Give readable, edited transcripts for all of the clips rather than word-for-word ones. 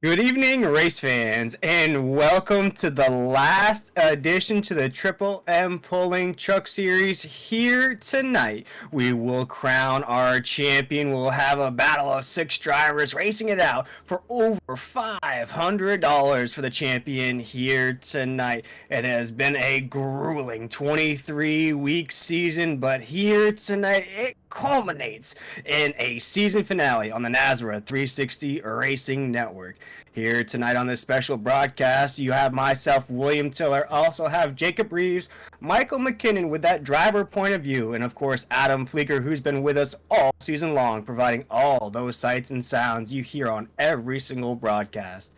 Good evening, race fans, and welcome to the last addition to the Triple M Pulling Truck Series. Here tonight, we will crown our champion. We'll have a battle of 6 drivers racing it out for over $500 for the champion here tonight. It has been a grueling 23-week season, but here tonight, it culminates in a season finale on the Nazareth 360 Racing Network. Here tonight on this special broadcast, you have myself, William Tiller, also have Jacob Reeves, Michael McKinnon with that driver point of view, and of course Adam Fleeker, who's been with us all season long, providing all those sights and sounds you hear on every single broadcast.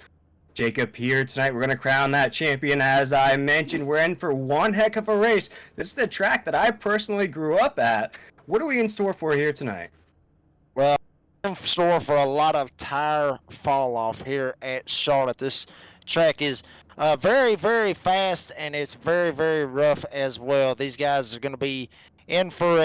Jacob, here tonight, we're going to crown that champion. As I mentioned, we're in for one heck of a race. This is the track that I personally grew up at. What are we in store for here tonight? Well, in store for a lot of tire fall off here at Charlotte. This track is very, very fast, and it's very, very rough as well. These guys are going to be in for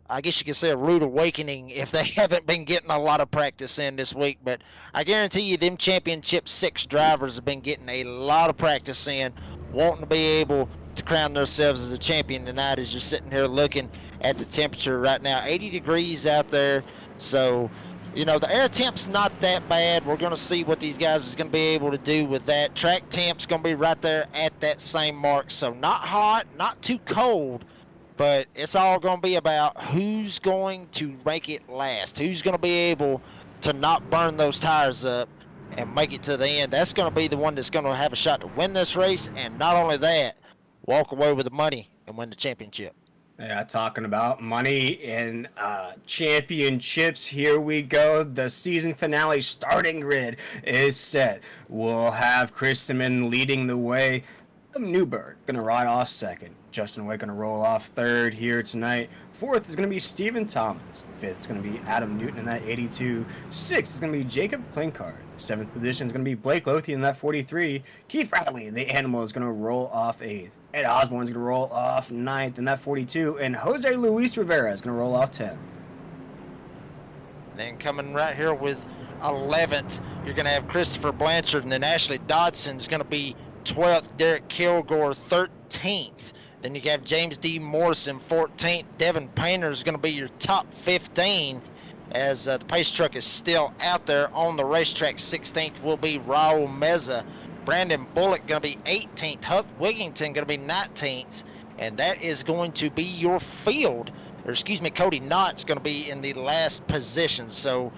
I guess you could say, a rude awakening if they haven't been getting a lot of practice in this week. But I guarantee you, them Championship 6 drivers have been getting a lot of practice in, wanting to be able to crown themselves as a champion tonight. As you're sitting here looking at the temperature right now, 80 degrees out there. So, the air temp's not that bad. We're going to see what these guys is going to be able to do with that. Track temp's going to be right there at that same mark. So not hot, not too cold, but it's all going to be about who's going to make it last. Who's going to be able to not burn those tires up and make it to the end. That's going to be the one that's going to have a shot to win this race. And not only that, walk away with the money and win the championship. Yeah, talking about money and championships. Here we go. The season finale starting grid is set. We'll have Chris Simmons leading the way. Newberg gonna ride off second. Justin White gonna roll off third here tonight. Fourth is gonna be Stephen Thomas. Fifth is gonna be Adam Newton in that 82. Sixth is gonna be Jacob Klinkard. Seventh position is gonna be Blake Lothian in that 43. Keith Bradley, the animal, is gonna roll off eighth. Ed Osborne's gonna roll off ninth in that 42, and Jose Luis Rivera is gonna roll off 10. Then coming right here with 11th, you're going to have Christopher Blanchard, and then Ashley Dodson's going to be 12th, Derek Kilgore 13th. Then you have James D. Morrison 14th. Devin Painter is going to be your top 15 as the pace truck is still out there on the racetrack. 16th will be Raul Meza. Brandon Bullock going to be 18th. Huck Wigington going to be 19th. And that is going to be your field. Cody Knott's going to be in the last position. So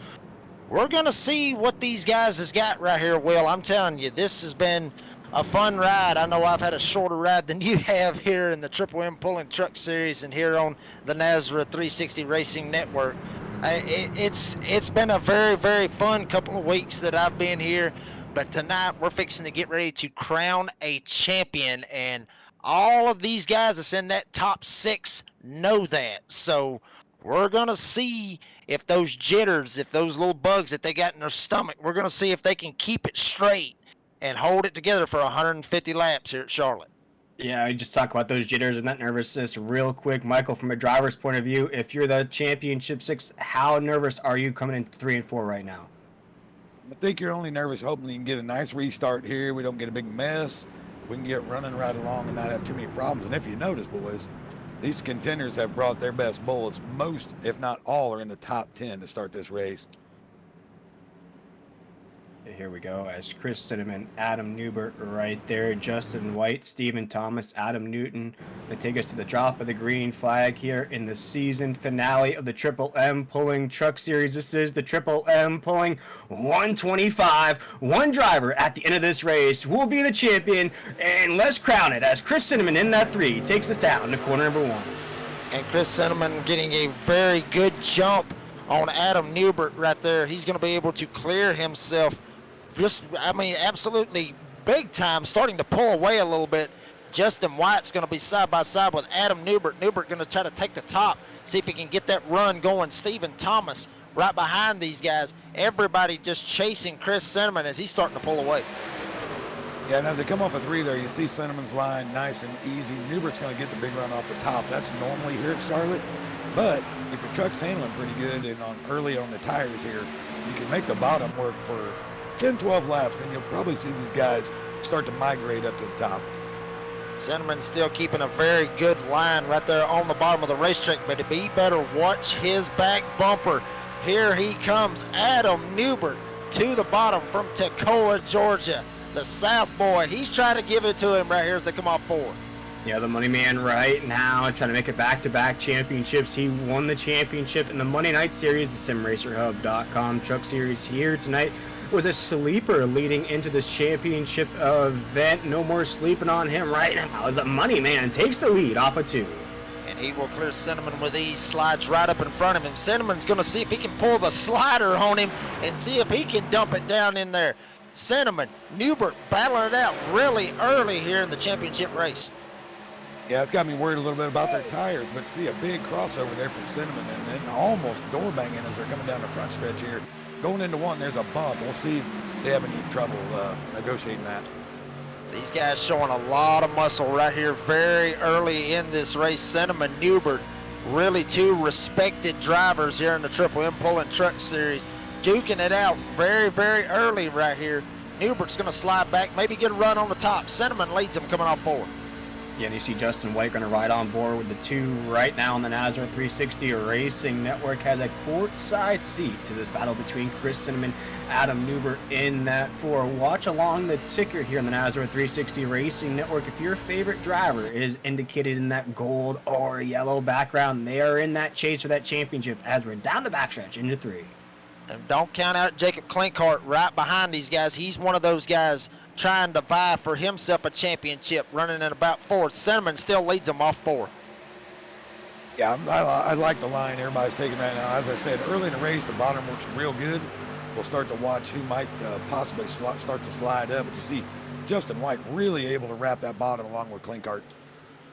we're going to see what these guys has got right here, Will. I'm telling you, this has been a fun ride. I know I've had a shorter ride than you have here in the Triple M Pulling Truck Series and here on the Nazareth 360 Racing Network. It's been a very, very fun couple of weeks that I've been here. But tonight we're fixing to get ready to crown a champion, and all of these guys that's in that top 6 know that. So we're going to see if those jitters, if those little bugs that they got in their stomach, we're going to see if they can keep it straight and hold it together for 150 laps here at Charlotte. Yeah, I just talk about those jitters and that nervousness real quick. Michael, from a driver's point of view, if you're the Championship 6, how nervous are you coming in 3 and 4 right now? I think you're only nervous hoping you can get a nice restart here. We don't get a big mess. We can get running right along and not have too many problems. And if you notice, boys, these contenders have brought their best bullets. Most, if not all, are in the top 10 to start this race. Here we go, as Chris Cinnamon, Adam Newbert right there, Justin White, Stephen Thomas, Adam Newton. They take us to the drop of the green flag here in the season finale of the Triple M Pulling Truck Series. This is the Triple M Pulling 125. One driver at the end of this race will be the champion, and let's crown it as Chris Cinnamon in that 3 takes us down to corner number 1. And Chris Cinnamon getting a very good jump on Adam Newbert right there. He's going to be able to clear himself. Absolutely big time, starting to pull away a little bit. Justin White's going to be side by side with Adam Newbert. Newbert going to try to take the top, see if he can get that run going. Stephen Thomas right behind these guys. Everybody just chasing Chris Cinnamon as he's starting to pull away. Yeah, and as they come off a 3 there, you see Cinnamon's line nice and easy. Newbert's going to get the big run off the top. That's normally here at Charlotte. But if your truck's handling pretty good and early on the tires here, you can make the bottom work for 10, 12 laps, and you'll probably see these guys start to migrate up to the top. Cinnamon still keeping a very good line right there on the bottom of the racetrack, but he better watch his back bumper. Here he comes, Adam Newbert to the bottom from Toccoa, Georgia. The South boy, he's trying to give it to him right here as they come off forward. Yeah, the money man right now trying to make it back-to-back championships. He won the championship in the Monday Night Series, the SimRacerHub.com Truck Series here tonight. Was a sleeper leading into this championship event. No more sleeping on him right now as the money man takes the lead off of 2. And he will clear Cinnamon with these slides right up in front of him. Cinnamon's going to see if he can pull the slider on him and see if he can dump it down in there. Cinnamon, Newbert battling it out really early here in the championship race. Yeah, it's got me worried a little bit about their tires, but see a big crossover there from Cinnamon and then almost door banging as they're coming down the front stretch here. Going into one, there's a bump. We'll see if they have any trouble negotiating that. These guys showing a lot of muscle right here very early in this race. Cinnamon, Newbert, really 2 respected drivers here in the Triple M Pulling Truck Series, duking it out very, very early right here. Newbert's going to slide back, maybe get a run on the top. Cinnamon leads him coming off forward. Yeah, and you see Justin White going to ride on board with the 2 right now on the NASCAR 360 Racing Network. Has a courtside seat to this battle between Chris Cinnamon, Adam Newbert in that 4. Watch along the ticker here on the NASCAR 360 Racing Network. If your favorite driver is indicated in that gold or yellow background, they are in that chase for that championship as we're down the backstretch into 3. And don't count out Jacob Klinkart right behind these guys. He's one of those guys trying to vie for himself a championship, running at about 4. Cinnamon still leads them off 4. Yeah, I like the line everybody's taking right now. As I said, early in the race, the bottom works real good. We'll start to watch who might possibly start to slide up. But you see Justin White really able to wrap that bottom along with Klinkart.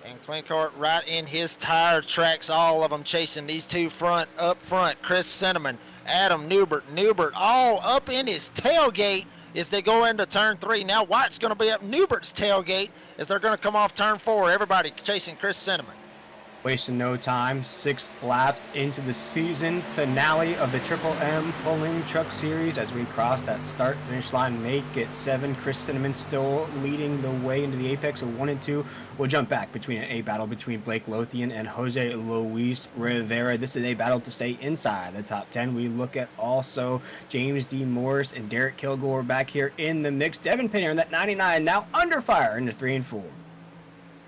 And Klinkart right in his tire tracks, all of them chasing these 2 up front. Chris Cinnamon, Adam Newbert, all up in his tailgate as they go into turn 3. Now White's going to be up Newbert's tailgate as they're going to come off turn 4. Everybody chasing Chris Cinnamon. Wasting no time, 6 laps into the season finale of the Triple M Pulling Truck Series as we cross that start-finish line, make it 7. Chris Cinnamon still leading the way into the apex of 1 and 2. We'll jump back between a battle between Blake Lothian and Jose Luis Rivera. This is a battle to stay inside the top 10. We look at also James D. Morris and Derek Kilgore back here in the mix. Devin Painter in that 99 now under fire into 3 and 4.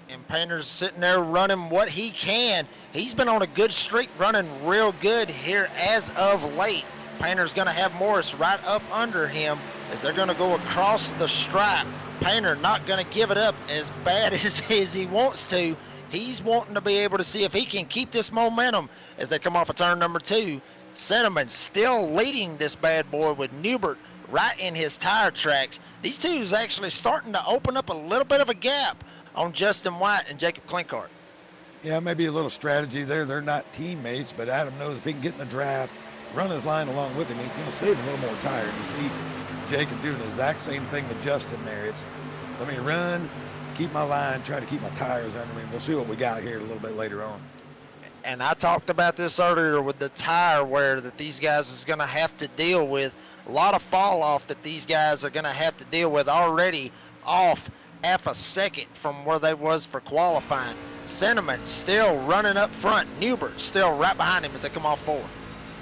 And Painter's sitting there running what he can. He's been on a good streak, running real good here as of late. Painter's going to have Morris right up under him as they're going to go across the stripe. Painter not going to give it up as bad as he wants to. He's wanting to be able to see if he can keep this momentum as they come off of turn number 2. Cinnamon still leading this bad boy with Newbert right in his tire tracks. These two is actually starting to open up a little bit of a gap on Justin White and Jacob Klinkart. Yeah, maybe a little strategy there. They're not teammates, but Adam knows if he can get in the draft, run his line along with him, he's going to save a little more tire. You see Jacob doing the exact same thing with Justin there. It's let me run, keep my line, try to keep my tires under me. We'll see what we got here a little bit later on. And I talked about this earlier with the tire wear that these guys is going to have to deal with. A lot of fall off that these guys are going to have to deal with already off half a second from where they was for qualifying. Cinnamon still running up front. Newbert still right behind him as they come off forward.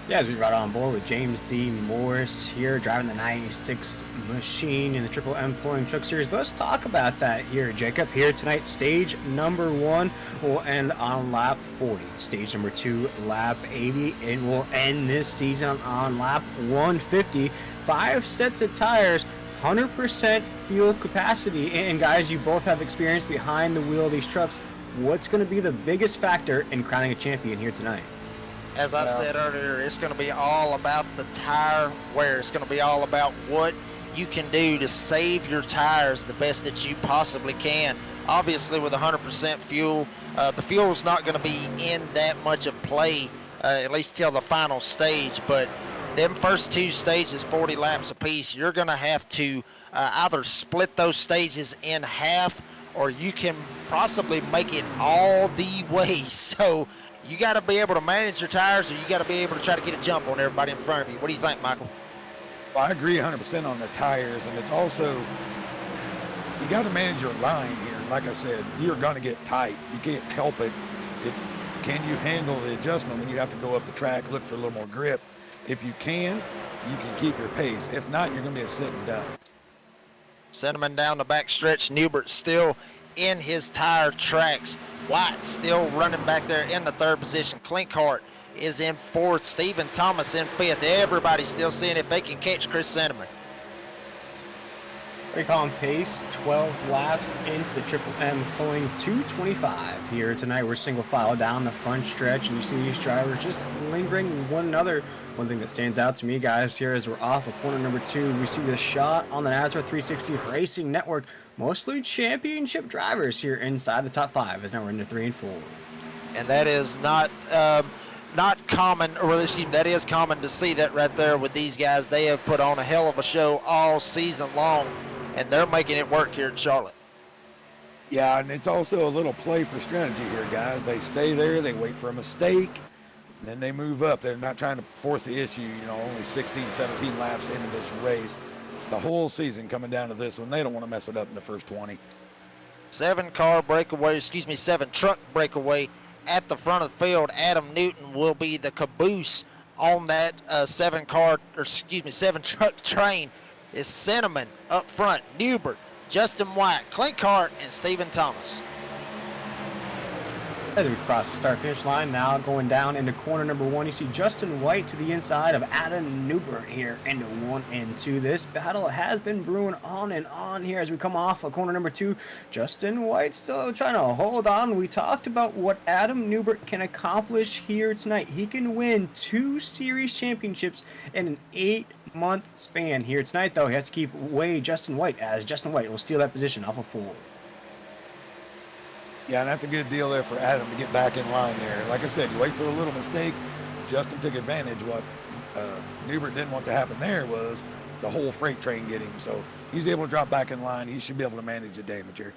Yeah, as we ride on board with James D. Morris here driving the 96 machine in the Triple M Pulling Truck Series. Let's talk about that here, Jacob. Here tonight, stage number 1 will end on lap 40. Stage number 2, lap 80. It will end this season on lap 150. 5 sets of tires, 100% fuel capacity. And guys, you both have experience behind the wheel of these trucks. What's going to be the biggest factor in crowning a champion here tonight? As I said earlier, it's going to be all about the tire wear. It's going to be all about what you can do to save your tires the best that you possibly can. Obviously, with 100% fuel, the fuel's not going to be in that much of play, at least till the final stage. But them first 2 stages, 40 laps apiece, you're going to have to either split those stages in half, or you can possibly make it all the way. So you got to be able to manage your tires, or you got to be able to try to get a jump on everybody in front of you. What do you think, Michael? Well, I agree 100% on the tires, and it's also, you got to manage your line here. Like I said, you're going to get tight. You can't help it. It's, can you handle the adjustment when you have to go up the track, look for a little more grip? If you can keep your pace. If not, you're going to be a sitting duck. Cinnamon down the back stretch. Newbert still in his tire tracks. White still running back there in the third position. Clinkhart is in fourth. Stephen Thomas in fifth. Everybody's still seeing if they can catch Chris Cinnamon. Recon pace, 12 laps into the Triple M, pulling 225 here tonight. We're single file down the front stretch, and you see these drivers just lingering with one another. One thing that stands out to me, guys, here as we're off of corner number 2, we see the shot on the NASCAR 360 Racing Network. Mostly championship drivers here inside the top 5, as now we're into 3 and 4. And that is not common, or excuse me, that is common to see that right there with these guys. They have put on a hell of a show all season long, and they're making it work here at Charlotte. Yeah, and it's also a little play for strategy here, guys. They stay there, they wait for a mistake, and then they move up. They're not trying to force the issue, only 16, 17 laps into this race. The whole season coming down to this one. They don't want to mess it up in the first 20. 7 truck breakaway at the front of the field. Adam Newton will be the caboose on that 7 truck train. Is Cinnamon up front, Newbert, Justin White, Clinkhart, and Stephen Thomas. As we cross the start-finish line, now going down into corner number 1, you see Justin White to the inside of Adam Newbert here into 1 and 2. This battle has been brewing on and on here as we come off of corner number 2. Justin White still trying to hold on. We talked about what Adam Newbert can accomplish here tonight. He can win 2 series championships in an 8-month span here tonight, though. He has to keep away Justin White, as Justin White will steal that position off of 4. Yeah, and that's a good deal there for Adam to get back in line there. Like I said, you wait for the little mistake. Justin took advantage. What Newbert didn't want to happen there was the whole freight train get him. So he's able to drop back in line. He should be able to manage the damage here.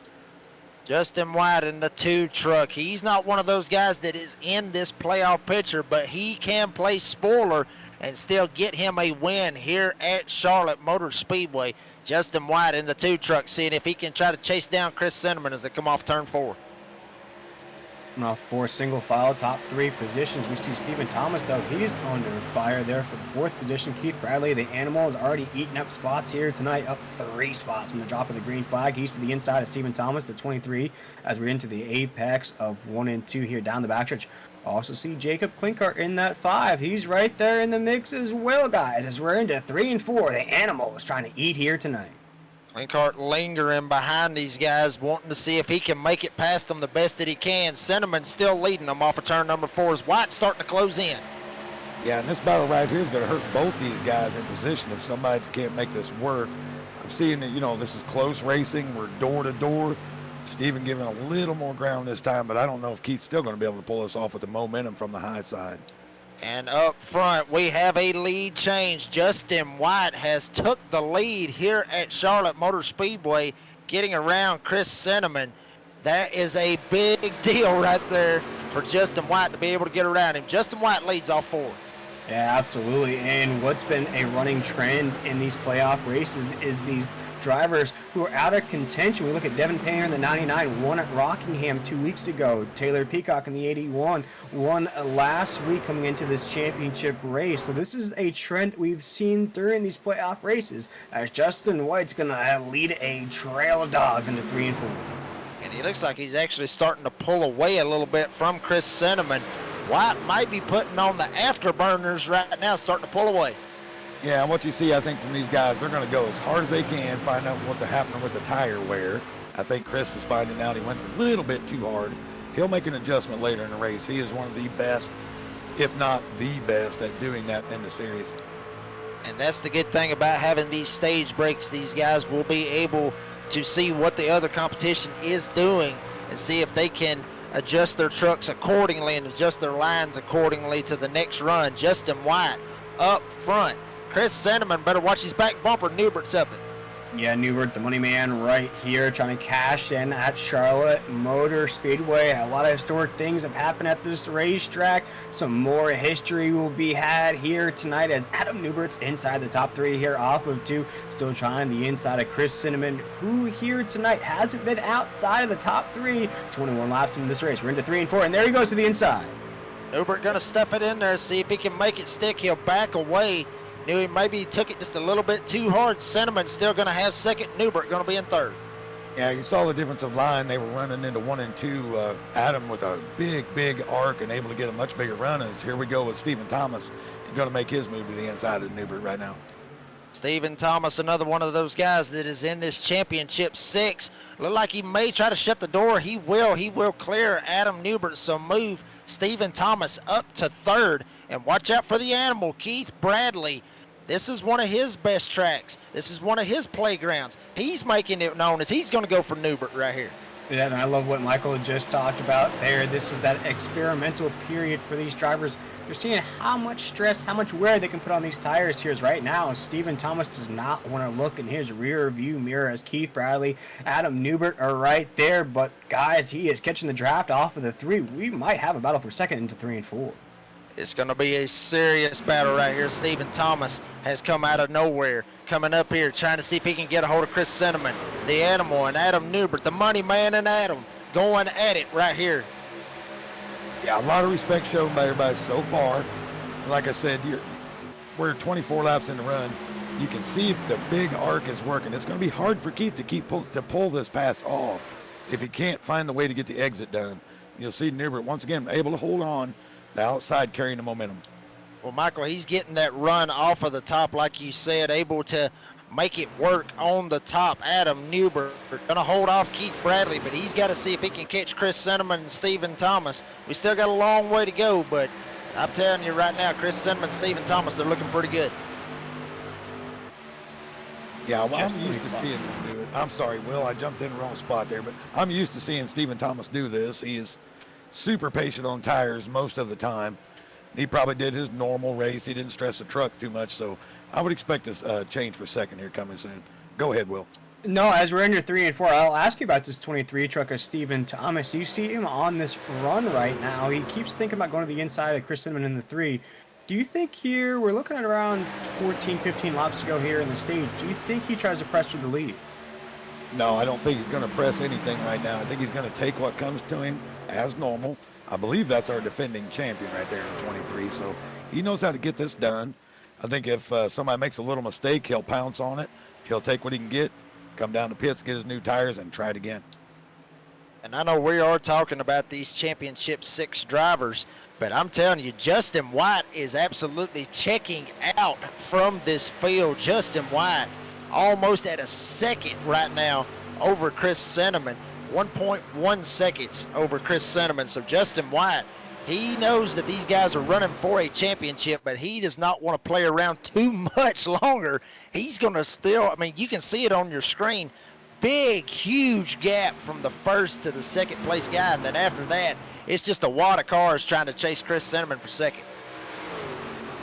Justin White in the 2 truck. He's not one of those guys that is in this playoff picture, but he can play spoiler and still get him a win here at Charlotte Motor Speedway. Justin White in the 2 truck, seeing if he can try to chase down Chris Cinnamon as they come off turn 4. Off 4 single file, top 3 positions. We see Stephen Thomas, though. He's under fire there for the 4th position. Keith Bradley, the animal, is already eating up spots here tonight, up 3 spots from the drop of the green flag. He's to the inside of Stephen Thomas, the 23, as we're into the apex of 1 and 2 here down the backstretch. Also see Jacob Clinkhart in that 5. He's right there in the mix as well, guys, as we're into 3 and 4. The animal is trying to eat here tonight. Clinkhart lingering behind these guys, wanting to see if he can make it past them the best that he can. Cinnamon still leading them off of turn number 4 as White's starting to close in. Yeah, and this battle right here is going to hurt both these guys in position if somebody can't make this work. I'm seeing that, this is close racing. We're door to door. Steven giving a little more ground this time, but I don't know if Keith's still going to be able to pull us off with the momentum from the high side. And up front, we have a lead change. Justin White has took the lead here at Charlotte Motor Speedway, getting around Chris Cinnamon. That is a big deal right there for Justin White to be able to get around him. Justin White leads all 4. Yeah, absolutely. And what's been a running trend in these playoff races is these drivers who are out of contention. We look at Devin Painter in the 99, won at Rockingham 2 weeks ago. Taylor Peacock in the 81, won last week coming into this championship race. So this is a trend that we've seen during these playoff races, as Justin White's going to lead a trail of dogs into 3 and 4. And he looks like he's actually starting to pull away a little bit from Chris Cinnamon. White might be putting on the afterburners right now, starting to pull away. Yeah, and what you see, I think, from these guys, they're going to go as hard as they can, find out what's happening with the tire wear. I think Chris is finding out he went a little bit too hard. He'll make an adjustment later in the race. He is one of the best, if not the best, at doing that in the series. And that's the good thing about having these stage breaks. These guys will be able to see what the other competition is doing and see if they can adjust their trucks accordingly and adjust their lines accordingly to the next run. Justin White up front. Chris Cinnamon better watch his back bumper. Newbert's up it. Yeah, Newbert, the money man, right here, trying to cash in at Charlotte Motor Speedway. A lot of historic things have happened at this racetrack. Some more history will be had here tonight as Adam Newbert's inside the top 3 here off of 2. Still trying the inside of Chris Cinnamon, who here tonight hasn't been outside of the top 3. 21 laps into this race. We're into 3 and 4, and there he goes to the inside. Newbert gonna stuff it in there, see if he can make it stick. He'll back away. Knew he maybe took it just a little bit too hard. Cinnamon's still gonna have second. Newbert gonna be in third. Yeah, you saw the difference of line. They were running into 1 and 2. Adam with a big arc and able to get a much bigger run. As here we go with Stephen Thomas. He's gonna make his move to the inside of Newbert right now. Stephen Thomas, another one of those guys that is in this championship 6. Look like he may try to shut the door. He will clear Adam Newbert. So move Stephen Thomas up to third. And watch out for the animal, Keith Bradley. This is one of his best tracks. This is one of his playgrounds. He's making it known as he's going to go for Newbert right here. Yeah, and I love what Michael just talked about there. This is that experimental period for these drivers. They're seeing how much stress, how much wear they can put on these tires here. Right now, Stephen Thomas does not want to look in his rear view mirror as Keith Bradley, Adam Newbert are right there. But guys, he is catching the draft off of the 3. We might have a battle for second into 3 and 4. It's going to be a serious battle right here. Stephen Thomas has come out of nowhere, coming up here, trying to see if he can get a hold of Chris Cinnamon, the animal, and Adam Newbert, the money man, and Adam going at it right here. Yeah, a lot of respect shown by everybody so far. Like I said, we're 24 laps in the run. You can see if the big arc is working. It's going to be hard for Keith to pull this pass off if he can't find the way to get the exit done. You'll see Newbert once again able to hold on. The outside carrying the momentum. Well, Michael, he's getting that run off of the top, like you said, able to make it work on the top. Adam Newbert gonna hold off Keith Bradley, but he's got to see if he can catch Chris Cinnamon and Stephen Thomas. We still got a long way to go, but I'm telling you right now, Chris Cinnamon, Stephen Thomas, they're looking pretty good. Yeah, well, I'm used to seeing him do it. I'm sorry, Will, I jumped in the wrong spot there, but I'm used to seeing Stephen Thomas do this. He is super patient on tires most of the time. He probably did his normal race. He didn't stress the truck too much, so I would expect this change for second here coming soon. Go ahead, Will. No, as we're under 3 and 4, I'll ask you about this 23 truck of Stephen Thomas. You see him on this run right now. He keeps thinking about going to the inside of Chris Cinnamon in the 3. Do you think here, we're looking at around 14, 15 laps to go here in the stage. Do you think he tries to press for the lead? No, I don't think he's going to press anything right now. I think he's going to take what comes to him as normal. I believe that's our defending champion right there in 23. So he knows how to get this done. I think if somebody makes a little mistake, he'll pounce on it. He'll take what he can get, come down to pits, get his new tires, and try it again. And I know we are talking about these Championship 6 drivers, but I'm telling you, Justin White is absolutely checking out from this field. Justin White almost at a second right now over Chris Cinnamon. 1.1 seconds over Chris Cinnamon. So Justin White, he knows that these guys are running for a championship, but he does not want to play around too much longer. He's going to still, I mean, you can see it on your screen. Big, huge gap from the first to the second place guy. And then after that, it's just a wad of cars trying to chase Chris Cinnamon for second.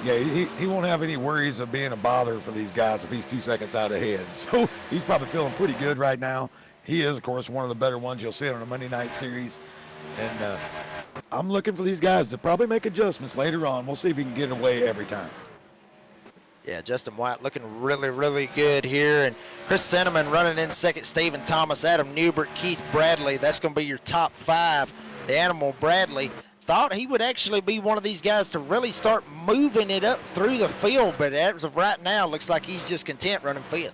Yeah, he won't have any worries of being a bother for these guys if he's 2 seconds out ahead. So he's probably feeling pretty good right now. He is, of course, one of the better ones you'll see on a Monday night series. And I'm looking for these guys to probably make adjustments later on. We'll see if he can get away every time. Yeah, Justin White looking really, really good here. And Chris Cinnamon running in second. Stephen Thomas, Adam Newbert, Keith Bradley. That's going to be your top 5. The animal Bradley thought he would actually be one of these guys to really start moving it up through the field. But as of right now, looks like he's just content running 5th.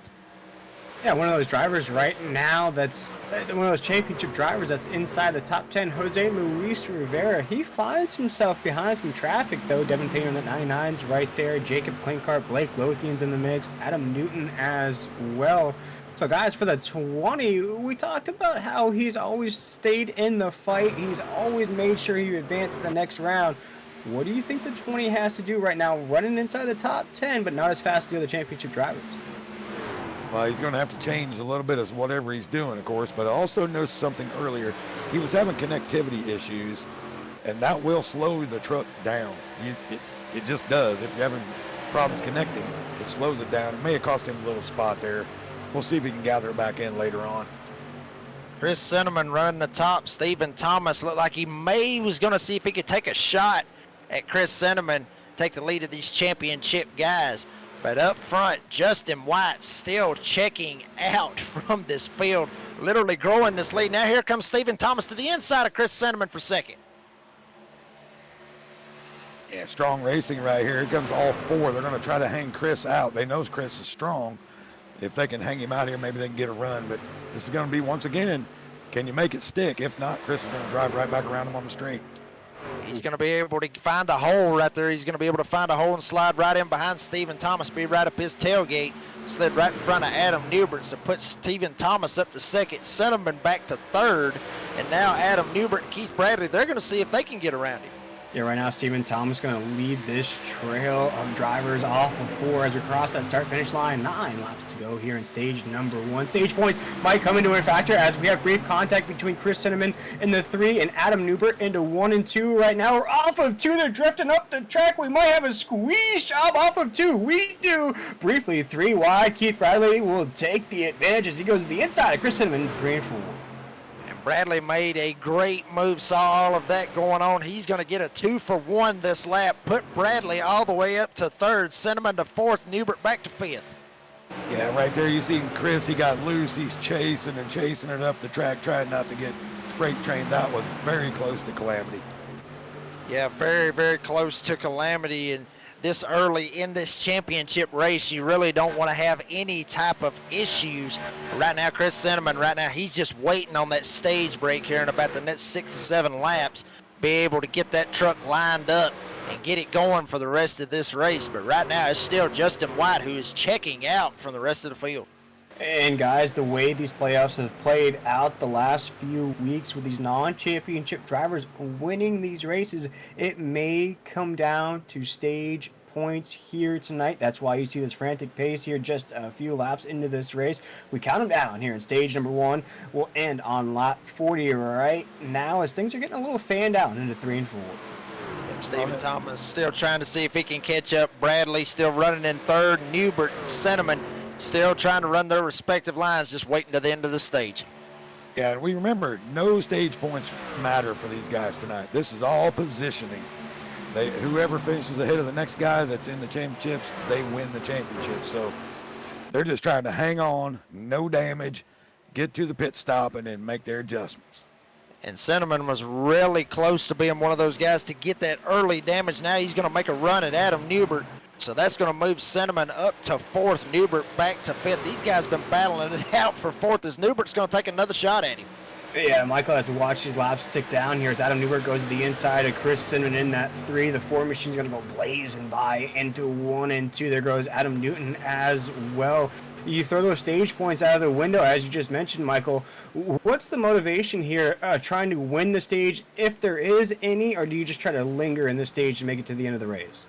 Yeah, one of those drivers right now that's one of those championship drivers that's inside the top 10, Jose Luis Rivera. He finds himself behind some traffic, though. Devin Payne on the 99's right there. Jacob Klinkart, Blake Lothian's in the mix. Adam Newton as well. So, guys, for the 20, we talked about how he's always stayed in the fight. He's always made sure he advanced to the next round. What do you think the 20 has to do right now? Running inside the top 10, but not as fast as the other championship drivers. Well, he's going to have to change a little bit of whatever he's doing, of course, but I also noticed something earlier. He was having connectivity issues, and that will slow the truck down. It just does. If you're having problems connecting, it slows it down. It may have cost him a little spot there. we'll see if he can gather it back in later on. Chris Cinnamon running the top. Stephen Thomas looked like he was going to see if he could take a shot at Chris Cinnamon, take the lead of these championship guys. But up front, Justin White still checking out from this field, literally growing this lead. Now here comes Stephen Thomas to the inside of Chris Cinnamon for second. Yeah, strong racing right here. Here comes all four. They're going to try to hang Chris out. They know Chris is strong. If they can hang him out here, maybe they can get a run. But this is going to be, once again, can you make it stick? If not, Chris is going to drive right back around him on the straight. He's going to be able to find a hole right there. He's going to be able to find a hole and slide right in behind Stephen Thomas, be right up his tailgate, slid right in front of Adam Newbert. So put Stephen Thomas up to second, Cinnamon back to third, and now Adam Newbert and Keith Bradley, they're going to see if they can get around him. Yeah, right now Stephen Thomas going to lead this trail of drivers off of 4 as we cross that start-finish line. 9 laps to go here in stage number 1. Stage points might come into a factor as we have brief contact between Chris Cinnamon in the 3 and Adam Newbert into 1 and 2 right now. We're off of 2. They're drifting up the track. We might have a squeeze job off of 2. We do. Briefly 3 wide. Keith Bradley will take the advantage as he goes to the inside of Chris Cinnamon 3 and 4. Bradley made a great move, saw all of that going on. He's going to get a 2-for-1 this lap, put Bradley all the way up to third, Cinnamon to fourth, Newbert back to fifth. Yeah, right there you see Chris, he got loose. He's chasing it up the track, trying not to get freight train. That was very close to calamity. Yeah, very, very close to calamity. And this early in this championship race, you really don't want to have any type of issues. Right now, Chris Cinnamon, he's just waiting on that stage break here in about the next 6 or 7 laps, be able to get that truck lined up and get it going for the rest of this race. But right now, it's still Justin White who is checking out from the rest of the field. And guys, the way these playoffs have played out the last few weeks with these non-championship drivers winning these races, it may come down to stage points here tonight. That's why you see this frantic pace here just a few laps into this race. We count them down here in stage number 1. We'll end on lap 40 right now as things are getting a little fanned out into 3 and 4. Stephen Thomas still trying to see if he can catch up. Bradley still running in third. Newbert and Cinnamon still trying to run their respective lines, just waiting to the end of the stage. Yeah, and we remember no stage points matter for these guys tonight. This is all positioning. Whoever finishes ahead of the next guy that's in the championships, they win the championship. So they're just trying to hang on, no damage, get to the pit stop, and then make their adjustments. And Cinnamon was really close to being one of those guys to get that early damage. Now he's going to make a run at Adam Newbert. So that's going to move Cinnamon up to fourth, Newbert back to fifth. These guys have been battling it out for fourth as Newbert's going to take another shot at him. Yeah, Michael, as we watch these laps tick down here, as Adam Newbert goes to the inside of Chris Cinnamon in that 3, the 4 machine's going to go blazing by into 1 and 2. There goes Adam Newton as well. You throw those stage points out of the window, as you just mentioned, Michael. What's the motivation here, trying to win the stage, if there is any, or do you just try to linger in this stage to make it to the end of the race?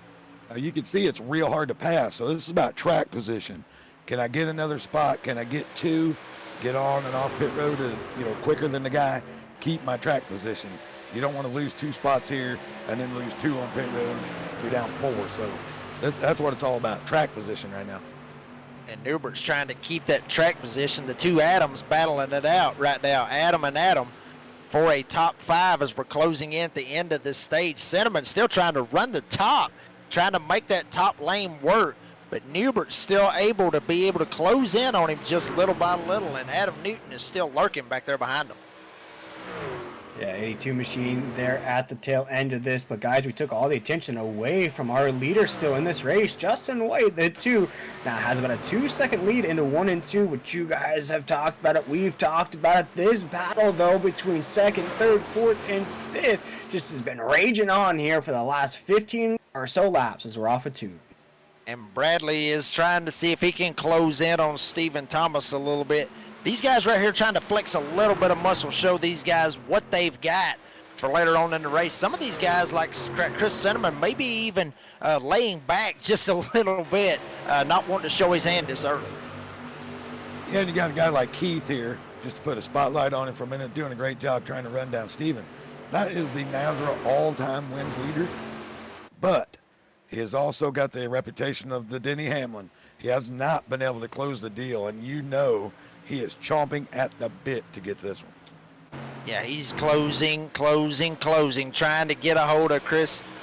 You can see it's real hard to pass. So this is about track position. Can I get another spot? Can I get 2? Get on and off pit road quicker than the guy. Keep my track position. You don't want to lose 2 spots here and then lose 2 on pit road. You're down 4. So that's what it's all about, track position right now. And Newbert's trying to keep that track position. The 2 Adams battling it out right now. Adam and Adam for a top 5 as we're closing in at the end of this stage. Cinnamon still trying to run the top, trying to make that top lane work. But Newbert's still able to close in on him just little by little, and Adam Newton is still lurking back there behind him. Yeah, 82 machine there at the tail end of this. But guys, we took all the attention away from our leader still in this race. Justin White, the 2, now has about a 2-second lead into 1 and 2, which you guys have talked about it. We've talked about it. This battle, though, between 2nd, 3rd, 4th, and 5th just has been raging on here for the last 15 or so laps as we're off of 2. And Bradley is trying to see if he can close in on Stephen Thomas a little bit. These guys right here trying to flex a little bit of muscle, show these guys what they've got for later on in the race. Some of these guys, like Chris Cinnamon, maybe even laying back just a little bit, not wanting to show his hand this early. Yeah, and you got a guy like Keith here, just to put a spotlight on him for a minute, doing a great job trying to run down Stephen. That is the Nazareth all-time wins leader, but he has also got the reputation of the Denny Hamlin. He has not been able to close the deal, and you know he is chomping at the bit to get this one. Yeah, he's closing, trying to get a hold of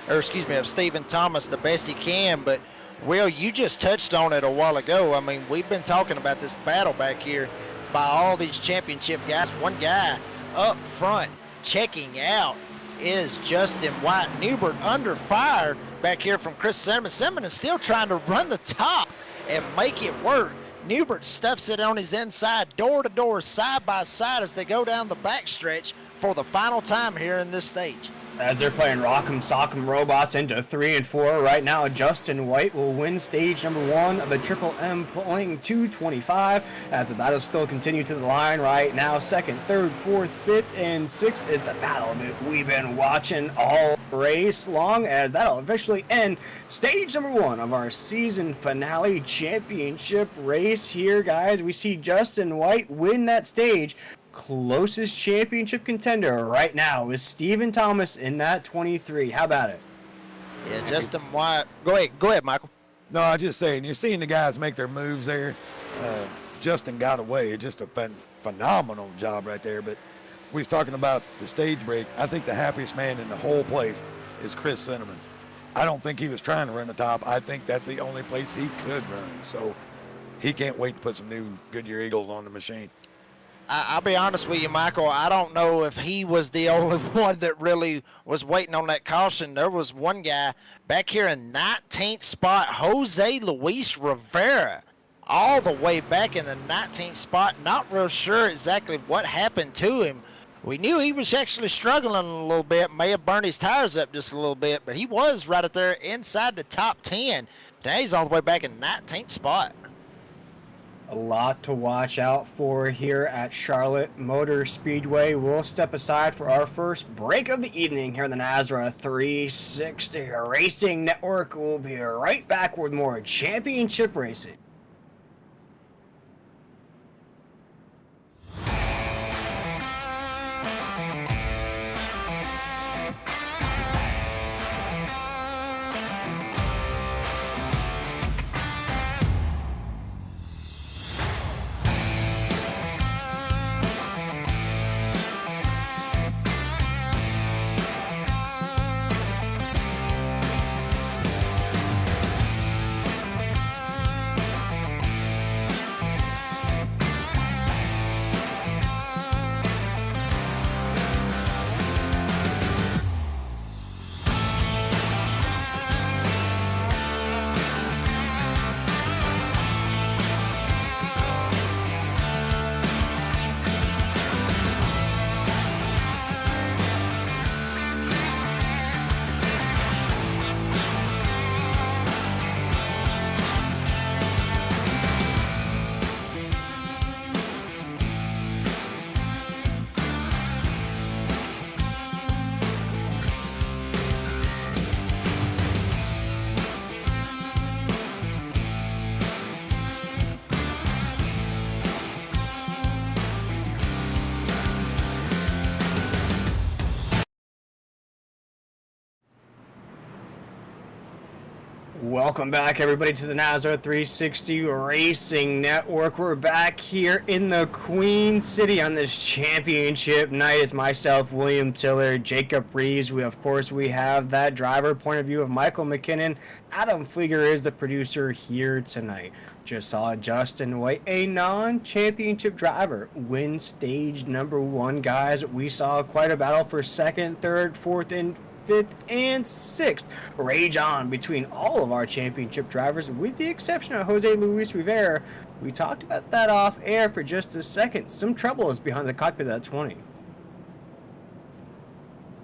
of Stephen Thomas the best he can. But, Will, you just touched on it a while ago. I mean, we've been talking about this battle back here by all these championship guys. One guy up front checking out is Justin White. Newbert under fire back here from Chris Cinnamon. Cinnamon is still trying to run the top and make it work. Newbert stuffs it on his inside, door to door, side by side as they go down the backstretch for the final time here in this stage. As they're playing Rock'em Sock'em Robots into 3 and 4 right now, Justin White will win stage number 1 of the Triple M pulling 225 as the battles still continue to the line right now. Second, third, fourth, fifth, and sixth is the battle that we've been watching all race long, as that'll officially end stage number 1 of our season finale championship race here, guys. We see Justin White win that stage. Closest championship contender right now is Stephen Thomas in that 23. How about it? Yeah, Justin White. Go ahead, Michael. No, I'm just saying, you're seeing the guys make their moves there. Justin got away. Just a phenomenal job right there. But we was talking about the stage break. I think the happiest man in the whole place is Chris Cinnamon. I don't think he was trying to run the top. I think that's the only place he could run. So he can't wait to put some new Goodyear Eagles on the machine. I'll be honest with you, Michael. I don't know if he was the only one that really was waiting on that caution. There was one guy back here in 19th spot, Jose Luis Rivera, all the way back in the 19th spot. Not real sure exactly what happened to him. We knew he was actually struggling a little bit, may have burned his tires up just a little bit, but he was right up there inside the top 10. Now he's all the way back in 19th spot. A lot to watch out for here at Charlotte Motor Speedway. We'll step aside for our first break of the evening here on the NASRA 360 Racing Network. We'll be right back with more championship racing. Welcome back, everybody, to the NASRA 360 Racing Network. We're back here in the Queen City on this championship night. It's myself, William Tiller, Jacob Reeves. We have that driver point of view of Michael McKinnon. Adam Flieger is the producer here tonight. Just saw Justin White, a non-championship driver, win stage number 1, guys. We saw quite a battle for second, third, fourth, and 5th and 6th. Rage on between all of our championship drivers, with the exception of Jose Luis Rivera. We talked about that off air for just a second. Some trouble is behind the cockpit of that 20.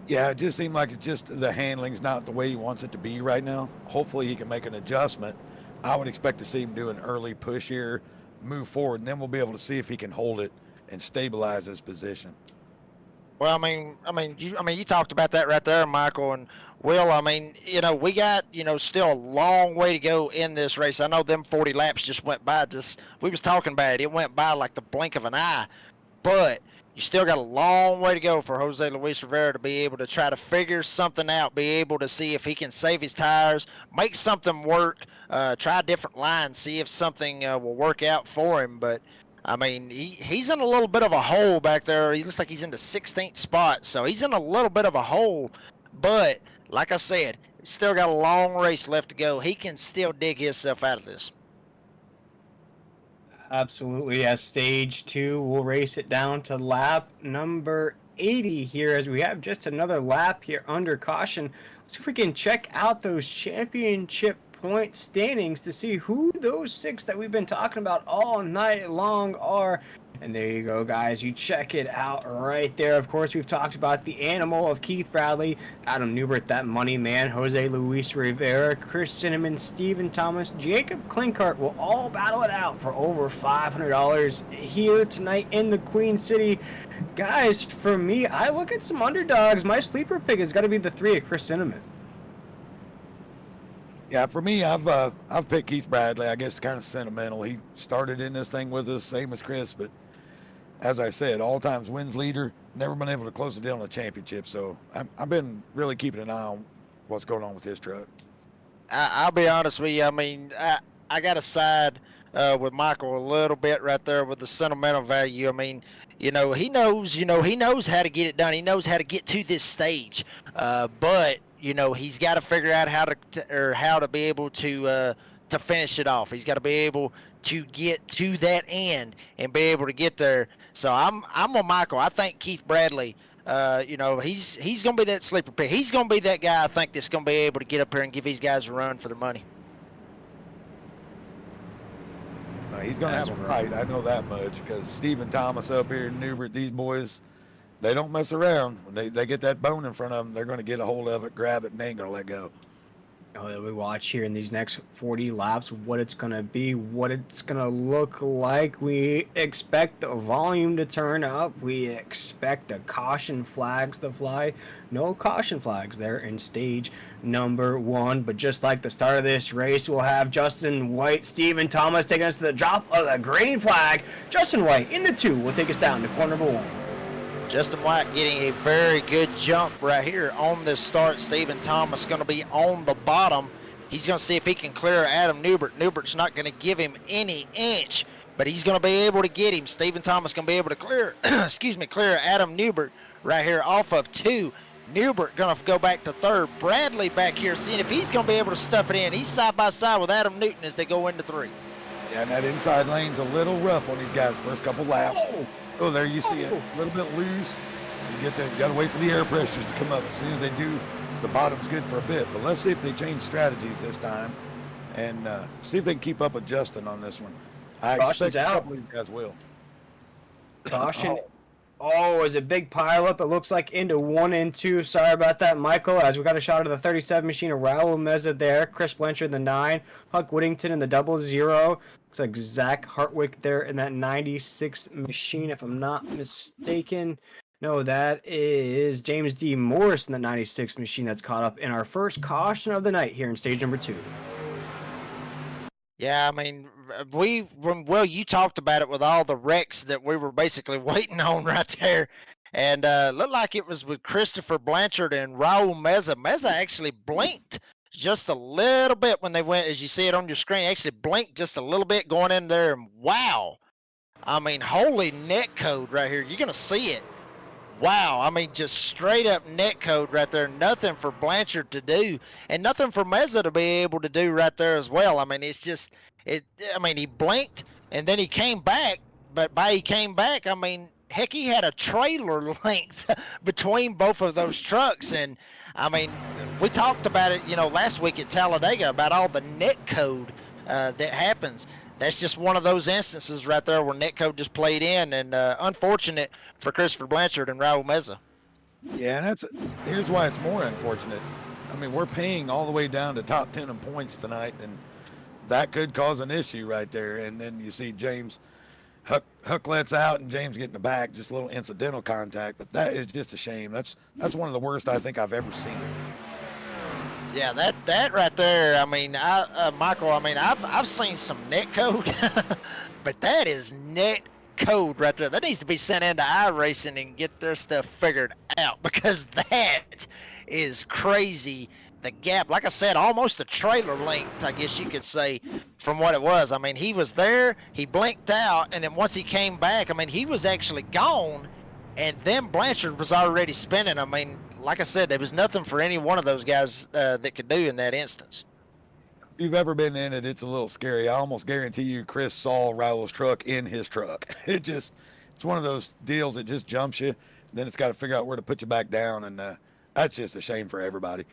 Yeah, it just seemed like it's just the handling's not the way he wants it to be right now. Hopefully he can make an adjustment. I would expect to see him do an early push here, move forward, and then we'll be able to see if he can hold it and stabilize his position. Well, you talked about that right there, Michael and Will. We got, still a long way to go in this race. I know them 40 laps just went by. We was talking about it. It went by like the blink of an eye. But you still got a long way to go for Jose Luis Rivera to be able to try to figure something out, be able to see if he can save his tires, make something work, try a different line, see if something will work out for him. But I mean, he's in a little bit of a hole back there. He looks like he's in the 16th spot, so he's in a little bit of a hole. But like I said, he's still got a long race left to go. He can still dig himself out of this. Absolutely. As stage 2, we'll race it down to lap number 80 here as we have just another lap here under caution. Let's see if we can check out those championship point standings to see who those 6 that we've been talking about all night long are. And there you go, guys. You check it out right there. Of course, we've talked about the animal of Keith Bradley, Adam Newbert, that money man, Jose Luis Rivera, Chris Cinnamon, Stephen Thomas, Jacob Klinkart will all battle it out for over $500 here tonight in the Queen City. Guys, for me, I look at some underdogs. My sleeper pick has got to be the 3 of Chris Cinnamon. Yeah, for me, I've picked Keith Bradley. I guess kind of sentimental. He started in this thing with us, same as Chris, but as I said, all times wins leader, never been able to close the deal on the championship. So I've been really keeping an eye on what's going on with his truck. I'll be honest with you. I mean, I got to side with Michael a little bit right there with the sentimental value. I mean, he knows how to get it done. He knows how to get to this stage. But he's got to figure out how to be able to finish it off. He's got to be able to get to that end and be able to get there. So I'm on Michael. I think Keith Bradley, he's going to be that sleeper pick. He's going to be that guy I think that's going to be able to get up here and give these guys a run for their money. He's going to have a fight. I know that much because Stephen Thomas up here, Newbert, these boys, they don't mess around. When they get that bone in front of them, they're going to get a hold of it, grab it, and they ain't going to let go. We watch here in these next 40 laps what it's going to be, what it's going to look like. We expect the volume to turn up. We expect the caution flags to fly. No caution flags there in stage number 1. But just like the start of this race, we'll have Justin White, Stephen Thomas taking us to the drop of the green flag. Justin White in the 2 will take us down to corner number 1. Justin White getting a very good jump right here on this start. Stephen Thomas going to be on the bottom. He's going to see if he can clear Adam Newbert. Newbert's not going to give him any inch, but he's going to be able to get him. Stephen Thomas going to be able to clear, clear Adam Newbert right here off of 2. Newbert going to go back to 3rd. Bradley back here seeing if he's going to be able to stuff it in. He's side by side with Adam Newton as they go into 3. Yeah, and that inside lane's a little rough on these guys' first couple laps. Oh, there you see it, a little bit loose. You got to wait for the air pressures to come up. As soon as they do, the bottom's good for a bit. But let's see if they change strategies this time and see if they can keep up with Justin on this one. I expect a couple of these guys will. Caution. Oh, it was a big pileup. It looks like into 1 and 2. Sorry about that, Michael. As we got a shot of the 37 machine of Raul Meza there. Chris Blanchard in the 9. Huck Whittington in the 00. Looks like Zach Hartwick there in that 96 machine, if I'm not mistaken. No, that is James D. Morris in the 96 machine that's caught up in our first caution of the night here in stage number 2. Yeah, I mean, you talked about it with all the wrecks that we were basically waiting on right there. And looked like it was with Christopher Blanchard and Raul Meza. Meza actually blinked just a little bit when they went, as you see it on your screen, actually blinked just a little bit going in there. And wow, I mean, holy net code right here. You're going to see it. Wow, I mean, just straight up net code right there. Nothing for Blanchard to do, and nothing for Meza to be able to do right there as well. I mean, it's just, he blinked, and then he came back, but he came back, I mean, heck, he had a trailer length between both of those trucks, and, I mean, we talked about it, last week at Talladega about all the net code that happens. That's just one of those instances right there where netcode just played in, and unfortunate for Christopher Blanchard and Raul Meza. Yeah, and here's why it's more unfortunate. I mean, we're paying all the way down to top 10 in points tonight, and that could cause an issue right there. And then you see James Huck lets out, and James getting the back, just a little incidental contact. But that is just a shame. That's one of the worst I think I've ever seen. Yeah, that right there. I mean, Michael. I mean, I've seen some net code, but that is net code right there. That needs to be sent into iRacing and get their stuff figured out, because that is crazy. The gap, like I said, almost a trailer length, I guess you could say, from what it was. I mean, he was there, he blinked out, and then once he came back, I mean, he was actually gone, and then Blanchard was already spinning. I mean, like I said, there was nothing for any one of those guys that could do in that instance. If you've ever been in it, it's a little scary. I almost guarantee you Chris saw Raul's truck in his truck. It's one of those deals that just jumps you. Then it's got to figure out where to put you back down, and that's just a shame for everybody.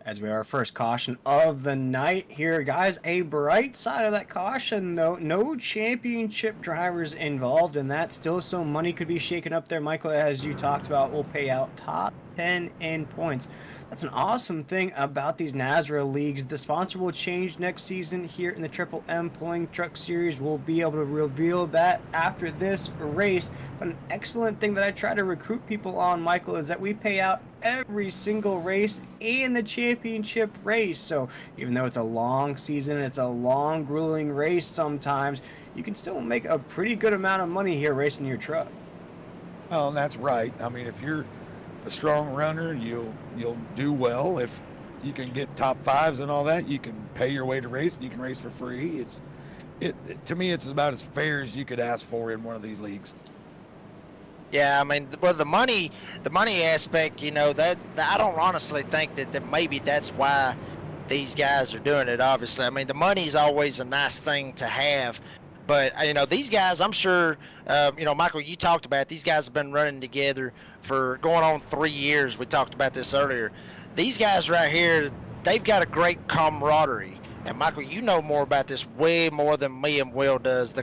As we have our first caution of the night here, guys. A bright side of that caution, though, no championship drivers involved in that. Still some money could be shaken up there. Michael, as you talked about, will pay out top 10 in points. That's an awesome thing about these NASRA leagues. The sponsor will change next season here in the Triple M Pulling Truck Series. We'll be able to reveal that after this race. But an excellent thing that I try to recruit people on, Michael, is that we pay out every single race in the championship race. So even though it's a long season, it's a long, grueling race sometimes, you can still make a pretty good amount of money here racing your truck. Well, and that's right. I mean, if you're a strong runner, you'll do well. If you can get top fives and all that, you can pay your way to race. You can race for free. To me, it's about as fair as you could ask for in one of these leagues. Yeah, I mean, well, the money aspect, you know, that I don't honestly think that maybe that's why these guys are doing it. Obviously, I mean, the money is always a nice thing to have. But, you know, these guys, I'm sure, you know, Michael, you talked about it. These guys have been running together for going on 3 years. We talked about this earlier. These guys right here, they've got a great camaraderie. And, Michael, you know more about this way more than me and Will does, the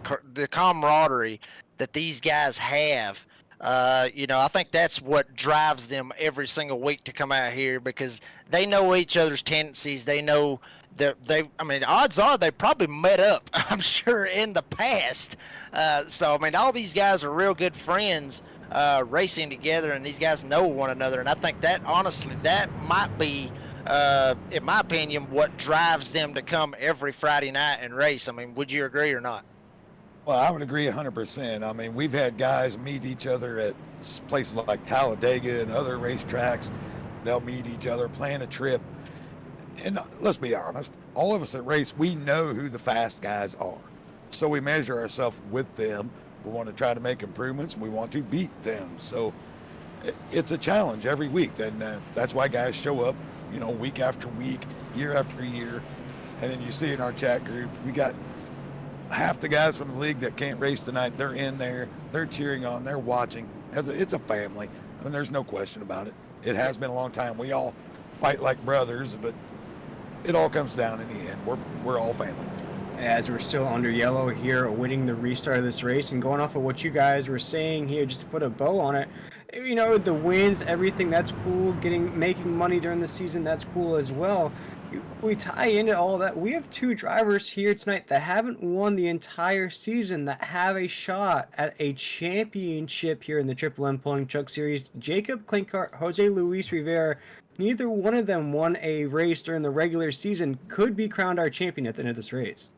camaraderie that these guys have. You know, I think that's what drives them every single week to come out here, because they know each other's tendencies. They know that I mean, odds are they probably met up, I'm sure, in the past. So, I mean, all these guys are real good friends racing together, and these guys know one another. And I think that, honestly, that might be, in my opinion, what drives them to come every Friday night and race. I mean, would you agree or not? Well, I would agree 100%. I mean, we've had guys meet each other at places like Talladega and other racetracks. They'll meet each other, plan a trip. And let's be honest, all of us that race, we know who the fast guys are. So we measure ourselves with them. We want to try to make improvements. We want to beat them. So it's a challenge every week. And that's why guys show up, you know, week after week, year after year. And then you see in our chat group, we got half the guys from the league that can't race tonight. They're in there, they're cheering on, they're watching. It's a family. I mean, there's no question about it. It has been a long time. We all fight like brothers, but it all comes down in the end. We're all family. As we're still under yellow here, awaiting the restart of this race, and going off of what you guys were saying here, just to put a bow on it, you know, the wins, everything, that's cool. Making money during the season, that's cool as well. We tie into all that. We have 2 drivers here tonight that haven't won the entire season that have a shot at a championship here in the Triple M Pulling Truck Series. Jacob Klinkart, Jose Luis Rivera, neither one of them won a race during the regular season, could be crowned our champion at the end of this race.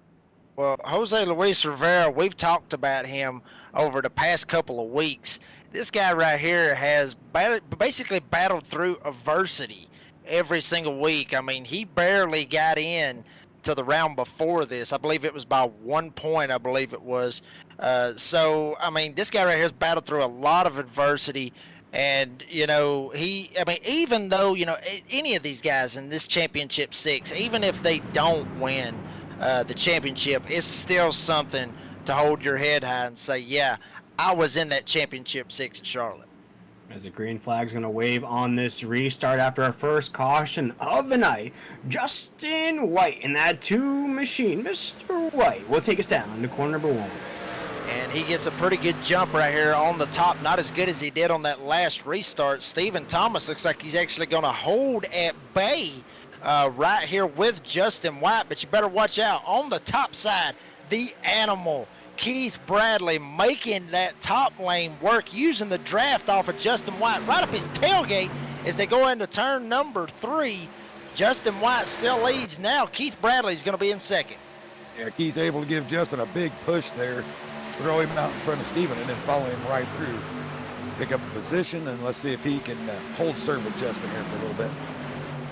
Well, Jose Luis Rivera, we've talked about him over the past couple of weeks. This guy right here has basically battled through adversity every single week. I mean, he barely got in to the round before this. I believe it was by 1 point, I believe it was. So, I mean, this guy right here has battled through a lot of adversity. And, you know, even though, you know, any of these guys in this championship 6, even if they don't win the championship, it's still something to hold your head high and say, yeah, I was in that championship 6 at Charlotte. As the green flag's going to wave on this restart after our first caution of the night, Justin White in that 2 machine, Mr. White, will take us down to corner number 1. And he gets a pretty good jump right here on the top. Not as good as he did on that last restart. Stephen Thomas looks like he's actually going to hold at bay right here with Justin White. But you better watch out. On the top side, the animal, Keith Bradley, making that top lane work, using the draft off of Justin White right up his tailgate as they go into turn number 3. Justin White still leads now. Keith Bradley's going to be in second. Yeah, Keith able to give Justin a big push there, throw him out in front of Steven, and then follow him right through. Pick up a position, and let's see if he can hold serve with Justin here for a little bit.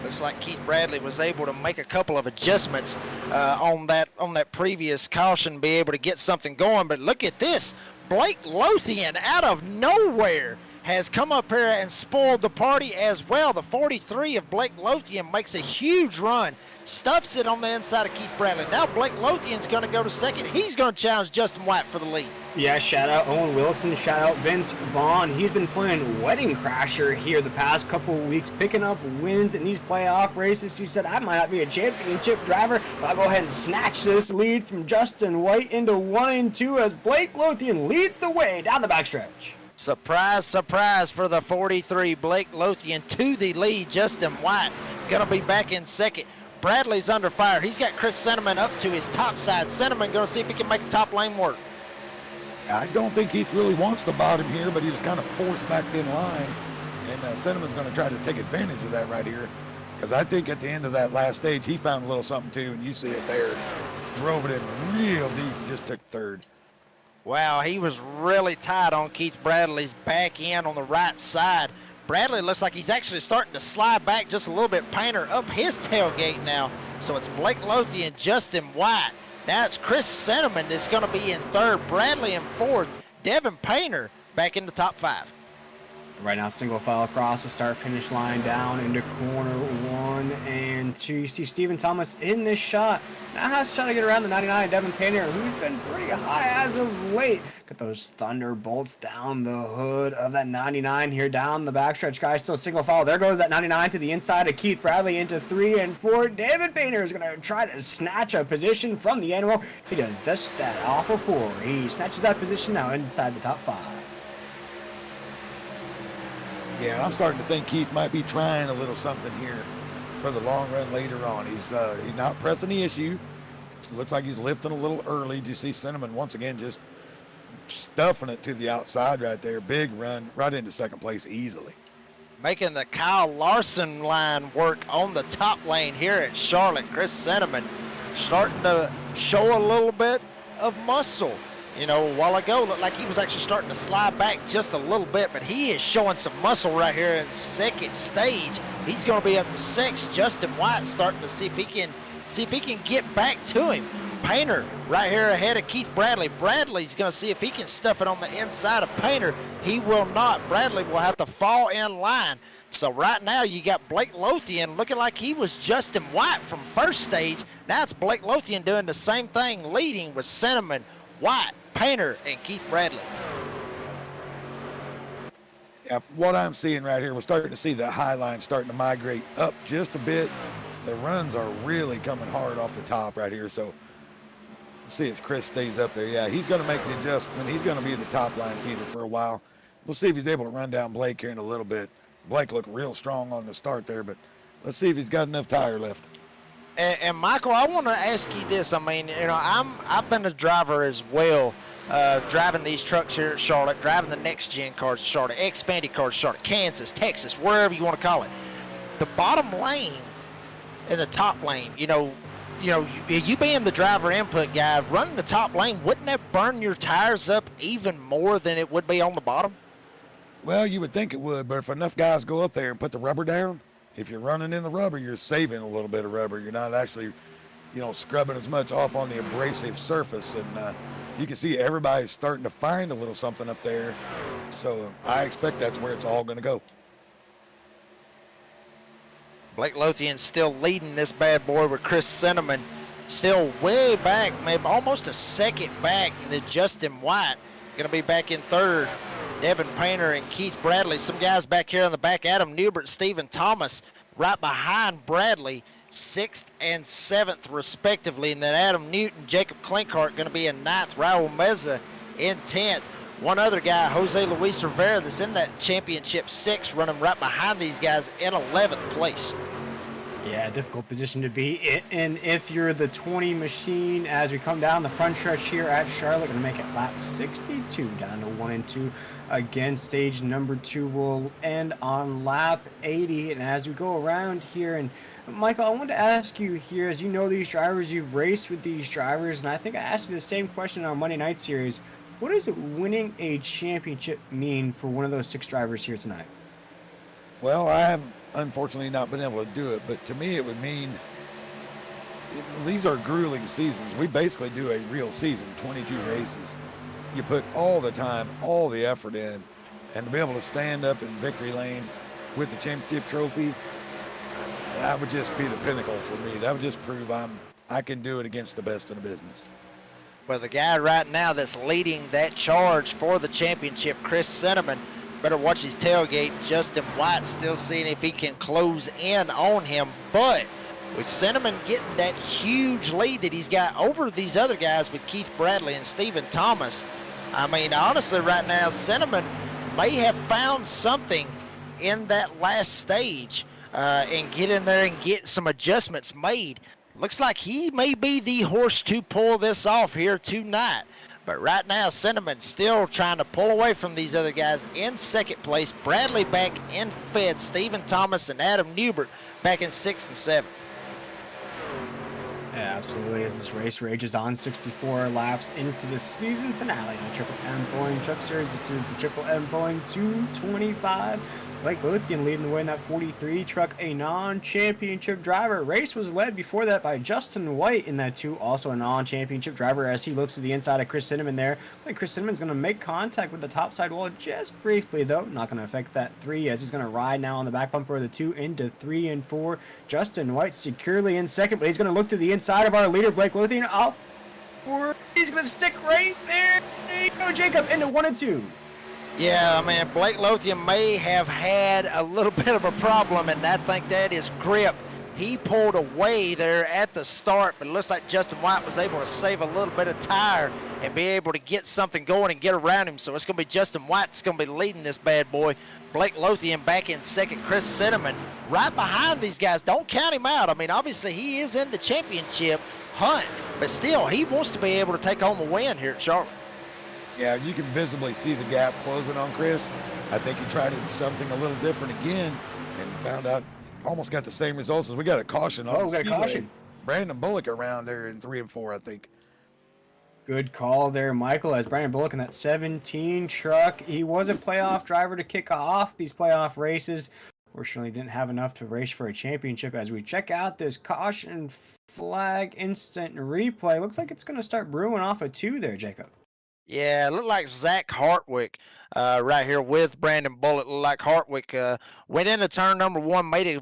Looks like Keith Bradley was able to make a couple of adjustments on that previous caution, be able to get something going. But look at this. Blake Lothian out of nowhere has come up here and spoiled the party as well. The 43 of Blake Lothian makes a huge run, stuffs it on the inside of Keith Bradley. Now Blake Lothian's going to go to second. He's going to challenge Justin White for the lead. Yeah, shout out Owen Wilson, shout out Vince Vaughn. He's been playing Wedding Crasher here the past couple of weeks, picking up wins in these playoff races. He said, I might not be a championship driver, but I'll go ahead and snatch this lead from Justin White into 1 and 2 as Blake Lothian leads the way down the backstretch. Surprise, surprise for the 43. Blake Lothian to the lead. Justin White going to be back in second. Bradley's under fire. He's got Chris Cinnamon up to his top side. Cinnamon going to see if he can make the top lane work. I don't think Keith really wants to bottom here, but he was kind of forced back in line. And Cinnamon's going to try to take advantage of that right here. Because I think at the end of that last stage, he found a little something too, and you see it there. Drove it in real deep and just took third. Wow, he was really tight on Keith Bradley's back end on the right side. Bradley looks like he's actually starting to slide back just a little bit. Painter up his tailgate now. So it's Blake Lothian, Justin White. Now it's Chris Cinnamon that's going to be in third. Bradley in fourth. Devin Painter back in the top 5. Right now, single file across the start-finish line down into corner 1 and 2. You see Stephen Thomas in this shot. Now has to try to get around the 99, Devin Painter, who's been pretty high as of late. Got those thunderbolts down the hood of that 99 here down the backstretch. Guys, still single file. There goes that 99 to the inside of Keith Bradley into 3 and 4. David Painter is going to try to snatch a position from the animal. He does just that off of 4. He snatches that position now inside the top 5. Yeah, I'm starting to think Keith might be trying a little something here for the long run later on. He's not pressing the issue. It looks like he's lifting a little early. Do you see Cinnamon once again just stuffing it to the outside right there? Big run right into second place easily. Making the Kyle Larson line work on the top lane here at Charlotte. Chris Cinnamon starting to show a little bit of muscle. You know, a while ago, looked like he was actually starting to slide back just a little bit, but he is showing some muscle right here in second stage. He's going to be up to 6. Justin White starting to see if he can get back to him. Painter right here ahead of Keith Bradley. Bradley's going to see if he can stuff it on the inside of Painter. He will not. Bradley will have to fall in line. So right now you got Blake Lothian looking like he was Justin White from first stage. Now it's Blake Lothian doing the same thing, leading with Cinnamon, White, Painter, and Keith Bradley. Yeah, from what I'm seeing right here, we're starting to see the high line starting to migrate up just a bit. The runs are really coming hard off the top right here. So let's see if Chris stays up there. Yeah, he's going to make the adjustment. He's going to be the top line feeder for a while. We'll see if he's able to run down Blake here in a little bit. Blake looked real strong on the start there, but let's see if he's got enough tire left. And Michael, I want to ask you this. I mean, you know, I've been a driver as well, driving these trucks here at Charlotte, driving the next-gen cars at Charlotte, Xfinity cars at Charlotte, Kansas, Texas, wherever you want to call it. The bottom lane and the top lane, you being the driver input guy, running the top lane, wouldn't that burn your tires up even more than it would be on the bottom? Well, you would think it would, but if enough guys go up there and put the rubber down, if you're running in the rubber, you're saving a little bit of rubber. You're not actually, scrubbing as much off on the abrasive surface. And you can see everybody's starting to find a little something up there. So I expect that's where it's all going to go. Blake Lothian still leading this bad boy with Chris Cinnamon still way back, maybe almost a second back. And then Justin White going to be back in third. Devin Painter and Keith Bradley. Some guys back here on the back. Adam Newbert, Stephen Thomas right behind Bradley, 6th and 7th respectively. And then Adam Newton, Jacob Klinkhart going to be in 9th. Raul Meza in 10th. One other guy, Jose Luis Rivera, that's in that championship 6, running right behind these guys in 11th place. Yeah, difficult position to be in if you're the 20 machine. As we come down the front stretch here at Charlotte, going to make it lap 62 down to 1 and 2. Again, stage number 2 will end on lap 80. And as we go around here and Michael, I wanted to ask you here, as you know these drivers, you've raced with these drivers, and I think I asked you the same question in our Monday night series. What does winning a championship mean for one of those 6 drivers here tonight? Well, I have unfortunately not been able to do it, but to me it would mean these are grueling seasons. We basically do a real season, 22 races. You put all the time, all the effort in, and to be able to stand up in victory lane with the championship trophy, that would just be the pinnacle for me. That would just prove I can do it against the best in the business. Well, the guy right now that's leading that charge for the championship, Chris Cinnamon, better watch his tailgate. Justin White still seeing if he can close in on him, but with Cinnamon getting that huge lead that he's got over these other guys with Keith Bradley and Stephen Thomas, I mean, honestly, right now, Cinnamon may have found something in that last stage and get in there and get some adjustments made. Looks like he may be the horse to pull this off here tonight. But right now, Cinnamon still trying to pull away from these other guys in second place. Bradley back in fifth. Stephen Thomas and Adam Newbert back in 6th and 7th. Yeah, absolutely. As this race rages on, 64 laps into the season finale of the Triple M Pulling Truck Series. This is the Triple M Pulling 225. Blake Lothian leading the way in that 43 truck, a non-championship driver. Race was led before that by Justin White in that 2, also a non-championship driver, as he looks to the inside of Chris Cinnamon there. Like Chris Cinnamon's going to make contact with the top side wall just briefly, though. Not going to affect that 3, as he's going to ride now on the back bumper of the 2 into 3 and 4. Justin White securely in second, but he's going to look to the inside of our leader, Blake Lothian. Off, or he's going to stick right there. There you go, Jacob, into 1 and 2. Yeah, I mean, Blake Lothian may have had a little bit of a problem, and I think that is grip. He pulled away there at the start, but it looks like Justin White was able to save a little bit of tire and be able to get something going and get around him. So it's going to be Justin White that's going to be leading this bad boy. Blake Lothian back in second. Chris Cinnamon right behind these guys. Don't count him out. I mean, obviously he is in the championship hunt, but still he wants to be able to take home a win here at Charlotte. Yeah, you can visibly see the gap closing on Chris. I think he tried something a little different again and found out almost got the same results as we got a caution on. Oh, we got a caution. Brandon Bullock around there in 3 and 4, I think. Good call there, Michael, as Brandon Bullock in that 17 truck. He was a playoff driver to kick off these playoff races. Fortunately, didn't have enough to race for a championship. As we check out this caution flag instant replay, looks like it's going to start brewing off a 2 there, Jacob. Yeah, it looked like Zach Hartwick right here with Brandon Bullock. Looked like Hartwick went into turn number 1, made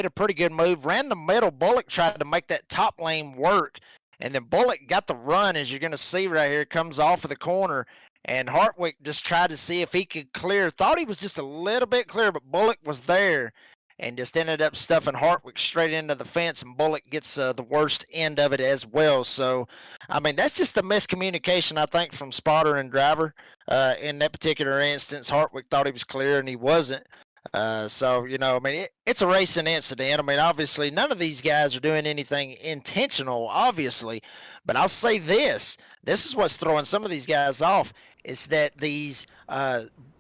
a pretty good move, ran the middle. Bullock tried to make that top lane work, and then Bullock got the run, as you're going to see right here, comes off of the corner, and Hartwick just tried to see if he could clear. Thought he was just a little bit clear, but Bullock was there and just ended up stuffing Hartwick straight into the fence, and Bullock gets the worst end of it as well. So, I mean, that's just a miscommunication, I think, from spotter and driver. In that particular instance, Hartwick thought he was clear, and he wasn't. So, you know, I mean, it's a racing incident. I mean, obviously, none of these guys are doing anything intentional, obviously. But I'll say this is what's throwing some of these guys off, is that these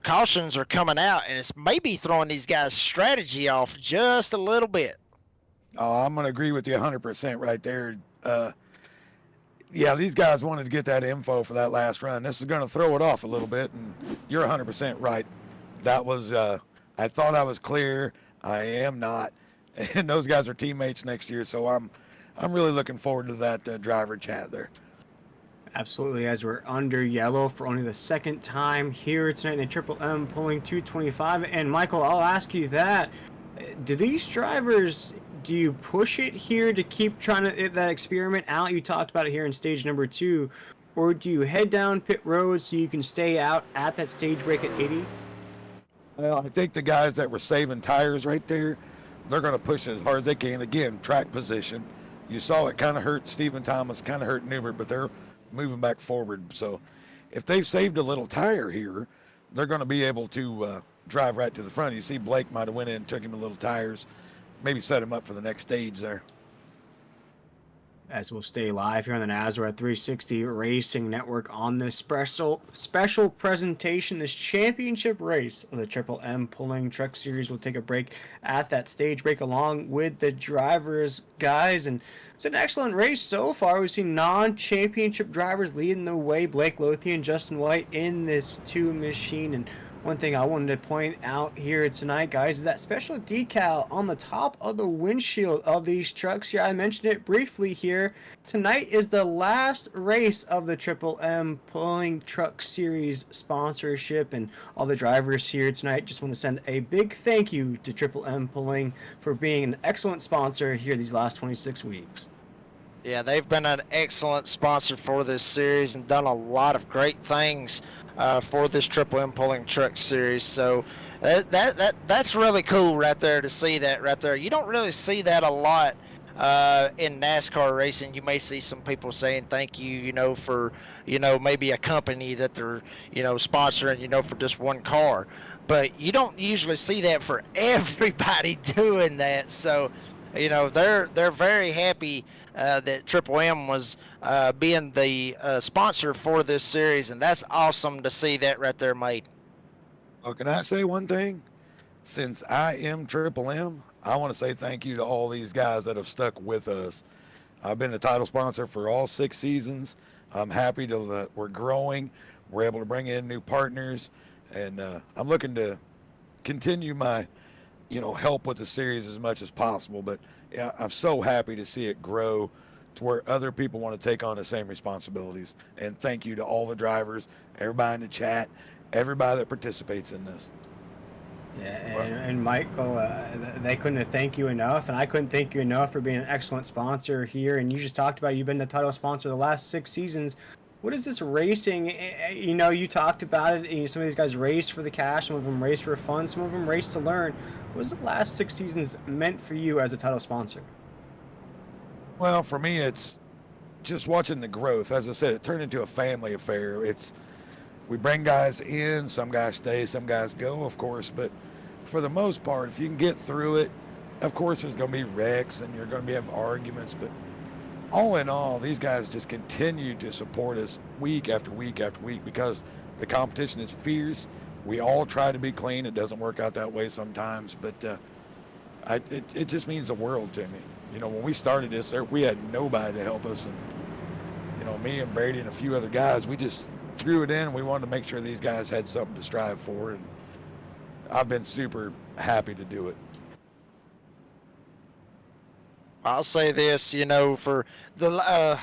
cautions are coming out, and it's maybe throwing these guys' strategy off just a little bit. Oh, I'm going to agree with you 100% right there. Yeah, these guys wanted to get that info for that last run. This is going to throw it off a little bit, and you're 100% right. That was, I thought I was clear. I am not. And those guys are teammates next year, so I'm really looking forward to that driver chat there. Absolutely, as we're under yellow for only the second time here tonight in the Triple M Pulling 225. And Michael, I'll ask you that. Do these drivers, do you push it here to keep trying to that experiment out? You talked about it here in stage number 2. Or do you head down pit road so you can stay out at that stage break at 80? Well, I think the guys that were saving tires right there, they're going to push it as hard as they can. Again, track position. You saw it kind of hurt Stephen Thomas, kind of hurt Newbert, but they're moving back forward. So if they've saved a little tire here, they're going to be able to drive right to the front. You see Blake might have went in, took him a little tires, maybe set him up for the next stage there. as we'll stay live here on the Nazareth 360 Racing Network on this special presentation, this championship race of the Triple M Pulling Truck Series. We'll take a break at that stage break along with the drivers, guys, and it's an excellent race so far. We've seen non-championship drivers leading the way. Blake Lothian, Justin White in this two machine. And one thing I wanted to point out here tonight, guys, is that special decal on the top of the windshield of these trucks here. I mentioned it briefly here. Tonight is the last race of the Triple M Pulling Truck Series sponsorship, and all the drivers here tonight just want to send a big thank you to Triple M Pulling for being an excellent sponsor here these last 26 weeks. Yeah, they've been an excellent sponsor for this series and done a lot of great things for this Triple M Pulling Truck Series. So that's really cool right there to see that right there. You don't really see that a lot in NASCAR racing. You may see some people saying thank you, for, maybe a company that they're, sponsoring, for just one car. But you don't usually see that for everybody doing that. So, they're very happy that Triple M was being the sponsor for this series, and that's awesome to see that right there, mate. Well, can I say one thing? Since I am Triple M, I want to say thank you to all these guys that have stuck with us. I've been the title sponsor for all 6 seasons. I'm happy to we're growing. We're able to bring in new partners, and I'm looking to continue my help with the series as much as possible. But yeah, I'm so happy to see it grow to where other people want to take on the same responsibilities. And thank you to all the drivers, everybody in the chat, everybody that participates in this. Yeah, and Michael, they couldn't have you enough, and I couldn't thank you enough for being an excellent sponsor here. And you just talked about you've been the title sponsor the last 6 seasons. What is this racing? You talked about it. Some of these guys race for the cash, some of them race for fun, some of them race to learn. What has the last 6 seasons meant for you as a title sponsor? Well, for me, it's just watching the growth. As I said, it turned into a family affair. We bring guys in, some guys stay, some guys go, of course, but for the most part, if you can get through it, of course, there's going to be wrecks and you're going to have arguments, but all in all, these guys just continue to support us week after week after week because the competition is fierce. We all try to be clean. It doesn't work out that way sometimes, but it just means the world to me. When we started this, we had nobody to help us, and me and Brady and a few other guys, we just threw it in, and we wanted to make sure these guys had something to strive for, and I've been super happy to do it. I'll say this, for the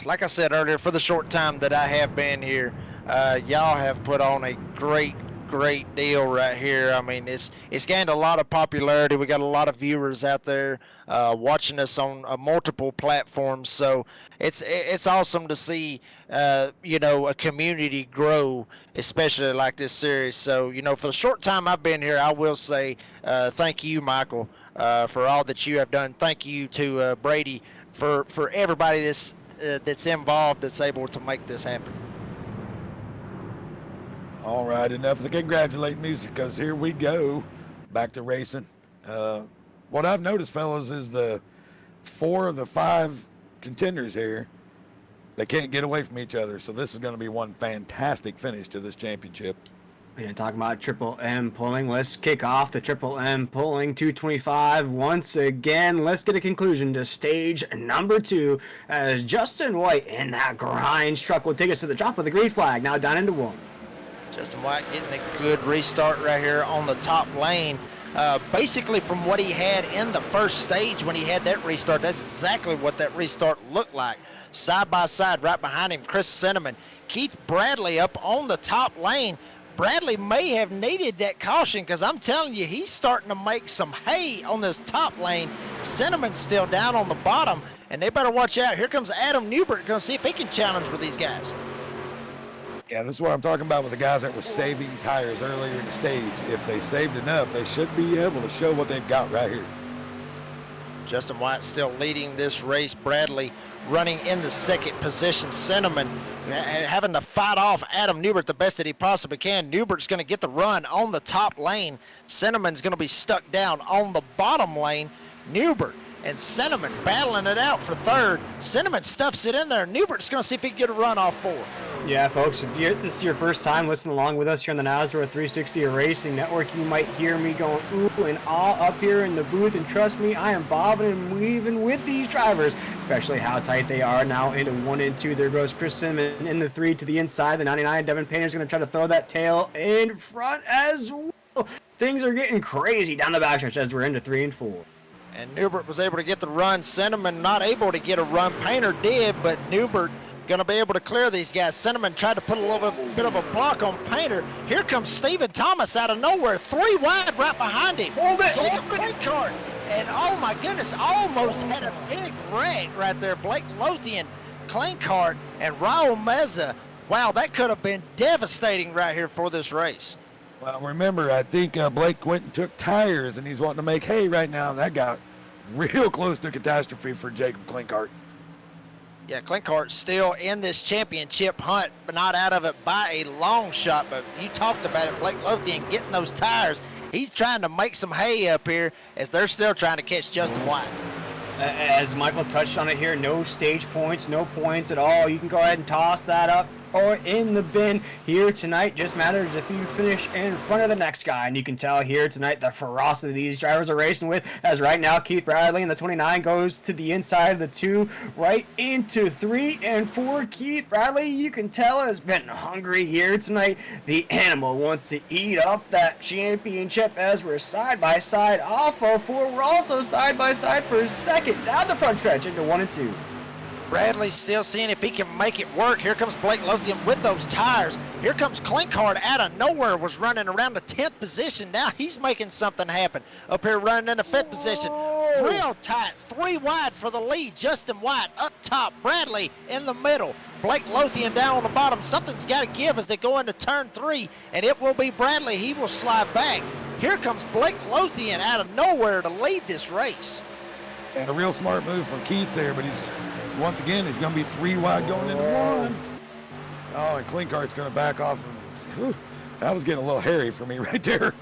like I said earlier, for the short time that I have been here, y'all have put on a great deal right here. I mean, it's gained a lot of popularity. We got a lot of viewers out there watching us on multiple platforms. So it's awesome to see a community grow, especially like this series. So for the short time I've been here, I will say thank you, Michael, for all that you have done. Thank you to Brady for everybody that's involved that's able to make this happen. All right, enough of the congratulate music, because here we go back to racing. What I've noticed, fellas, is the 4 of the 5 contenders here, they can't get away from each other. So this is going to be one fantastic finish to this championship. And talking about Triple M Pulling, let's kick off the Triple M Pulling 225 once again. Let's get a conclusion to stage number 2 as Justin White in that grind truck will take us to the drop of the green flag. Now down into 1. Justin White getting a good restart right here on the top lane. Basically from what he had in the first stage when he had that restart, that's exactly what that restart looked like. Side by side, right behind him, Chris Cinnamon. Keith Bradley up on the top lane. Bradley may have needed that caution because I'm telling you, he's starting to make some hay on this top lane. Cinnamon's still down on the bottom, and they better watch out. Here comes Adam Newbert, going to see if he can challenge with these guys. Yeah, this is what I'm talking about with the guys that were saving tires earlier in the stage. If they saved enough, they should be able to show what they've got right here. Justin White still leading this race. Bradley running in the second position. Cinnamon having to fight off Adam Newbert the best that he possibly can. Newbert's going to get the run on the top lane. Cinnamon's going to be stuck down on the bottom lane. Newbert and Cinnamon battling it out for third. Cinnamon stuffs it in there. Newbert's going to see if he can get a run off 4. Yeah, folks, if this is your first time listening along with us here on the NASCAR 360 Racing Network, you might hear me going ooh and ah up here in the booth, and trust me, I am bobbing and weaving with these drivers, especially how tight they are now into 1 and 2. There goes Chris Simmons in the 3 to the inside. The 99, Devin Painter's going to try to throw that tail in front as well. Things are getting crazy down the backstretch as we're into 3 and 4. And Newbert was able to get the run. Cinnamon not able to get a run. Painter did, but Newbert going to be able to clear these guys. Cinnamon tried to put a little bit of a block on Painter. Here comes Stephen Thomas out of nowhere. 3 wide right behind him. Hold it. Cart. And oh my goodness, almost had a big wreck right there. Blake Lothian, clean cart, and Raul Meza. Wow, that could have been devastating right here for this race. Well, remember, I think Blake went and took tires, and he's wanting to make hay right now. And that got real close to catastrophe for Jacob Klinkart. Yeah, Klinkart still in this championship hunt, but not out of it by a long shot. But you talked about it, Blake Lothian getting those tires. He's trying to make some hay up here as they're still trying to catch Justin White. As Michael touched on it here, no stage points, no points at all. You can go ahead and toss that up or in the bin here tonight. Just matters if you finish in front of the next guy. And you can tell here tonight the ferocity these drivers are racing with, as right now Keith Bradley in the 29 goes to the inside of the 2, right into 3 and 4. Keith Bradley, you can tell, has been hungry here tonight. The animal wants to eat up that championship as we're side by side off of 4. We're also side by side for second down the front stretch into 1 and 2. Bradley still seeing if he can make it work. Here comes Blake Lothian with those tires. Here comes Klinkart out of nowhere, was running around the 10th position. Now he's making something happen. Up here running in the 5th position. Real tight, 3 wide for the lead. Justin White up top, Bradley in the middle. Blake Lothian down on the bottom. Something's got to give as they go into turn 3, and it will be Bradley. He will slide back. Here comes Blake Lothian out of nowhere to lead this race. And a real smart move from Keith there, but once again, he's going to be 3 wide going into 1. Oh, and Klinkart's going to back off. Whew, that was getting a little hairy for me right there.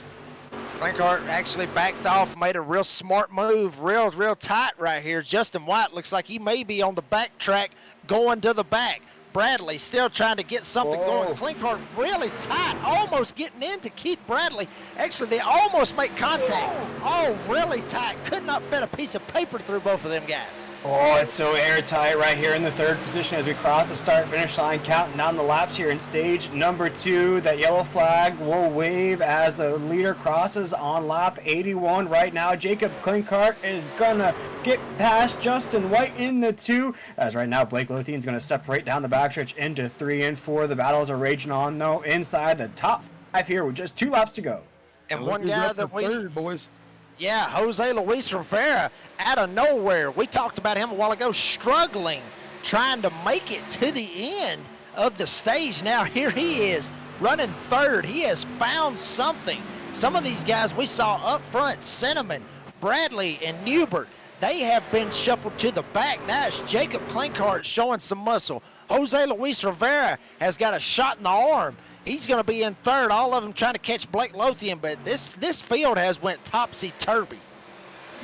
Klinkart actually backed off, made a real smart move, real tight right here. Justin White looks like he may be on the back track going to the back. Bradley still trying to get something going. Klinkart really tight, almost getting into Keith Bradley. Actually, they almost make contact. Oh, really tight. Could not fit a piece of paper through both of them guys. Oh, it's so airtight right here in the 3rd position as we cross the start-finish line, counting down the laps here in stage number 2. That yellow flag will wave as the leader crosses on lap 81 right now. Jacob Klinkart is going to get past Justin White in the 2, as right now Blake Lothian is going to separate down the backstretch into 3 and 4. The battles are raging on, though, inside the top 5 here with just 2 laps to go. And one guy that we... Third, boys. Yeah, Jose Luis Rivera out of nowhere. We talked about him a while ago, struggling, trying to make it to the end of the stage. Now here he is, running 3rd. He has found something. Some of these guys we saw up front, Cinnamon, Bradley, and Newbert, they have been shuffled to the back. Now it's Jacob Klinkart showing some muscle. Jose Luis Rivera has got a shot in the arm. He's going to be in 3rd. All of them trying to catch Blake Lothian, but this field has went topsy-turvy.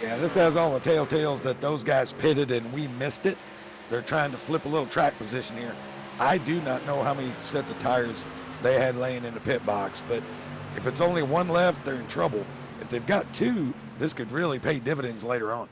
Yeah, this has all the telltales that those guys pitted and we missed it. They're trying to flip a little track position here. I do not know how many sets of tires they had laying in the pit box, but if it's only 1 left, they're in trouble. If they've got 2, this could really pay dividends later on.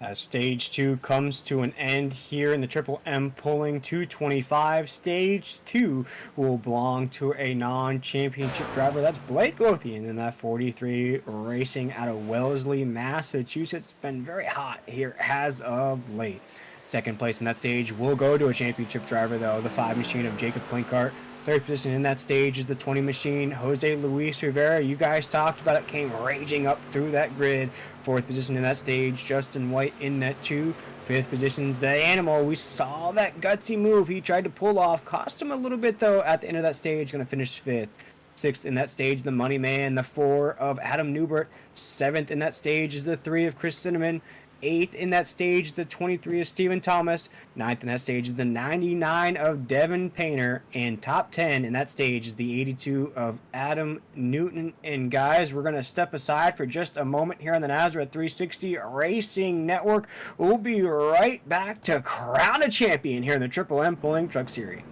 As stage 2 comes to an end here in the Triple M pulling 225, stage 2 will belong to a non-championship driver. That's Blake Lothian in that 43 racing out of Wellesley, Massachusetts. Been very hot here as of late. Second place in that stage will go to a championship driver, though, the 5 machine of Jacob Klinkart. 3rd position in that stage is the 20 machine, Jose Luis Rivera. You guys talked about it, came raging up through that grid. 4th position in that stage, Justin White in that 2. 5th position's the animal. We saw that gutsy move he tried to pull off. Cost him a little bit, though, at the end of that stage. Going to finish 5th. 6th in that stage, the money man, the 4 of Adam Newbert. 7th in that stage is the 3 of Chris Cinnamon. 8th in that stage is the 23 of Stephen Thomas. 9th in that stage is the 99 of Devin Painter. And top 10 in that stage is the 82 of Adam Newton. And guys, we're going to step aside for just a moment here on the Nazareth 360 Racing Network. We'll be right back to crown a champion here in the Triple M Pulling Truck Series.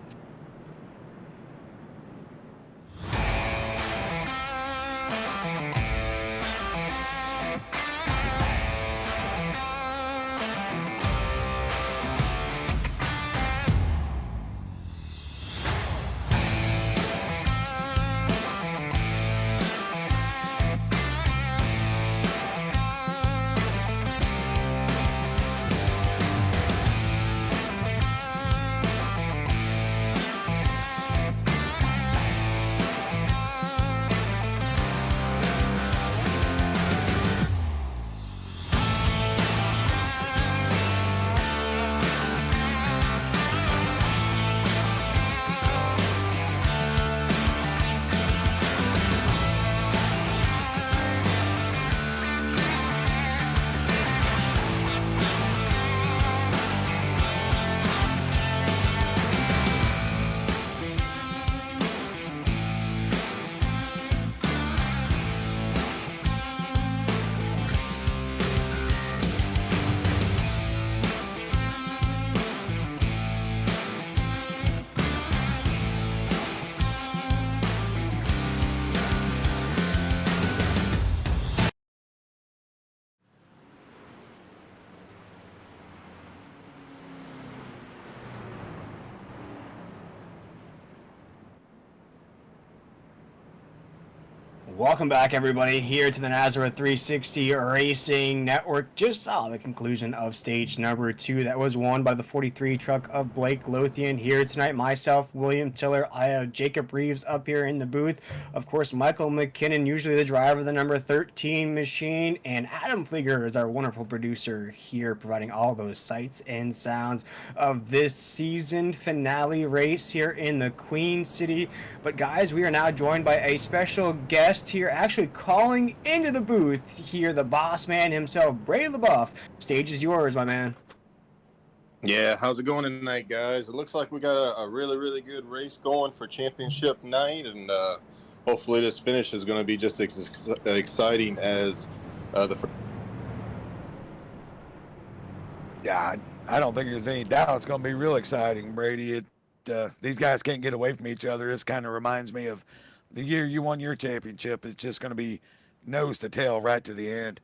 Welcome back, everybody, here to the Nazareth 360 Racing Network. Just saw the conclusion of stage number 2 that was won by the 43 truck of Blake Lothian. Here tonight, myself, William Tiller, I have Jacob Reeves up here in the booth. Of course, Michael McKinnon, usually the driver of the number 13 machine, and Adam Flieger is our wonderful producer here, providing all those sights and sounds of this season finale race here in the Queen City. But guys, we are now joined by a special guest here, actually calling into the booth here, the boss man himself, Brady LaBeouf. Stage is yours, my man. Yeah, how's it going tonight, guys? It looks like we got a really, really good race going for championship night, and hopefully this finish is going to be just as exciting as the first. Yeah, I don't think there's any doubt it's going to be real exciting, Brady. These guys can't get away from each other. This kind of reminds me of the year you won your championship. It's just going to be nose to tail right to the end.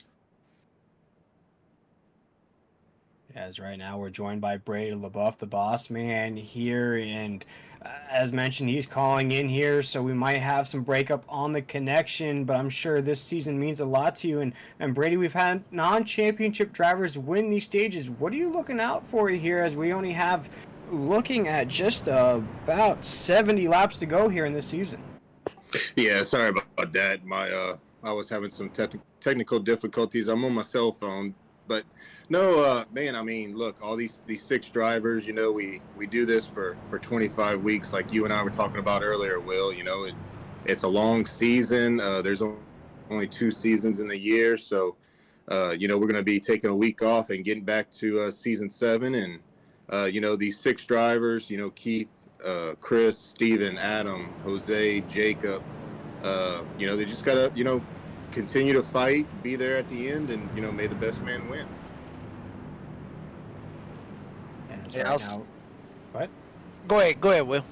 As right now we're joined by Brady LaBeouf, the boss man here, and as mentioned, he's calling in here, so we might have some breakup on the connection, but I'm sure this season means a lot to you. And Brady, we've had non-championship drivers win these stages. What are you looking out for here, as we only have looking at just about 70 laps to go here in this season? Yeah, sorry about that. I was having some technical difficulties. I'm on my cell phone, but no, man. I mean, look, all these 6 drivers. You know, we do this for 25 weeks, like you and I were talking about earlier, Will. You know, it's a long season. There's only 2 seasons in the year, so you know, we're going to be taking a week off and getting back to season 7. And you know, these 6 drivers. You know, Keith, Chris, Steven, Adam, Jose, Jacob, you know, they just gotta, you know, continue to fight, be there at the end, and, you know, may the best man win. Yeah, right now, what? Go ahead, Will.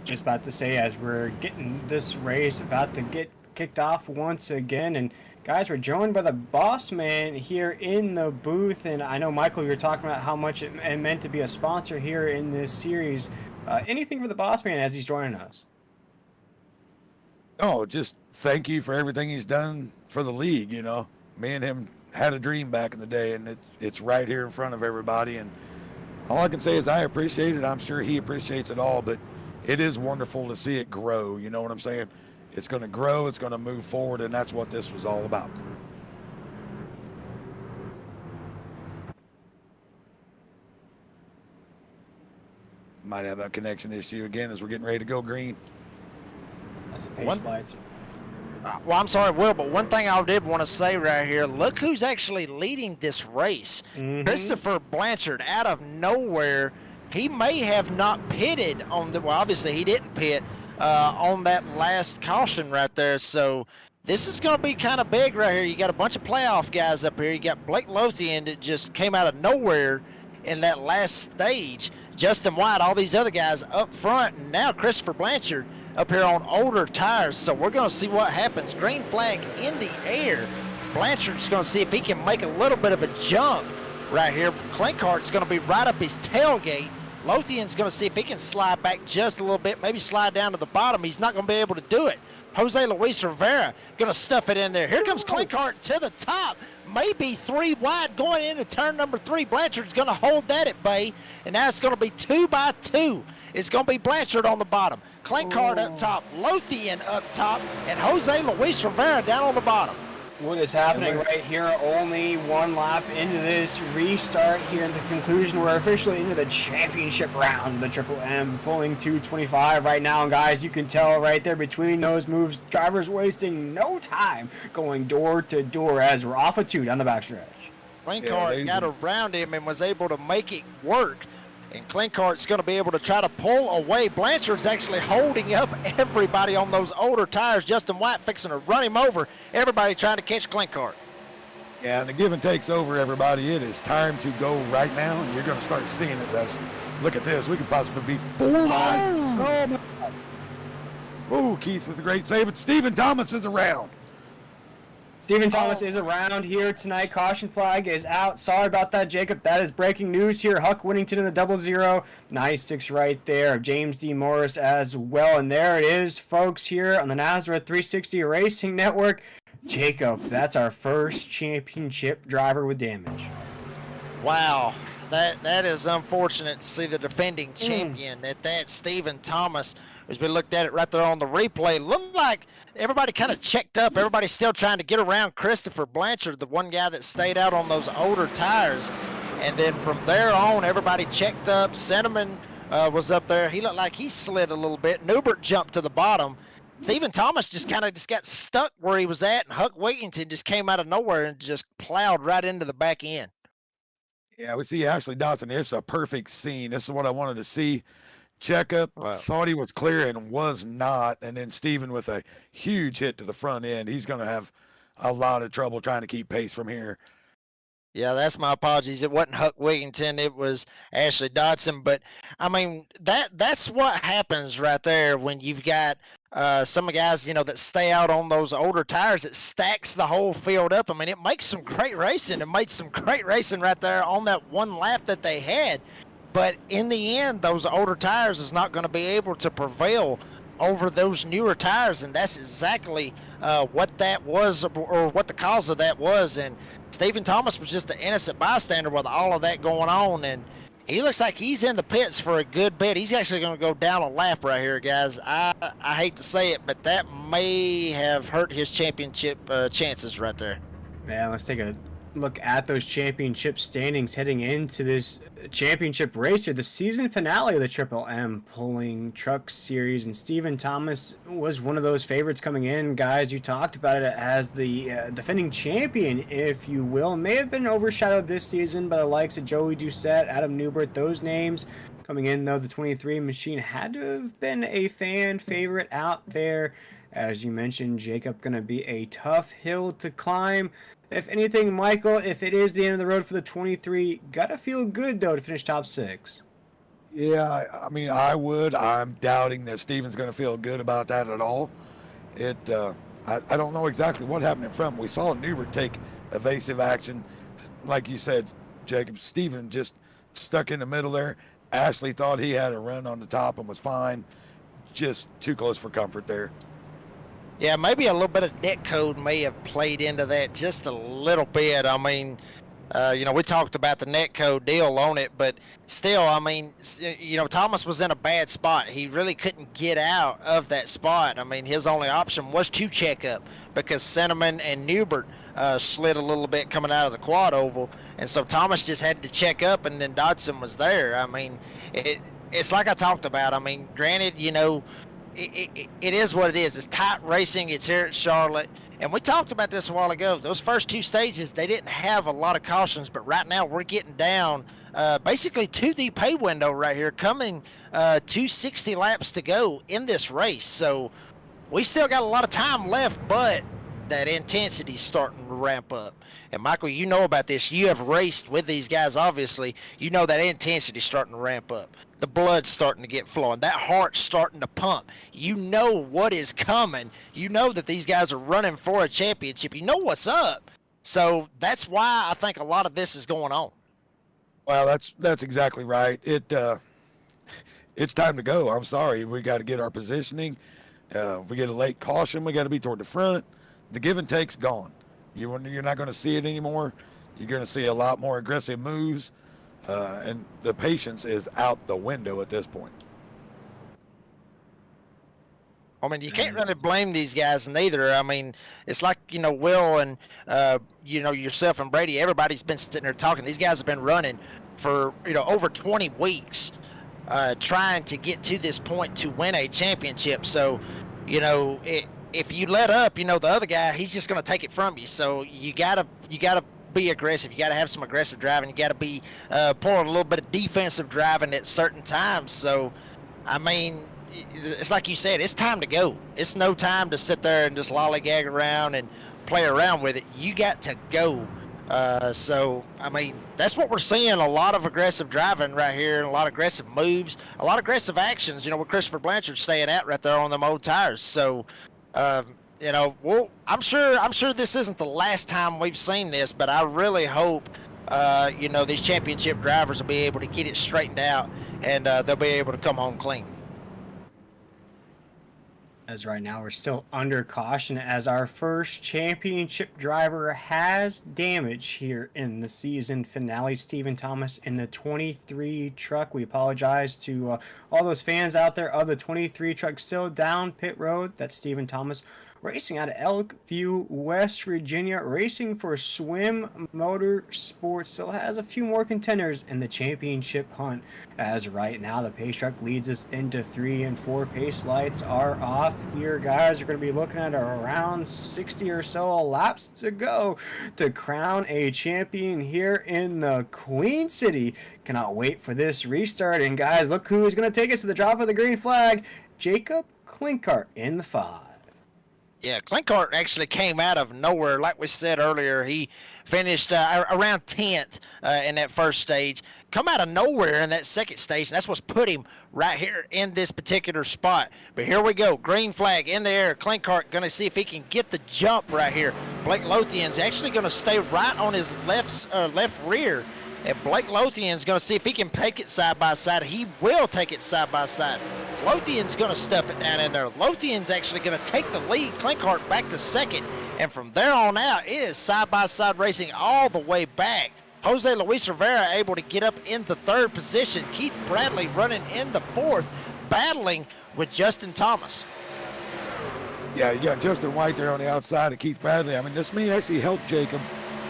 Just about to say, as we're getting this race about to get kicked off once again, and guys, we're joined by the boss man here in the booth. And I know, Michael, you were talking about how much it meant to be a sponsor here in this series. Anything for the boss man as he's joining us? Oh, just thank you for everything he's done for the league. You know, me and him had a dream back in the day, and it's right here in front of everybody. And all I can say is I appreciate it. I'm sure he appreciates it all, but it is wonderful to see it grow. You know what I'm saying? It's going to grow, it's going to move forward, and that's what this was all about. Might have that connection issue again as we're getting ready to go green. As the pace lights. Well, I'm sorry, Will, but one thing I did want to say right here, look who's actually leading this race. Christopher Blanchard, out of nowhere. He may have not pitted on the, well, obviously he didn't pit on that last caution right there. So this is going to be kind of big right here. You got a bunch of playoff guys up here. You got Blake Lothian that just came out of nowhere in that last stage. Justin White, all these other guys up front, and now Christopher Blanchard up here on older tires. So we're going to see what happens. Green flag in the air. Blanchard's going to see if he can make a little bit of a jump right here. Clinkhart's going to be right up his tailgate. Lothian's going to see if he can slide back just a little bit, maybe slide down to the bottom. He's not going to be able to do it. Jose Luis Rivera going to stuff it in there. Here comes Clinkhart to the top. Maybe 3 wide going into turn number 3. Blanchard's going to hold that at bay, and now it's going to be 2 by 2. It's going to be Blanchard on the bottom, Clinkhart up top, Lothian up top, and Jose Luis Rivera down on the bottom. What is happening right here? Only 1 lap into this restart here in the conclusion. We're officially into the championship rounds of the Triple M, pulling 225 right now. And guys, you can tell right there between those moves, drivers wasting no time going door to door as we're off a 2 down the backstretch. Clinkhart got around him and was able to make it work. And Clinkhart's going to be able to try to pull away. Blanchard's actually holding up everybody on those older tires. Justin White fixing to run him over. Everybody trying to catch Clinkhart. Yeah, and the give and take's over, everybody. It is time to go right now, and you're going to start seeing it, Russ. Look at this. We could possibly be 4 lines. Oh, Keith with a great save. And Stephen Thomas is around. Stephen Thomas is around here tonight. Caution flag is out. Sorry about that, Jacob. That is breaking news here. Huck Whittington in the 00. 96 right there. James D. Morris as well. And there it is, folks, here on the Nazareth 360 Racing Network. Jacob, that's our first championship driver with damage. Wow. That is unfortunate to see the defending champion at that. Stephen Thomas, as we looked at it right there on the replay, looked like everybody kind of checked up. Everybody's still trying to get around Christopher Blanchard, the one guy that stayed out on those older tires. And then from there on, everybody checked up. Cinnamon was up there. He looked like he slid a little bit. Newbert jumped to the bottom. Stephen Thomas just kind of got stuck where he was at, and Huck Wigington just came out of nowhere and just plowed right into the back end. Yeah, we see Ashley Dodson. It's a perfect scene. This is what I wanted to see. Checkup, thought he was clear and was not. And then Steven with a huge hit to the front end. He's going to have a lot of trouble trying to keep pace from here. Yeah, that's my apologies. It wasn't Huck Wigington. It was Ashley Dodson. But, I mean, that's what happens right there when you've got some guys, that stay out on those older tires. It stacks the whole field up. I mean, it makes some great racing. It made some great racing right there on that 1 lap that they had. But in the end, those older tires is not going to be able to prevail over those newer tires, and that's exactly what that was, or what the cause of that was. And Stephen Thomas was just an innocent bystander with all of that going on, and he looks like he's in the pits for a good bit. He's actually going to go down a lap right here, guys. I hate to say it, but that may have hurt his championship chances right there. Yeah, let's take a look at those championship standings heading into this championship race here, the season finale of the Triple M Pulling Truck Series. And Stephen Thomas was one of those favorites coming in. Guys, you talked about it as the defending champion, if you will. May have been overshadowed this season by the likes of Joey Doucette, Adam Newbert, those names coming in, though. The 23 machine had to have been a fan favorite out there. As you mentioned, Jacob, going to be a tough hill to climb. If anything, Michael, if it is the end of the road for the 23, gotta feel good, though, to finish top 6. Yeah, I mean, I would. I'm doubting that Steven's going to feel good about that at all. I don't know exactly what happened in front. We saw Newbert take evasive action. Like you said, Jacob, Steven just stuck in the middle there. Ashley thought he had a run on the top and was fine. Just too close for comfort there. Yeah, maybe a little bit of net code may have played into that just a little bit. I mean, we talked about the net code deal on it, but still, I mean, Thomas was in a bad spot. He really couldn't get out of that spot. I mean, his only option was to check up because Cinnamon and Newbert slid a little bit coming out of the quad oval. And so Thomas just had to check up, and then Dodson was there. I mean, it's like I talked about. I mean, granted, it is what it is. It's tight racing. It's here at Charlotte. And we talked about this a while ago. Those first two stages, they didn't have a lot of cautions, but right now we're getting down basically to the pay window right here, coming to 60 laps to go in this race. So we still got a lot of time left, but that intensity's starting to ramp up. And Michael, you know about this. You have raced with these guys, obviously. You know that intensity's starting to ramp up. The blood's starting to get flowing. That heart's starting to pump. You know what is coming. You know that these guys are running for a championship. You know what's up. So that's why I think a lot of this is going on. Well, that's exactly right. It's time to go. I'm sorry. We got to get our positioning. If we get a late caution, we got to be toward the front. The give and take's gone. You're not going to see it anymore. You're going to see a lot more aggressive moves, and the patience is out the window at this point. I mean, you can't really blame these guys neither. I mean, it's like, Will and, yourself and Brady, everybody's been sitting there talking. These guys have been running for, over 20 weeks trying to get to this point to win a championship. So, if you let up, the other guy, he's just going to take it from you. So you gotta be aggressive. You gotta have some aggressive driving. You gotta be pulling a little bit of defensive driving at certain times. So, I mean, it's like you said, it's time to go. It's no time to sit there and just lollygag around and play around with it. You got to go. So, I mean, that's what we're seeing, a lot of aggressive driving right here, and a lot of aggressive moves, a lot of aggressive actions, with Christopher Blanchard staying out right there on them old tires. So, I'm sure this isn't the last time we've seen this, but I really hope, these championship drivers will be able to get it straightened out, and they'll be able to come home clean. As right now we're still under caution as our first championship driver has damage here in the season finale. Stephen Thomas in the 23 truck. We apologize to all those fans out there of the 23 truck still down pit road. That's Stephen Thomas racing out of Elkview, West Virginia, racing for Swim Motorsports. Still has a few more contenders in the championship hunt. As right now the pace truck leads us into 3 and 4. Pace lights are off here, guys. You're going to be looking at around 60 or so laps to go to crown a champion here in the Queen City. Cannot wait for this restart. And guys, look who is going to take us to the drop of the green flag. Jacob Klinkart in the 5. Yeah, Klinkart actually came out of nowhere. Like we said earlier, he finished around 10th in that first stage. Come out of nowhere in that second stage, and that's what's put him right here in this particular spot. But here we go. Green flag in the air. Klinkart going to see if he can get the jump right here. Blake Lothian's actually going to stay right on his left rear. And Blake Lothian's going to see if he can take it side by side. He will take it side by side. Lothian's going to stuff it down in there. Lothian's actually going to take the lead. Klinkart back to second. And from there on out, it is side-by-side racing all the way back. Jose Luis Rivera able to get up in the 3rd position. Keith Bradley running in the 4th, battling with Justin Thomas. Yeah, you got Justin White there on the outside of Keith Bradley. I mean, this may actually help Jacob.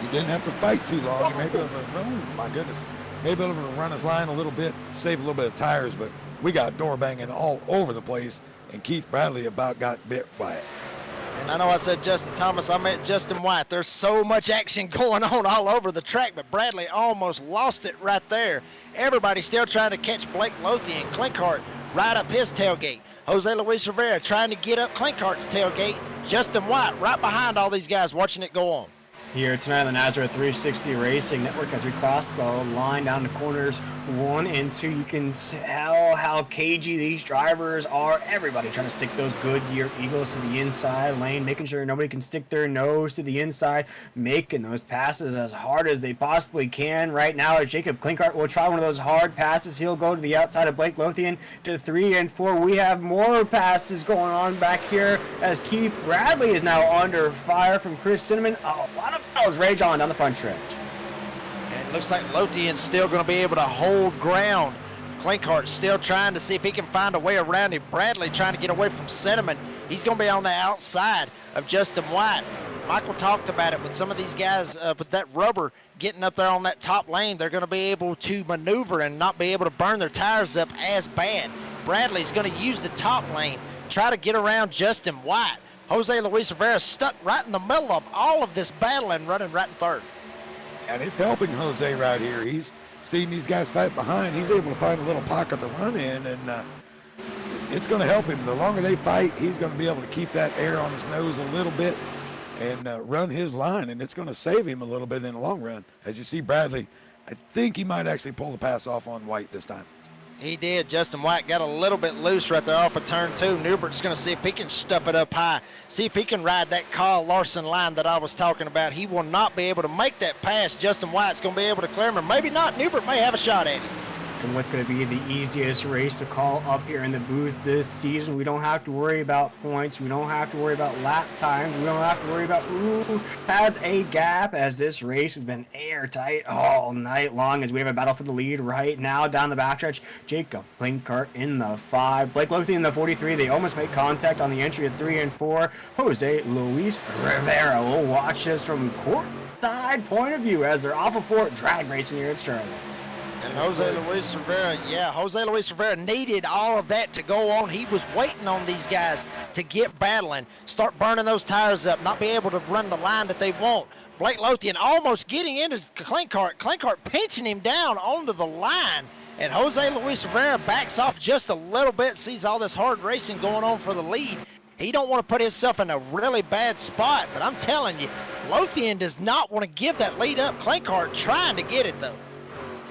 He didn't have to fight too long. He may be able to run, my goodness, maybe able to run his line a little bit, save a little bit of tires, but we got door banging all over the place, and Keith Bradley about got bit by it. And I know I said Justin Thomas, I meant Justin White. There's so much action going on all over the track, but Bradley almost lost it right there. Everybody still trying to catch Blake Lothian. Klinkart right up his tailgate. Jose Luis Rivera trying to get up Klinkart's tailgate. Justin White right behind all these guys watching it go on. Here tonight on the Nazareth 360 Racing Network, as we cross the line down to corners 1 and 2, you can tell how cagey these drivers are. Everybody trying to stick those Goodyear Eagles to the inside lane, making sure nobody can stick their nose to the inside, making those passes as hard as they possibly can. Right now, as Jacob Klinkart will try one of those hard passes, he'll go to the outside of Blake Lothian to 3 and 4. We have more passes going on back here as Keith Bradley is now under fire from Chris Cinnamon. A lot of rage on down the front stretch. And it looks like Lothian's still going to be able to hold ground. Klinkart still trying to see if he can find a way around him. Bradley trying to get away from Cinnamon. He's going to be on the outside of Justin White. Michael talked about it with some of these guys with that rubber getting up there on that top lane. They're going to be able to maneuver and not be able to burn their tires up as bad. Bradley's going to use the top lane try to get around Justin White. Jose Luis Rivera stuck right in the middle of all of this battle and running right in third. And it's helping Jose right here. He's seen these guys fight behind. He's able to find a little pocket to run in, and it's going to help him. The longer they fight, he's going to be able to keep that air on his nose a little bit and run his line, and it's going to save him a little bit in the long run. As you see, Bradley, I think he might actually pull the pass off on White this time. He did. Justin White got a little bit loose right there off of turn 2. Newbert's going to see if he can stuff it up high. See if he can ride that Kyle Larson line that I was talking about. He will not be able to make that pass. Justin White's going to be able to clear him, or maybe not. Newbert may have a shot at him. And what's going to be the easiest race to call up here in the booth this season. We don't have to worry about points. We don't have to worry about lap times. We don't have to worry about who has a gap, as this race has been airtight all night long as we have a battle for the lead right now. Down the backstretch, Jacob Klinkart in the 5. Blake Lothian in the 43. They almost make contact on the entry at 3 and 4. Jose Luis Rivera will watch this from courtside point of view as they're off of 4 drag racing here at Charlotte. And Jose Luis Rivera needed all of that to go on. He was waiting on these guys to get battling, start burning those tires up, not be able to run the line that they want. Blake Lothian almost getting into Klinkart pinching him down onto the line. And Jose Luis Rivera backs off just a little bit, sees all this hard racing going on for the lead. He don't want to put himself in a really bad spot, but I'm telling you, Lothian does not want to give that lead up. Klinkart trying to get it, though.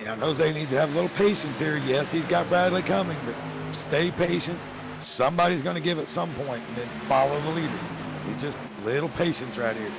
And Jose needs to have a little patience here. Yes, he's got Bradley coming, but stay patient. Somebody's going to give at some point, and then follow the leader. He's just little patience right here.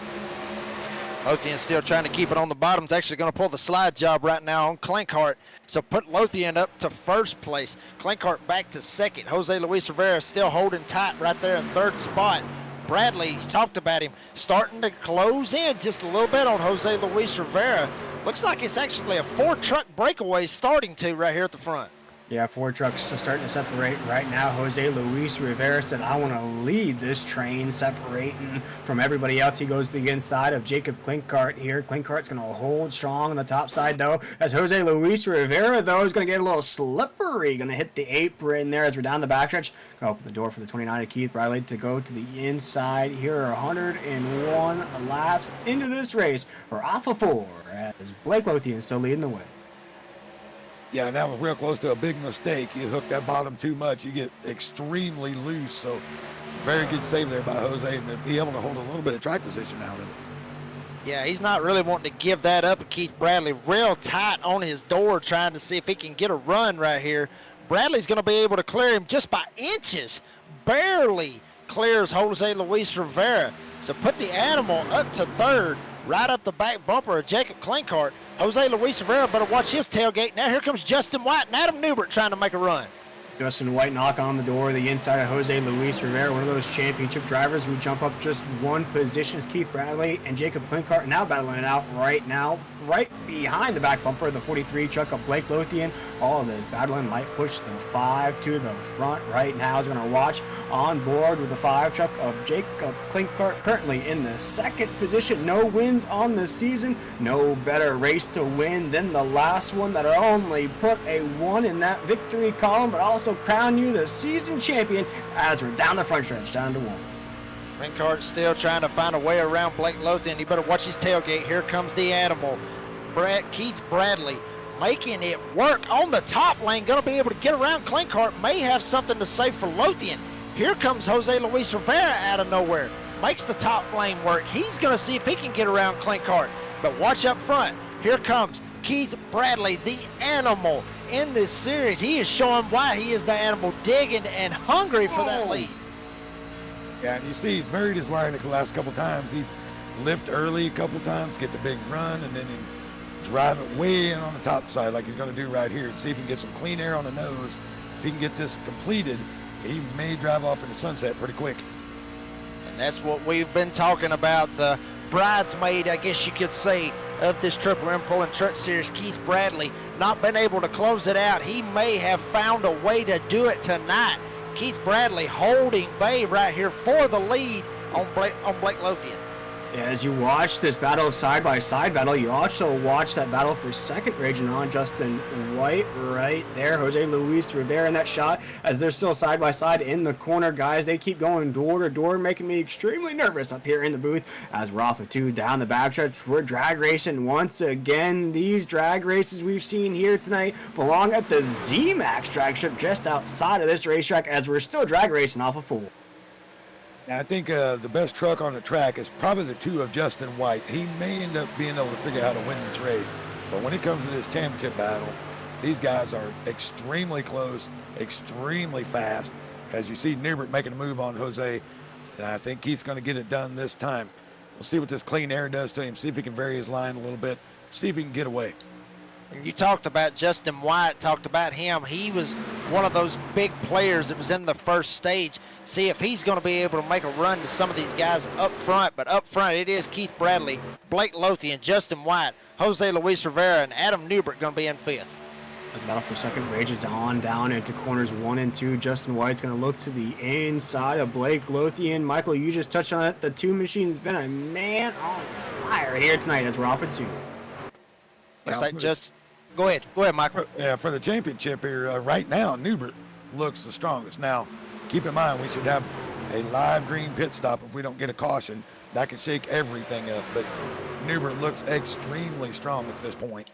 Lothian still trying to keep it on the bottom. He's actually going to pull the slide job right now on Klinkart. So put Lothian up to first place. Klinkart back to second. Jose Luis Rivera still holding tight right there in third spot. Bradley, you talked about him, starting to close in just a little bit on Jose Luis Rivera. Looks like it's actually a 4-truck breakaway starting to right here at the front. Yeah, 4 trucks just starting to separate right now. Jose Luis Rivera said, I want to lead this train, separating from everybody else. He goes to the inside of Jacob Klinkart here. Klinkart's going to hold strong on the top side, though, as Jose Luis Rivera, though, is going to get a little slippery. Going to hit the apron there as we're down the backstretch. Going to open the door for the 29 of Keith Bradley to go to the inside. Here are 101 laps into this race. We're off of 4 as Blake Lothian is still leading the way. Yeah, and that was real close to a big mistake. You hook that bottom too much, you get extremely loose. So very good save there by Jose, and to be able to hold a little bit of track position out of it. Yeah, he's not really wanting to give that up. Keith Bradley real tight on his door, trying to see if he can get a run right here. Bradley's going to be able to clear him just by inches. Barely clears Jose Luis Rivera. So put the animal up to third, right up the back bumper of Jacob Klinkart. Jose Luis Rivera better watch his tailgate. Now here comes Justin White and Adam Newbert trying to make a run. Justin White knock on the door, the inside of Jose Luis Rivera, one of those championship drivers who jump up just one position as Keith Bradley and Jacob Klinkart now battling it out right now, right behind the back bumper of the 43 truck of Blake Lothian. All of this battling might push the 5 to the front right now. Is going to watch on board with the 5 truck of Jacob Klinkart, currently in the second position. No wins on the season. No better race to win than the last one that only put a 1 in that victory column, but also crown you the season champion as we're down the front stretch, down to 1. Klinkart still trying to find a way around Blake Lothian. You better watch his tailgate. Here comes the animal. Keith Bradley making it work on the top lane. Going to be able to get around Klinkart. May have something to say for Lothian. Here comes Jose Luis Rivera out of nowhere. Makes the top lane work. He's going to see if he can get around Klinkart. But watch up front. Here comes Keith Bradley, the animal in this series. He is showing why he is the animal, digging and hungry for that lead. Yeah, and you see he's varied his line the last couple times. He lift early a couple times, get the big run, and then he drive it way in on the top side like he's going to do right here and see if he can get some clean air on the nose. If he can get this completed, he may drive off in the sunset pretty quick. And that's what we've been talking about, the bridesmaid, I guess you could say, of this Triple M Pulling Truck Series, Keith Bradley, not been able to close it out. He may have found a way to do it tonight. Keith Bradley holding bay right here for the lead on Blake Lothian. As you watch this battle, side-by-side battle, you also watch that battle for second region on Justin White right there. Jose Luis Rivera in that shot as they're still side-by-side in the corner. Guys, they keep going door to door, making me extremely nervous up here in the booth as we're off of 2 down the backstretch. We're drag racing once again. These drag races we've seen here tonight belong at the Z-Max drag strip just outside of this racetrack as we're still drag racing off of 4. Now, I think the best truck on the track is probably the 2 of Justin White. He may end up being able to figure out how to win this race. But when it comes to this championship battle, these guys are extremely close, extremely fast. As you see Newbert making a move on Jose, and I think he's going to get it done this time. We'll see what this clean air does to him, see if he can vary his line a little bit, see if he can get away. You talked about Justin White, talked about him. He was one of those big players that was in the first stage. See if he's going to be able to make a run to some of these guys up front. But up front, it is Keith Bradley, Blake Lothian, Justin White, Jose Luis Rivera, and Adam Newbert going to be in 5th. As battle for second rages on down into corners 1 and 2. Justin White's going to look to the inside of Blake Lothian. Michael, you just touched on it. The 2 machine's been a man on fire here tonight as we're off at 2. Looks like just go ahead, Michael. Yeah, for the championship here, right now, Newbert looks the strongest. Now, keep in mind, we should have a live green pit stop if we don't get a caution. That could shake everything up, but Newbert looks extremely strong at this point.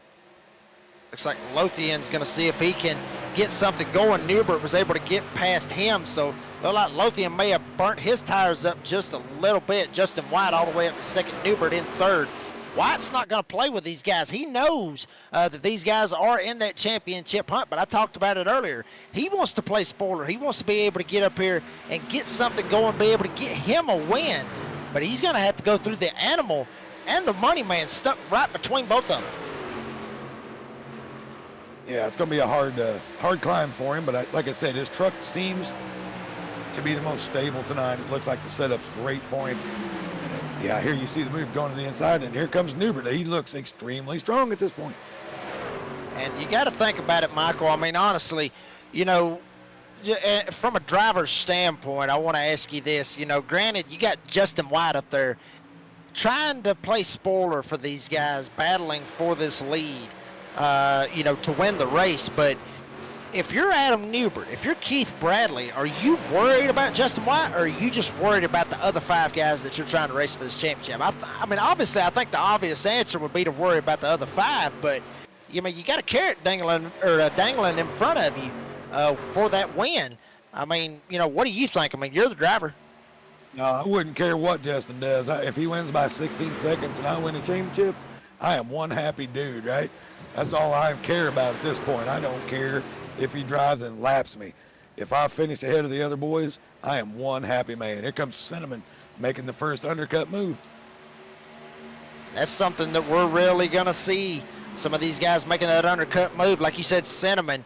Looks like Lothian's going to see if he can get something going. Newbert was able to get past him, so look like Lothian may have burnt his tires up just a little bit. Justin White all the way up to second, Newbert in 3rd. White's not going to play with these guys. He knows that these guys are in that championship hunt, but I talked about it earlier. He wants to play spoiler. He wants to be able to get up here and get something going, be able to get him a win. But he's going to have to go through the animal and the money man stuck right between both of them. Yeah, it's going to be a hard climb for him, but like I said, his truck seems to be the most stable tonight. It looks like the setup's great for him. Yeah, here you see the move going to the inside, and here comes Newbert. He looks extremely strong at this point. And you got to think about it, Michael. I mean, honestly, you know, from a driver's standpoint, I want to ask you this. You know, granted, you got Justin White up there trying to play spoiler for these guys, battling for this lead, you know, to win the race. But if you're Adam Newbert, if you're Keith Bradley, are you worried about Justin White, or are you just worried about the other 5 guys that you're trying to race for this championship? I mean, obviously, I think the obvious answer would be to worry about the other 5, but you mean, you got a carrot dangling in front of you for that win. I mean, you know, what do you think? I mean, you're the driver. No, I wouldn't care what Justin does. If he wins by 16 seconds and I win a championship, I am one happy dude, right? That's all I care about at this point. I don't care if he drives and laps me. If I finish ahead of the other boys, I am one happy man. Here comes Cinnamon making the first undercut move. That's something that we're really going to see. Some of these guys making that undercut move. Like you said, Cinnamon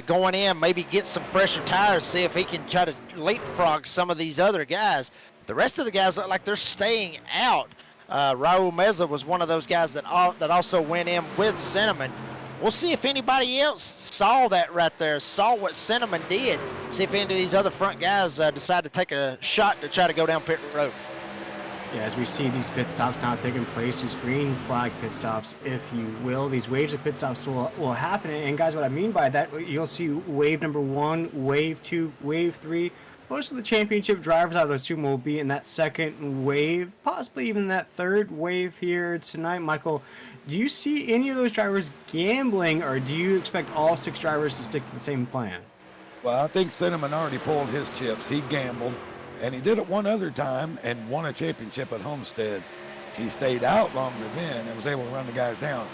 going in, maybe get some fresher tires, see if he can try to leapfrog some of these other guys. The rest of the guys look like they're staying out. Raul Meza was one of those guys that also went in with Cinnamon. We'll see if anybody else saw that right there, saw what Cinnamon did. See if any of these other front guys decide to take a shot to try to go down pit road. Yeah, as we see these pit stops now taking place, these green flag pit stops, if you will, these waves of pit stops will happen. And guys, what I mean by that, you'll see wave number 1, wave 2, wave 3. Most of the championship drivers, I would assume, will be in that second wave, possibly even that third wave here tonight. Michael, do you see any of those drivers gambling, or do you expect all 6 drivers to stick to the same plan? Well, I think Cinnamon already pulled his chips. He gambled, and he did it one other time and won a championship at Homestead. He stayed out longer then and was able to run the guys down.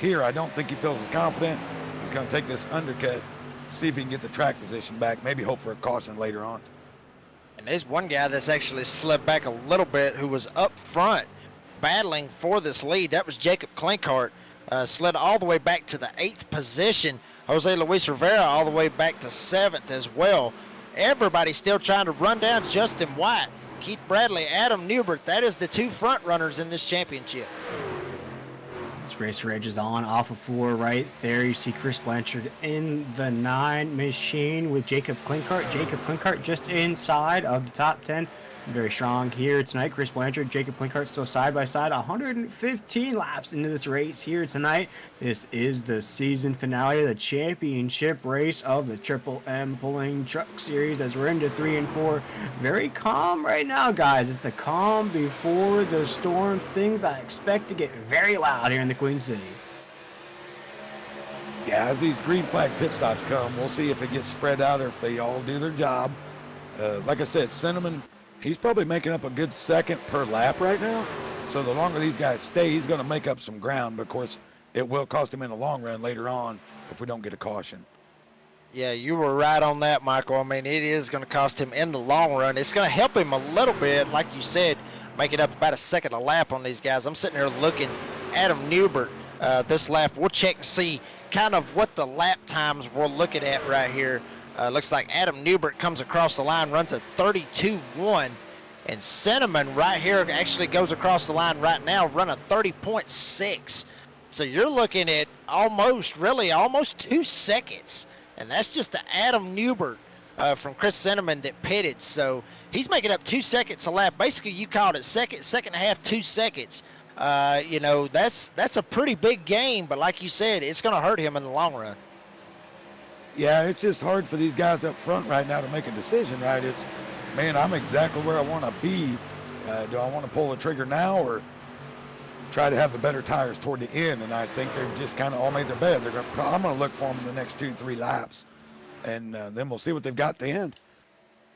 Here, I don't think he feels as confident. He's going to take this undercut, see if he can get the track position back, maybe hope for a caution later on. And there's one guy that's actually slid back a little bit who was up front battling for this lead. That was Jacob Klinkart. Slid all the way back to the 8th position. Jose Luis Rivera all the way back to 7th as well. Everybody still trying to run down Justin White, Keith Bradley, Adam Newbert. That is the 2 front runners in this championship. This race rage is on off of 4 right there. You see Chris Blanchard in the 9 machine with Jacob Klinkart. Jacob Klinkart just inside of the top 10. Very strong here tonight. Chris Blanchard, Jacob Plinkart still side by side. 115 laps into this race here tonight. This is the season finale, the championship race of the Triple M Pulling Truck Series as we're into 3 and 4. Very calm right now, guys. It's the calm before the storm. Things I expect to get very loud here in the Queen City. Yeah, as these green flag pit stops come, we'll see if it gets spread out or if they all do their job. Like I said, Cinnamon, he's probably making up a good second per lap right now. So the longer these guys stay, he's going to make up some ground. But of course, it will cost him in the long run later on if we don't get a caution. Yeah, you were right on that, Michael. I mean, it is going to cost him in the long run. It's going to help him a little bit, like you said, making up about a second a lap on these guys. I'm sitting here looking Adam Newbert this lap. We'll check and see kind of what the lap times we're looking at right here. Looks like Adam Newbert comes across the line, runs a 32.1, and Cinnamon right here actually goes across the line right now, run a 30.6. So you're looking at almost 2 seconds, and that's just the Adam Newbert from Chris Cinnamon that pitted. So he's making up 2 seconds a lap. Basically, you called it second and a half, 2 seconds. You know, that's a pretty big gain, but like you said, it's going to hurt him in the long run. Yeah, it's just hard for these guys up front right now to make a decision, right? It's, man, I'm exactly where I want to be. Do I want to pull the trigger now or try to have the better tires toward the end? And I think they're just kind of all made their bed. I'm going to look for them in the next 2-3 laps, and then we'll see what they've got at the end.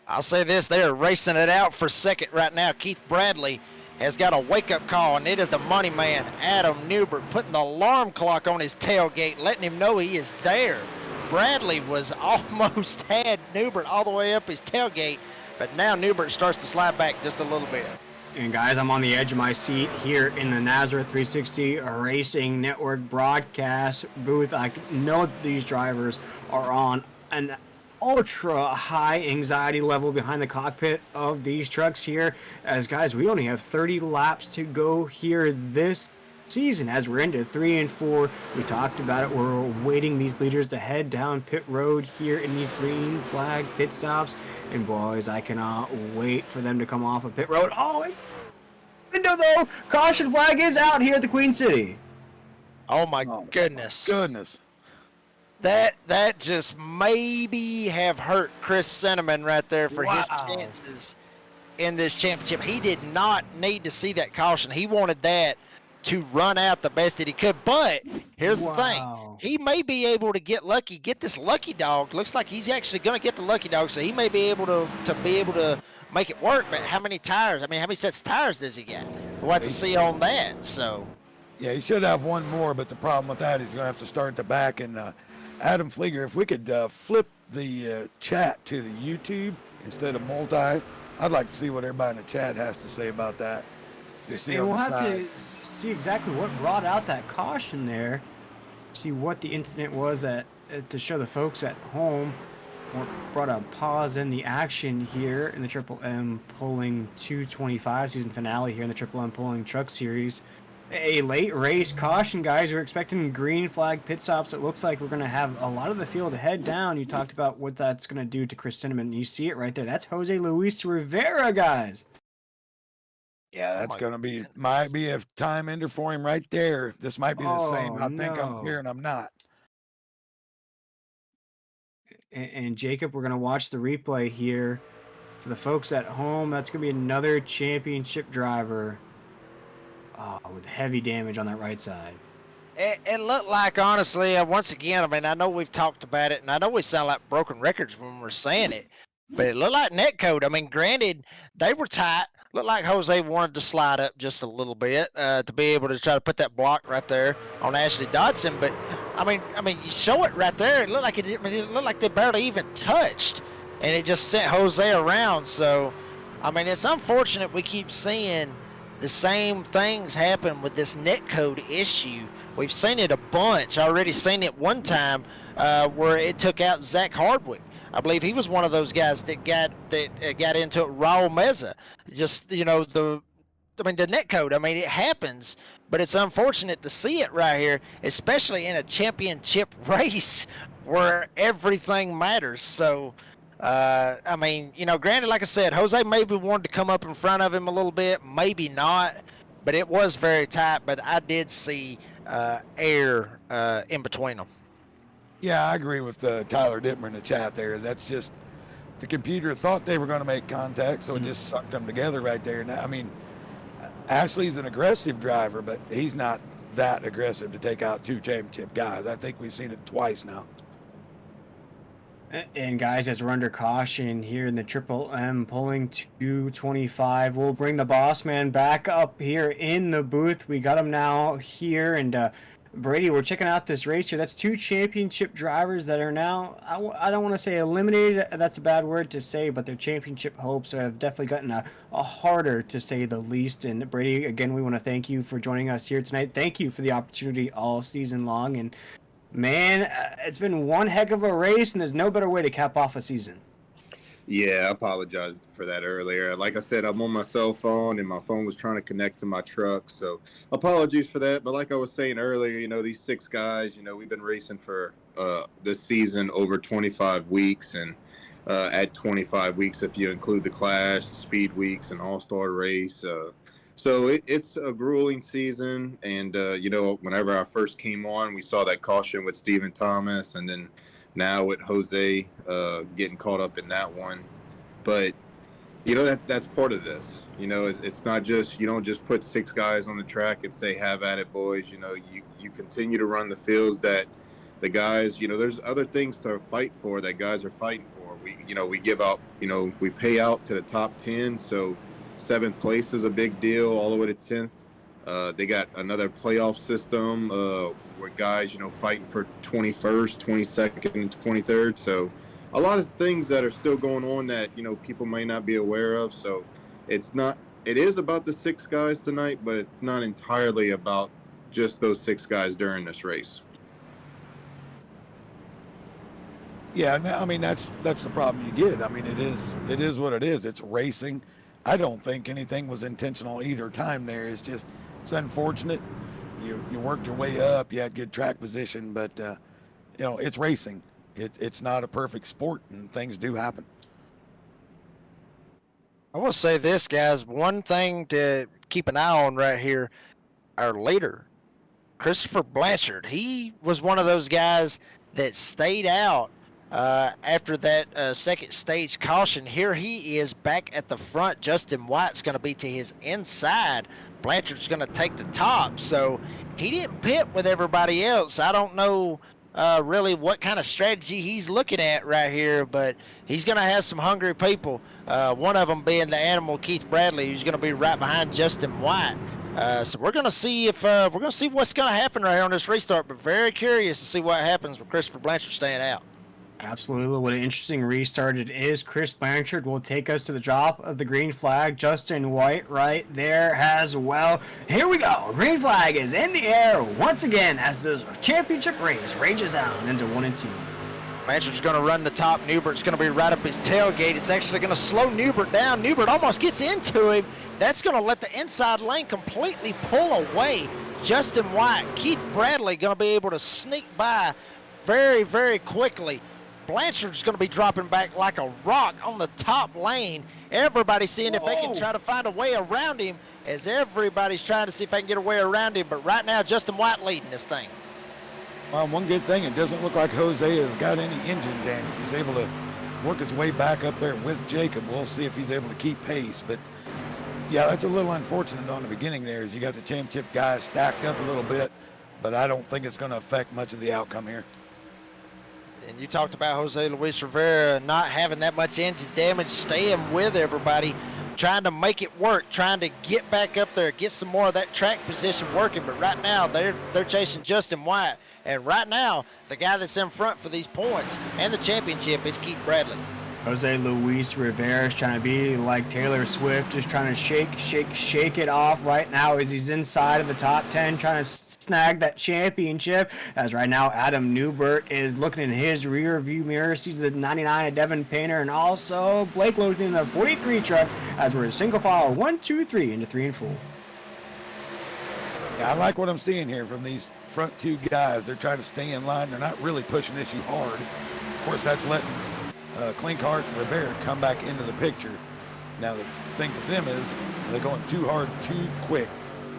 I'll say this, they are racing it out for second right now. Keith Bradley has got a wake-up call, and it is the money man, Adam Newbert, putting the alarm clock on his tailgate, letting him know he is there. Bradley was almost had Newbert all the way up his tailgate, but now Newbert starts to slide back just a little bit. And guys, I'm on the edge of my seat here in the Nazareth 360 Racing Network broadcast booth. I know that these drivers are on an ultra high anxiety level behind the cockpit of these trucks here. As guys, we only have 30 laps to go here this season as we're into 3 and 4. We talked about it. We're waiting these leaders to head down pit road here in these green flag pit stops. And boys, I cannot wait for them to come off of pit road. Oh, window though. Caution flag is out here at the Queen City. Oh my goodness. That just maybe have hurt Chris Cinnamon right there for his chances in this championship. He did not need to see that caution. He wanted that to run out the best that he could. But here's the thing. He may be able to get lucky, get this lucky dog. Looks like he's actually going to get the lucky dog, so he may be able to make it work. But how many tires? I mean, how many sets of tires does he get? We'll have to see on that. So yeah, he should have one more, but the problem with that is he's going to have to start at the back. And Adam Flieger, if we could flip the chat to the YouTube instead of multi, I'd like to see what everybody in the chat has to say about that. You see, we'll have to see exactly what brought out that caution there. See what the incident was to show the folks at home what brought a pause in the action here in the Triple M Pulling 225 season finale here in the Triple M Pulling Truck Series. A late race caution, guys. We're expecting green flag pit stops. It looks like we're going to have a lot of the field head down. You talked about what that's going to do to Chris Cinnamon. You see it right there. That's Jose Luis Rivera, guys. Yeah, that's going to be, might be a time ender for him right there. This might be the same. I think I'm here and I'm not. And Jacob, we're going to watch the replay here. For the folks at home, that's going to be another championship driver with heavy damage on that right side. It looked like, honestly, once again, I mean, I know we've talked about it, and I know we sound like broken records when we're saying it, but it looked like netcode. I mean, granted, they were tight. Looked like Jose wanted to slide up just a little bit to be able to try to put that block right there on Ashley Dodson. But I mean, you show it right there. It looked like it looked like they barely even touched, and it just sent Jose around. So, I mean, it's unfortunate we keep seeing the same things happen with this netcode issue. We've seen it a bunch. I already seen it one time where it took out Zach Hardwick. I believe he was one of those guys that got into it. Raul Meza, just the netcode. I mean, it happens, but it's unfortunate to see it right here, especially in a championship race where everything matters. So, I mean, granted, like I said, Jose maybe wanted to come up in front of him a little bit, maybe not, but it was very tight. But I did see air in between them. Yeah, I agree with Tyler Dittmer in the chat there. That's just the computer thought they were going to make contact, so it just sucked them together right there. Now, I mean, Ashley's an aggressive driver, but he's not that aggressive to take out two championship guys. I think we've seen it twice now. And guys, as we're under caution here in the Triple M pulling 225, we'll bring the boss man back up here in the booth. We got him now here, and Brady, we're checking out this race here. That's two championship drivers that are now, I don't want to say eliminated, that's a bad word to say, but their championship hopes have definitely gotten a harder, to say the least. And Brady, again, we want to thank you for joining us here tonight. Thank you for the opportunity all season long. And man, it's been one heck of a race, and there's no better way to cap off a season. Yeah, I apologized for that earlier. Like I said, I'm on my cell phone, and my phone was trying to connect to my truck, so apologies for that. But like I was saying earlier, these six guys, we've been racing for this season over 25 weeks, and at 25 weeks if you include the Clash, Speed Weeks, and All-Star Race. So it's a grueling season, and whenever I first came on, we saw that caution with Stephen Thomas, and then now with Jose getting caught up in that one. But that's part of this. It's not just, you don't just put six guys on the track and say, have at it, boys. You continue to run the fields that the guys, there's other things to fight for that guys are fighting for. We give out, we pay out to the top 10, so 7th place is a big deal all the way to 10th. They got another playoff system where guys, fighting for 21st, 22nd, and 23rd. So a lot of things that are still going on that, people may not be aware of. So it is about the six guys tonight, but it's not entirely about just those six guys during this race. Yeah, I mean, that's the problem you get. I mean, it is what it is. It's racing. I don't think anything was intentional either time there. It's unfortunate. You worked your way up. You had good track position, but it's racing. It's not a perfect sport, and things do happen. I will say this, guys. One thing to keep an eye on right here, our leader, Christopher Blanchard. He was one of those guys that stayed out after that second stage caution. Here he is back at the front. Justin White's going to be to his inside. Blanchard's going to take the top, so he didn't pit with everybody else. I don't know really what kind of strategy he's looking at right here, but he's going to have some hungry people. One of them being the animal Keith Bradley, who's going to be right behind Justin White. So we're going to see if what's going to happen right here on this restart, but very curious to see what happens with Christopher Blanchard staying out. Absolutely. What an interesting restart it is. Chris Blanchard will take us to the drop of the green flag. Justin White right there as well. Here we go. Green flag is in the air once again as the championship race rages out into 1 and 2. Blanchard's going to run the top. Newbert's going to be right up his tailgate. It's actually going to slow Newbert down. Newbert almost gets into him. That's going to let the inside lane completely pull away Justin White. Keith Bradley going to be able to sneak by very, very quickly. Blanchard's going to be dropping back like a rock on the top lane. Everybody's seeing if they can try to find a way around him, as everybody's trying to see if they can get a way around him. But right now, Justin White leading this thing. Well, one good thing, it doesn't look like Jose has got any engine damage. He's able to work his way back up there with Jacob. We'll see if he's able to keep pace. But, yeah, that's a little unfortunate on the beginning there, as you got the championship guys stacked up a little bit. But I don't think it's going to affect much of the outcome here. And you talked about Jose Luis Rivera not having that much engine damage, staying with everybody, trying to make it work, trying to get back up there, get some more of that track position working. But right now, they're chasing Justin White. And right now, the guy that's in front for these points and the championship is Keith Bradley. Jose Luis Rivera is trying to be like Taylor Swift, just trying to shake it off right now as he's inside of the top 10, trying to snag that championship. As right now, Adam Newbert is looking in his rear view mirror, sees the 99 of Devin Painter, and also Blake Lothar in the 43 truck as we're single file 1, 2, 3 into 3 and 4. Yeah, I like what I'm seeing here from these front two guys. They're trying to stay in line. They're not really pushing this hard. Of course, that's letting Klinkhardt and Rivera come back into the picture. Now the thing with them is they're going too hard, too quick.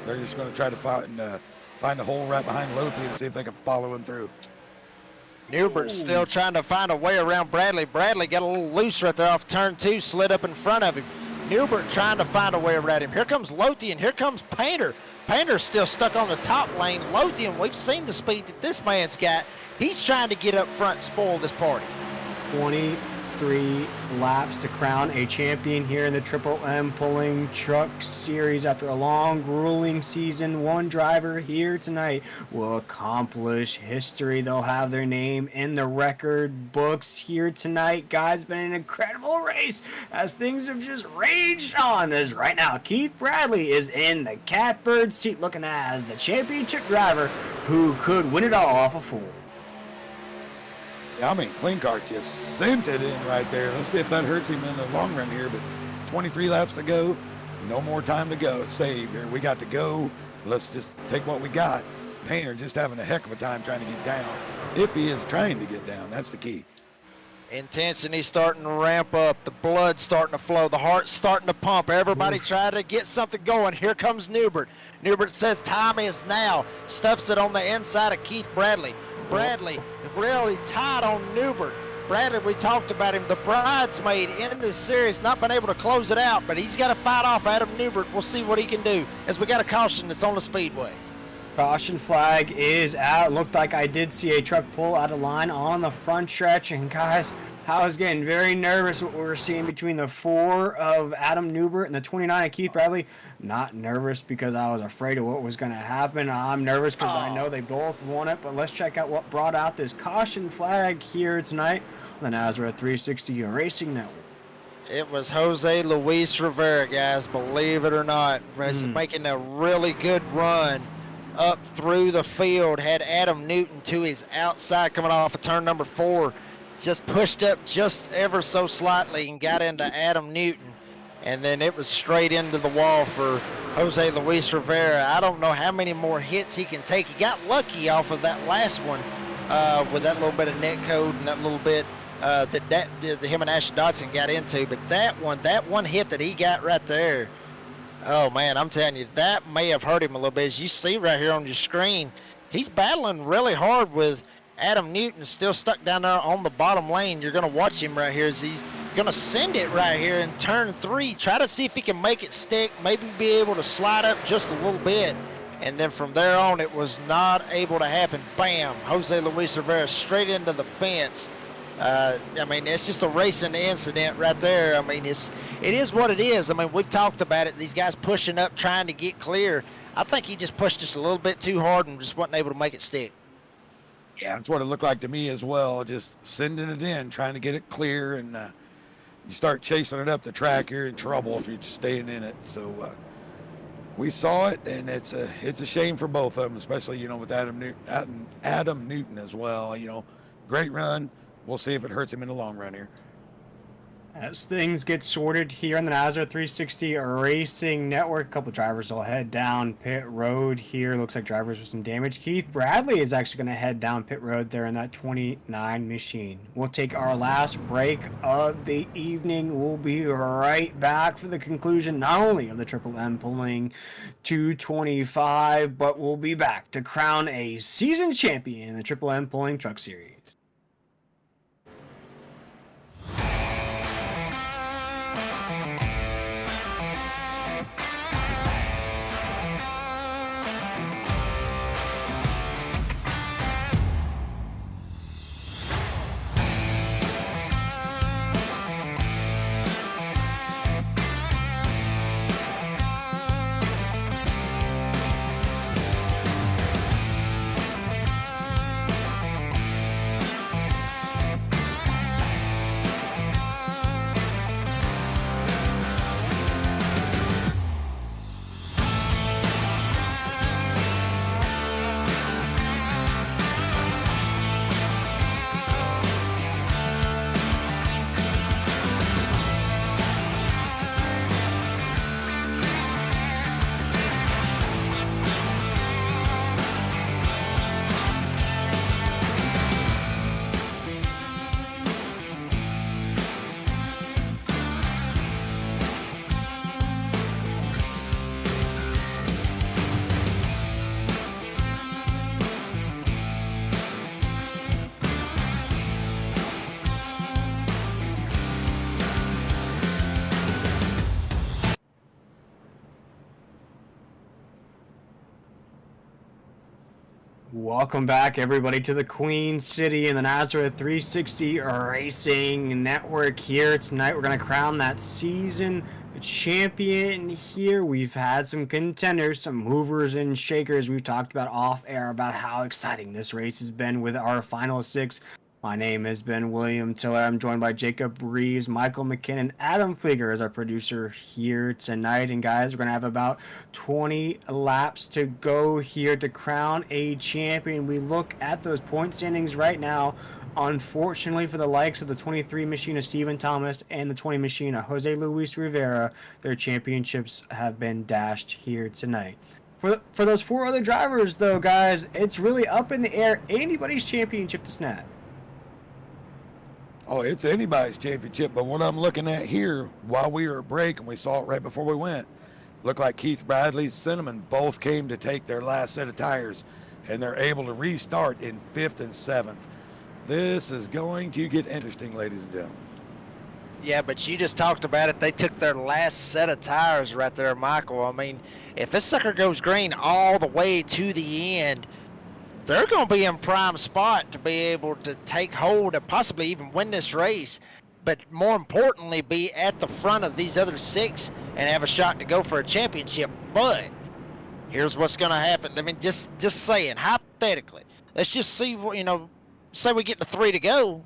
They're just going to try to find a hole right behind Lothian and see if they can follow him through. Newbert's still trying to find a way around Bradley. Bradley got a little loose right there off turn 2, slid up in front of him. Newbert trying to find a way around him. Here comes Lothian. Here comes Painter. Painter's still stuck on the top lane. Lothian, we've seen the speed that this man's got. He's trying to get up front and spoil this party. 23 laps to crown a champion here in the Triple M Pulling Truck Series. After a long, grueling season, one driver here tonight will accomplish history. They'll have their name in the record books here tonight. Guys, been an incredible race as things have just raged on. As right now, Keith Bradley is in the catbird seat looking as the championship driver who could win it all off a fool. Yeah, I mean, Klinkhardt just sent it in right there. Let's see if that hurts him in the long run here, but 23 laps to go. No more time to go. Save here. We got to go. Let's just take what we got. Painter just having a heck of a time trying to get down. If he is trying to get down, that's the key. Intensity starting to ramp up. The blood starting to flow. The heart's starting to pump. Everybody trying to get something going. Here comes Newbert. Newbert says time is now. Stuffs it on the inside of Keith Bradley. Bradley really tight on Newbert. Bradley, we talked about him, the bridesmaid in this series, not been able to close it out, but he's got to fight off Adam Newbert. We'll see what he can do as we got a caution that's on the speedway. Caution flag is out. Looked like I did see a truck pull out of line on the front stretch. And guys, I was getting very nervous what we were seeing between the 4 of Adam Newbert and the 29 of Keith Bradley. Not nervous because I was afraid of what was going to happen. I'm nervous because I know they both won it. But let's check out what brought out this caution flag here tonight on the Nazareth 360 Racing Network. It was Jose Luis Rivera, guys, believe it or not. Making a really good run up through the field, had Adam Newton to his outside coming off of turn number 4, just pushed up just ever so slightly and got into Adam Newton, and then it was straight into the wall for Jose Luis Rivera. I don't know how many more hits he can take. He got lucky off of that last one with that little bit of net code and that little bit that him and Ashley Dodson got into, but that one hit that he got right there, oh man, I'm telling you, that may have hurt him a little bit. As you see right here on your screen, he's battling really hard with Adam Newton still stuck down there on the bottom lane. You're going to watch him right here as he's going to send it right here in turn 3. Try to see if he can make it stick, maybe be able to slide up just a little bit. And then from there on, it was not able to happen. Bam, Jose Luis Rivera straight into the fence. I mean, it's just a racing incident right there. I mean, it is what it is. I mean, we've talked about it. These guys pushing up, trying to get clear. I think he just pushed just a little bit too hard and just wasn't able to make it stick. Yeah, that's what it looked like to me as well. Just sending it in, trying to get it clear, and you start chasing it up the track, you're in trouble if you're just staying in it. So we saw it, and it's a shame for both of them, especially with Adam Newton as well. Great run. We'll see if it hurts him in the long run here. As things get sorted here on the Nazareth 360 Racing Network, a couple drivers will head down pit road here. Looks like drivers with some damage. Keith Bradley is actually going to head down pit road there in that 29 machine. We'll take our last break of the evening. We'll be right back for the conclusion not only of the Triple M Pulling 225, but we'll be back to crown a season champion in the Triple M Pulling Truck Series. Welcome back, everybody, to the Queen City and the Nazareth 360 Racing Network. Here tonight, we're going to crown that season champion here. We've had some contenders, some movers and shakers. We've talked about off air about how exciting this race has been with our final six. My name has been William Tiller. I'm joined by Jacob Reeves, Michael McKinnon, Adam Flieger as our producer here tonight. And guys, we're going to have about 20 laps to go here to crown a champion. We look at those point standings right now. Unfortunately for the likes of the 23 machine of Stephen Thomas and the 20 machine of Jose Luis Rivera, their championships have been dashed here tonight. For those four other drivers, though, guys, it's really up in the air. Anybody's championship to snap. Oh, it's anybody's championship, but what I'm looking at here, while we were at break, and we saw it right before we went, looked like Keith Bradley, Cinnamon both came to take their last set of tires, and they're able to restart in 5th and 7th. This is going to get interesting, ladies and gentlemen. Yeah, but you just talked about it. They took their last set of tires right there, Michael. I mean, if this sucker goes green all the way to the end, they're going to be in prime spot to be able to take hold and possibly even win this race, but more importantly, be at the front of these other six and have a shot to go for a championship. But here's what's going to happen. I mean, just saying, hypothetically, let's just see what, say we get to 3 to go.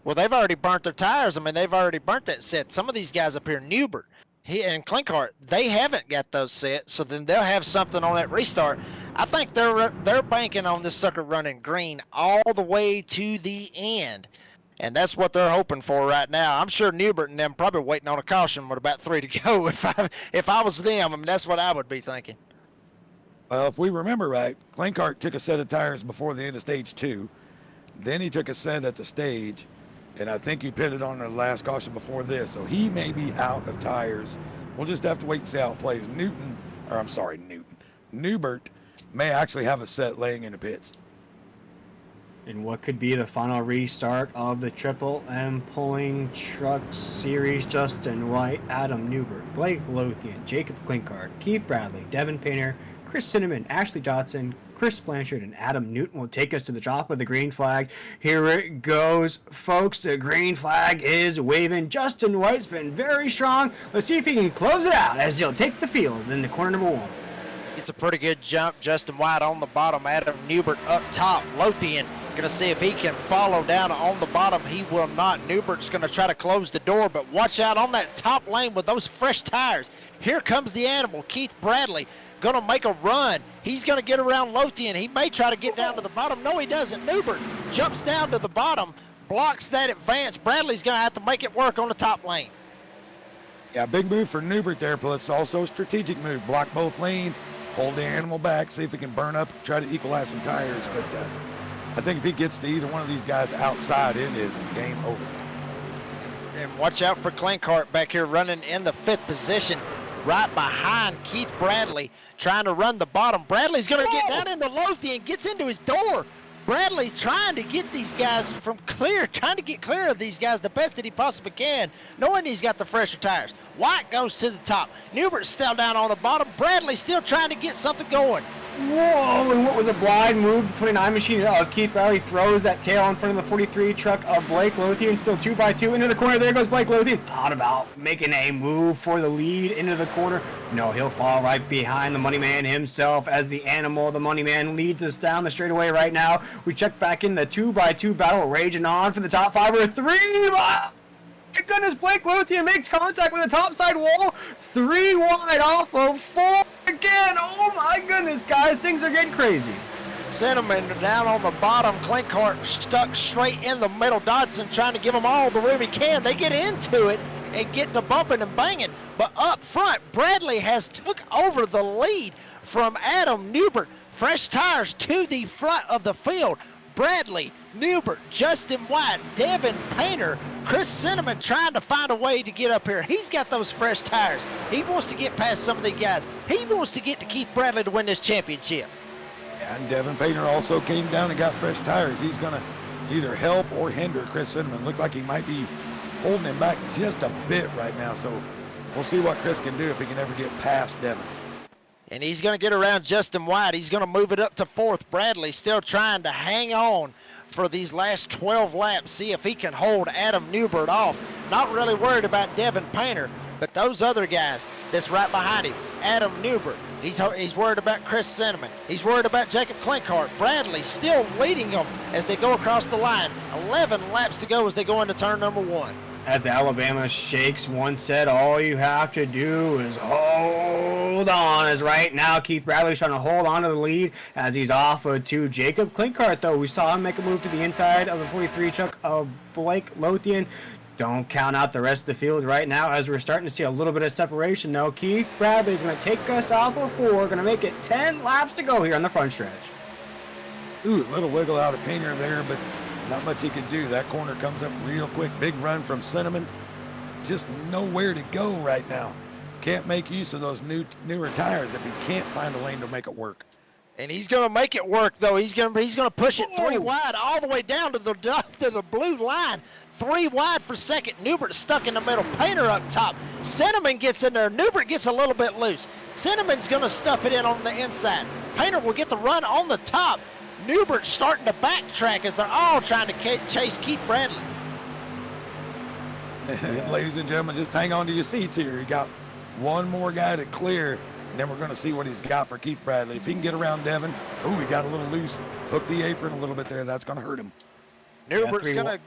Well, they've already burnt their tires. I mean, they've already burnt that set. Some of these guys up here, Newbert and Clinkhart, they haven't got those set, so then they'll have something on that restart. I think they're banking on this sucker running green all the way to the end, and that's what they're hoping for right now. I'm sure Newbert and them probably waiting on a caution with about 3 to go. If I was them, I mean, that's what I would be thinking. Well, if we remember right, Clinkhart took a set of tires before the end of stage 2. Then he took a set at the stage, and I think he pitted on the last caution before this, so he may be out of tires. We'll just have to wait and see how it plays. Newbert may actually have a set laying in the pits. In what could be the final restart of the Triple M Pulling Truck Series, Justin White, Adam Newbert, Blake Lothian, Jacob Clinkhart, Keith Bradley, Devin Painter, Chris Cinnamon, Ashley Dodson, Chris Blanchard, and Adam Newton will take us to the drop of the green flag. Here it goes, folks. The green flag is waving. Justin White's been very strong. Let's see if he can close it out as he'll take the field in the corner number 1. It's a pretty good jump. Justin White on the bottom. Adam Newbert up top. Lothian going to see if he can follow down on the bottom. He will not. Newbert's going to try to close the door, but watch out on that top lane with those fresh tires. Here comes the animal, Keith Bradley, going to make a run. He's going to get around Lothian. He may try to get down to the bottom. No, he doesn't. Newbert jumps down to the bottom, blocks that advance. Bradley's going to have to make it work on the top lane. Yeah, big move for Newbert there, but it's also a strategic move. Block both lanes, hold the animal back, see if he can burn up, try to equalize some tires. But I think if he gets to either one of these guys outside, it is game over. And watch out for Clinkhart back here running in the 5th position, right behind Keith Bradley, trying to run the bottom. Bradley's going to get down into Lothian, gets into his door. Bradley trying to get these guys trying to get clear of these guys the best that he possibly can, knowing he's got the fresher tires. White goes to the top. Newbert's still down on the bottom. Bradley still trying to get something going. Whoa, and what was a blind move? The 29 machine of Keith Bradley throws that tail in front of the 43 truck of Blake Lothian, still 2x2 into the corner. There goes Blake Lothian. Thought about making a move for the lead into the corner. No, he'll fall right behind the money man himself as the animal. The money man leads us down the straightaway right now. We check back in the 2x2 battle raging on for the top 5 or 3. My goodness, Blake Lothian makes contact with the topside wall. 3 wide off of 4 again. Oh my goodness, guys, things are getting crazy. Cinnamon down on the bottom. Clinkhart stuck straight in the middle. Dodson trying to give them all the room he can. They get into it and get to bumping and banging. But up front, Bradley has took over the lead from Adam Newbert. Fresh tires to the front of the field. Bradley, Newbert, Justin White, Devin Painter, Chris Cinnamon trying to find a way to get up here. He's got those fresh tires. He wants to get past some of these guys. He wants to get to Keith Bradley to win this championship. And Devin Painter also came down and got fresh tires. He's going to either help or hinder Chris Cinnamon. Looks like he might be holding him back just a bit right now. So we'll see what Chris can do if he can ever get past Devin. and he's going to get around Justin White. He's going to move it up to 4th. Bradley still trying to hang on for these last 12 laps, see if he can hold Adam Newbert off. Not really worried about Devin Painter, but those other guys that's right behind him. Adam Newbert, he's worried about Chris Cinnamon. He's worried about Jacob Klinkhardt. Bradley still leading them as they go across the line. 11 laps to go as they go into turn number 1. As Alabama shakes one set, all you have to do is hold on. As right now, Keith Bradley's trying to hold on to the lead as he's off of 2. Jacob Klinkhardt, though, we saw him make a move to the inside of the 43 truck of Blake Lothian. Don't count out the rest of the field right now as we're starting to see a little bit of separation, though. Keith Bradley's going to take us off of 4. Going to make it 10 laps to go here on the front stretch. Ooh, a little wiggle out of Painter there, but not much he can do. That corner comes up real quick. Big run from Cinnamon. Just nowhere to go right now. Can't make use of those newer tires if he can't find a lane to make it work. And he's going to make it work, though. He's going to push it 3 wide all the way down to the blue line. 3 wide for second. Newbert stuck in the middle. Painter up top. Cinnamon gets in there. Newbert gets a little bit loose. Cinnamon's going to stuff it in on the inside. Painter will get the run on the top. Newbert starting to backtrack as they're all trying to chase Keith Bradley. Ladies and gentlemen, just hang on to your seats here. You got one more guy to clear, and then we're going to see what he's got for Keith Bradley. If he can get around Devin, oh, he got a little loose. Hooked the apron a little bit there. That's going to hurt him. Newbert's going to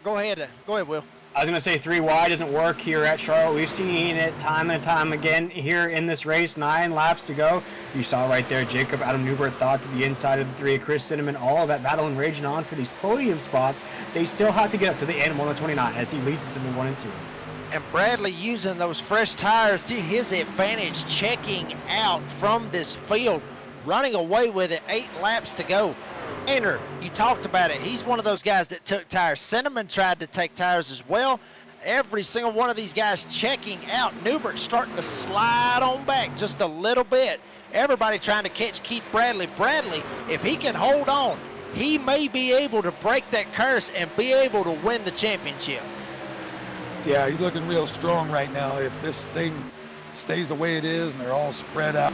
go ahead. Go ahead, Will. I was going to say 3 wide doesn't work here at Charlotte. We've seen it time and time again here in this race. 9 laps to go. You saw right there Jacob Adam Newbert thought to the inside of the 3 of Chris Cinnamon. All of that battle and raging on for these podium spots. They still have to get up to the end 129 as he leads us in the 1 and 2. And Bradley using those fresh tires to his advantage, checking out from this field, running away with it. 8 laps to go. Painter, you talked about it. He's one of those guys that took tires. Cinnamon tried to take tires as well. Every single one of these guys checking out. Newbert starting to slide on back just a little bit. Everybody trying to catch Keith Bradley. Bradley, if he can hold on, he may be able to break that curse and be able to win the championship. Yeah, he's looking real strong right now. If this thing stays the way it is and they're all spread out.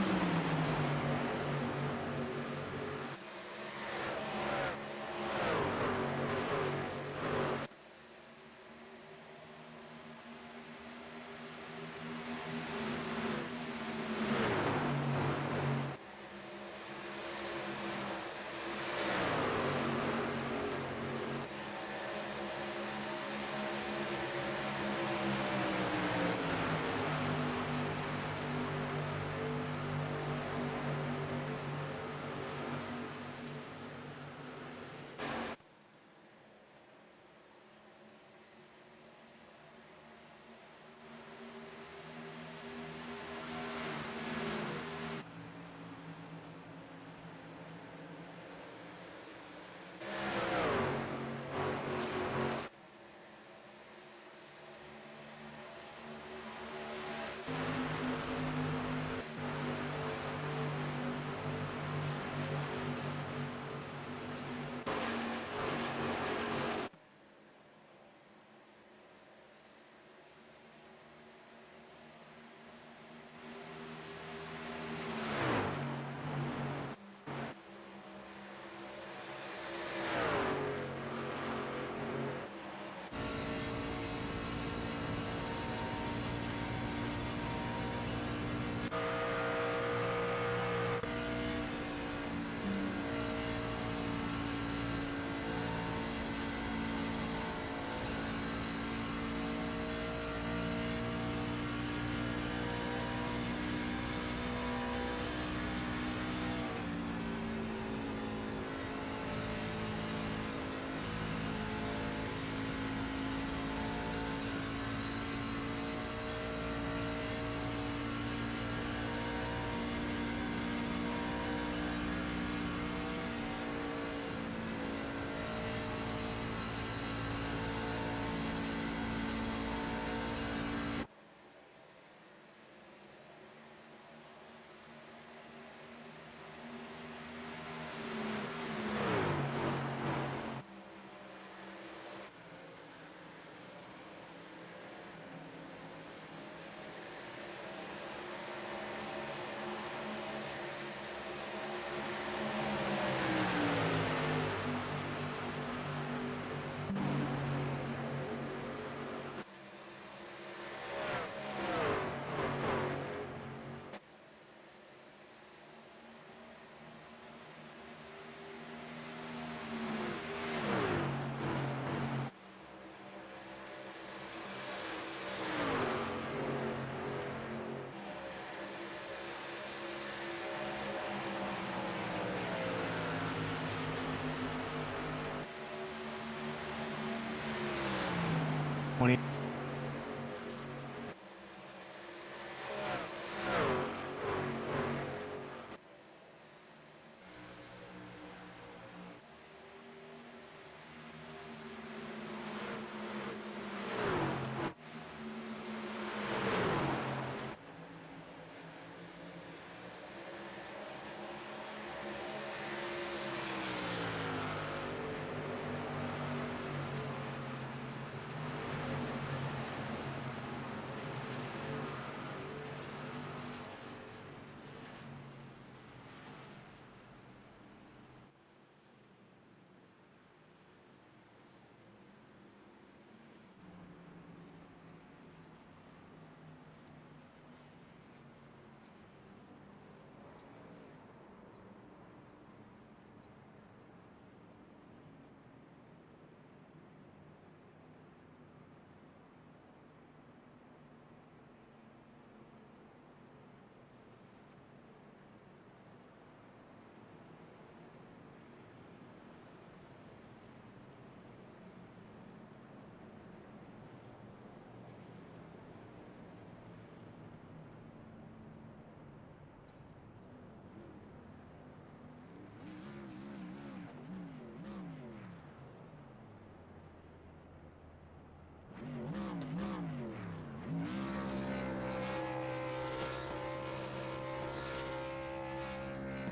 20.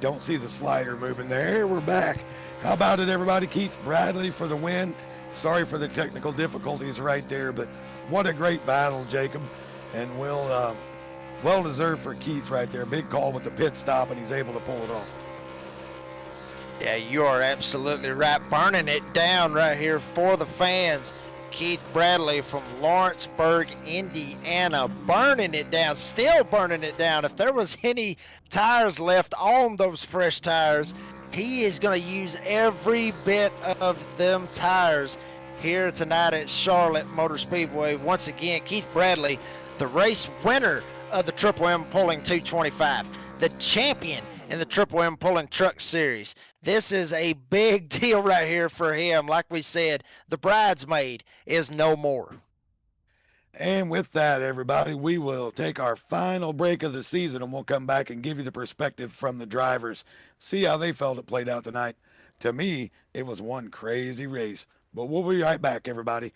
Don't see the slider moving there. We're back. How about it, everybody? Keith Bradley for the win. Sorry for the technical difficulties right there, but what a great battle, Jacob. And well deserved for Keith right there. Big call with the pit stop, and he's able to pull it off. Yeah, you are absolutely right. Burning it down right here for the fans. Keith Bradley from Lawrenceburg, Indiana, burning it down, still burning it down. If there was any tires left on those fresh tires, he is going to use every bit of them tires here tonight at Charlotte Motor Speedway. Once again, Keith Bradley, the race winner of the Triple M Pulling 225, the champion in the Triple M Pulling Truck Series. This is a big deal right here for him. Like we said, the bridesmaid is no more. And with that, everybody, we will take our final break of the season, and we'll come back and give you the perspective from the drivers. See how they felt it played out tonight. To me, it was one crazy race. But we'll be right back, everybody.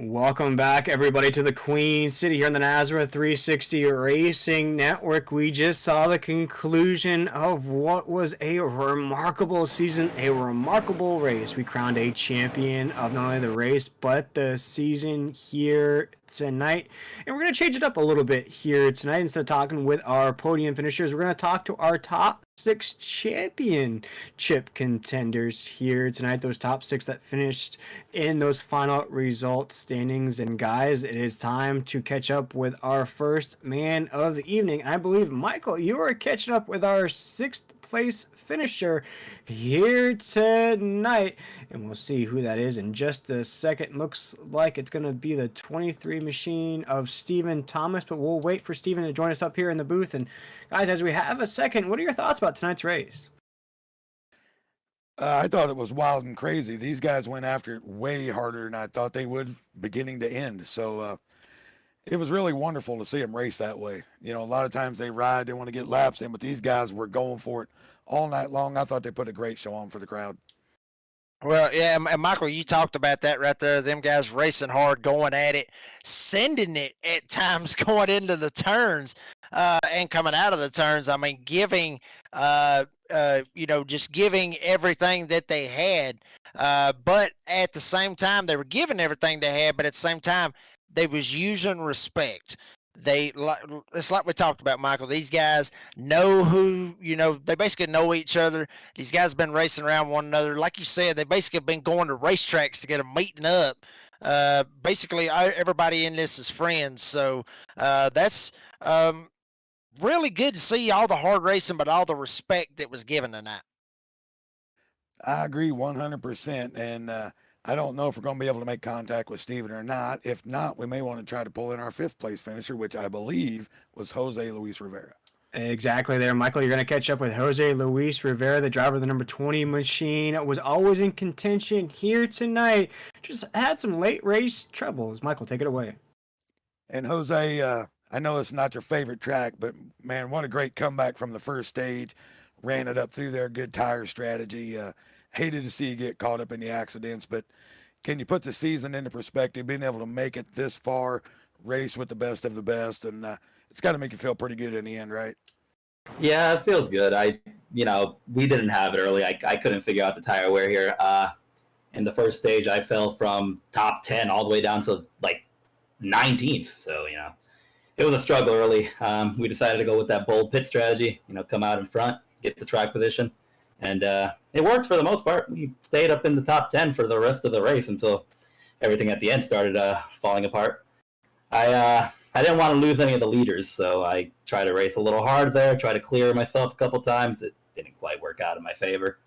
Welcome back, everybody, to the Queen City here in the Nazareth 360 Racing Network. We just saw the conclusion of what was a remarkable season, a remarkable race. We crowned a champion of not only the race, but the season here tonight. And we're going to change it up a little bit here tonight. Instead of talking with our podium finishers, we're going to talk to our top 6 championship contenders here tonight. Those top 6 that finished in those final result standings. And guys, it is time to catch up with our first man of the evening. I believe, Michael, you are catching up with our 6th place finisher here tonight, and we'll see who that is in just a second. Looks like it's going to be the 23 machine of Stephen Thomas, but we'll wait for Stephen to join us up here in the booth. And guys, as we have a second, what are your thoughts about tonight's race? I thought it was wild and crazy. These guys went after it way harder than I thought they would, beginning to end. So it was really wonderful to see them race that way. You know, a lot of times they ride, they want to get laps in, but these guys were going for it all night long. I thought they put a great show on for the crowd. Well, yeah, and Michael, you talked about that right there. Them guys racing hard, going at it, sending it at times, going into the turns and coming out of the turns. I mean, giving, just giving everything that they had. But at the same time, they were giving everything they had, but at the same time, they was using respect. It's like we talked about, Michael. These guys know they basically know each other. These guys have been racing around one another. Like you said, they basically have been going to racetracks to get them meeting up. Basically, everybody in this is friends. So that's really good to see all the hard racing, but all the respect that was given tonight. I agree 100%. And I don't know if we're going to be able to make contact with Steven or not. If not, we may want to try to pull in our 5th place finisher, which I believe was Jose Luis Rivera. Exactly there, Michael. You're going to catch up with Jose Luis Rivera, the driver of the number 20 machine. Was always in contention here tonight. Just had some late race troubles. Michael, take it away. And Jose, I know it's not your favorite track, but man, what a great comeback from the first stage. Ran it up through there, good tire strategy. Hated to see you get caught up in the accidents, but can you put the season into perspective, being able to make it this far, race with the best of the best, and it's got to make you feel pretty good in the end, right? Yeah, it feels good. We didn't have it early. I couldn't figure out the tire wear here. In the first stage, I fell from top 10 all the way down to like 19th. So, it was a struggle early. We decided to go with that bold pit strategy, come out in front, get the track position. And it worked for the most part. We stayed up in the top 10 for the rest of the race until everything at the end started falling apart. I didn't want to lose any of the leaders, so I tried to race a little hard there, try to clear myself a couple times. It didn't quite work out in my favor.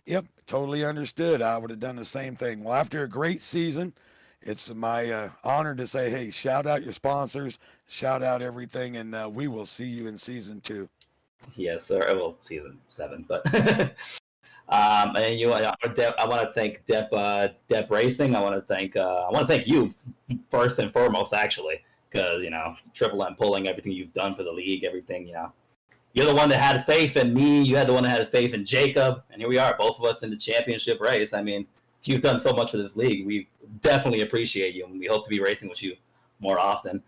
Yep, totally understood. I would have done the same thing. Well, after a great season, it's my honor to say, hey, shout out your sponsors, shout out everything, and we will see you in season 2. Yes, sir. Well, season 7, but and I want to thank Dep Racing. I want to thank you first and foremost, actually, because Triple M pulling everything you've done for the league, everything. You're the one that had faith in me. You had the one that had faith in Jacob, and here we are, both of us in the championship race. I mean, you've done so much for this league. We definitely appreciate you, and we hope to be racing with you more often.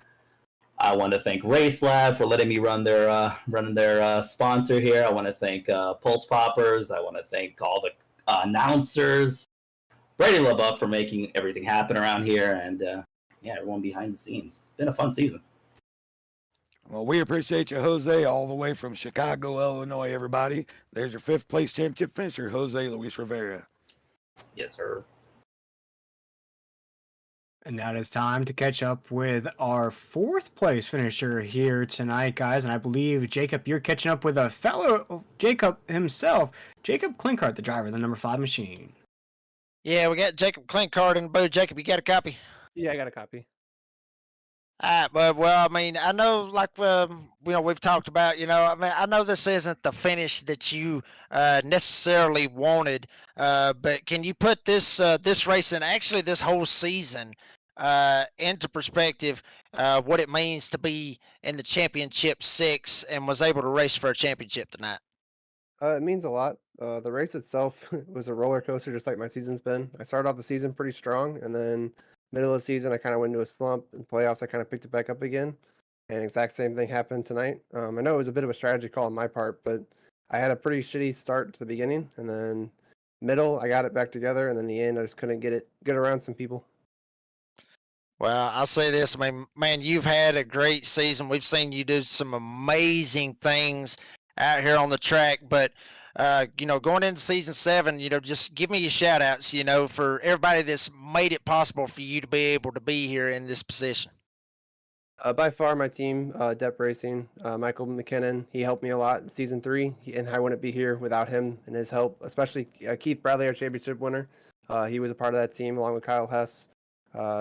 I want to thank Race Lab for letting me run their sponsor here. I want to thank Pulse Poppers. I want to thank all the announcers. Brady LaBeouf for making everything happen around here, and everyone behind the scenes. It's been a fun season. Well, we appreciate you, Jose, all the way from Chicago, Illinois, everybody. There's your 5th place championship finisher, Jose Luis Rivera. Yes, sir. And now it is time to catch up with our 4th place finisher here tonight, guys. And I believe, Jacob, you're catching up with a fellow Jacob himself, Jacob Klinkart, the driver of the number 5 machine. Yeah, we got Jacob Klinkart in the booth. Jacob, you got a copy? Yeah, I got a copy. All right, well, I mean, I know, like, we've talked about, I know this isn't the finish that you necessarily wanted, but can you put this race and actually this whole season into perspective, what it means to be in the championship 6 and was able to race for a championship tonight? It means a lot. The race itself was a roller coaster, just like my season's been. I started off the season pretty strong, and then middle of the season, I kind of went into a slump. In playoffs, I kind of picked it back up again. And exact same thing happened tonight. I know it was a bit of a strategy call on my part, but I had a pretty shitty start to the beginning, and then middle, I got it back together, and then the end, I just couldn't get around some people. Well, I'll say this. I mean, man, you've had a great season. We've seen you do some amazing things out here on the track. But going into season 7, just give me your shout outs, for everybody that's made it possible for you to be able to be here in this position. By far, my team, Dep Racing, Michael McKinnon, he helped me a lot in season 3, and I wouldn't be here without him and his help, especially Keith Bradley, our championship winner. He was a part of that team along with Kyle Hess.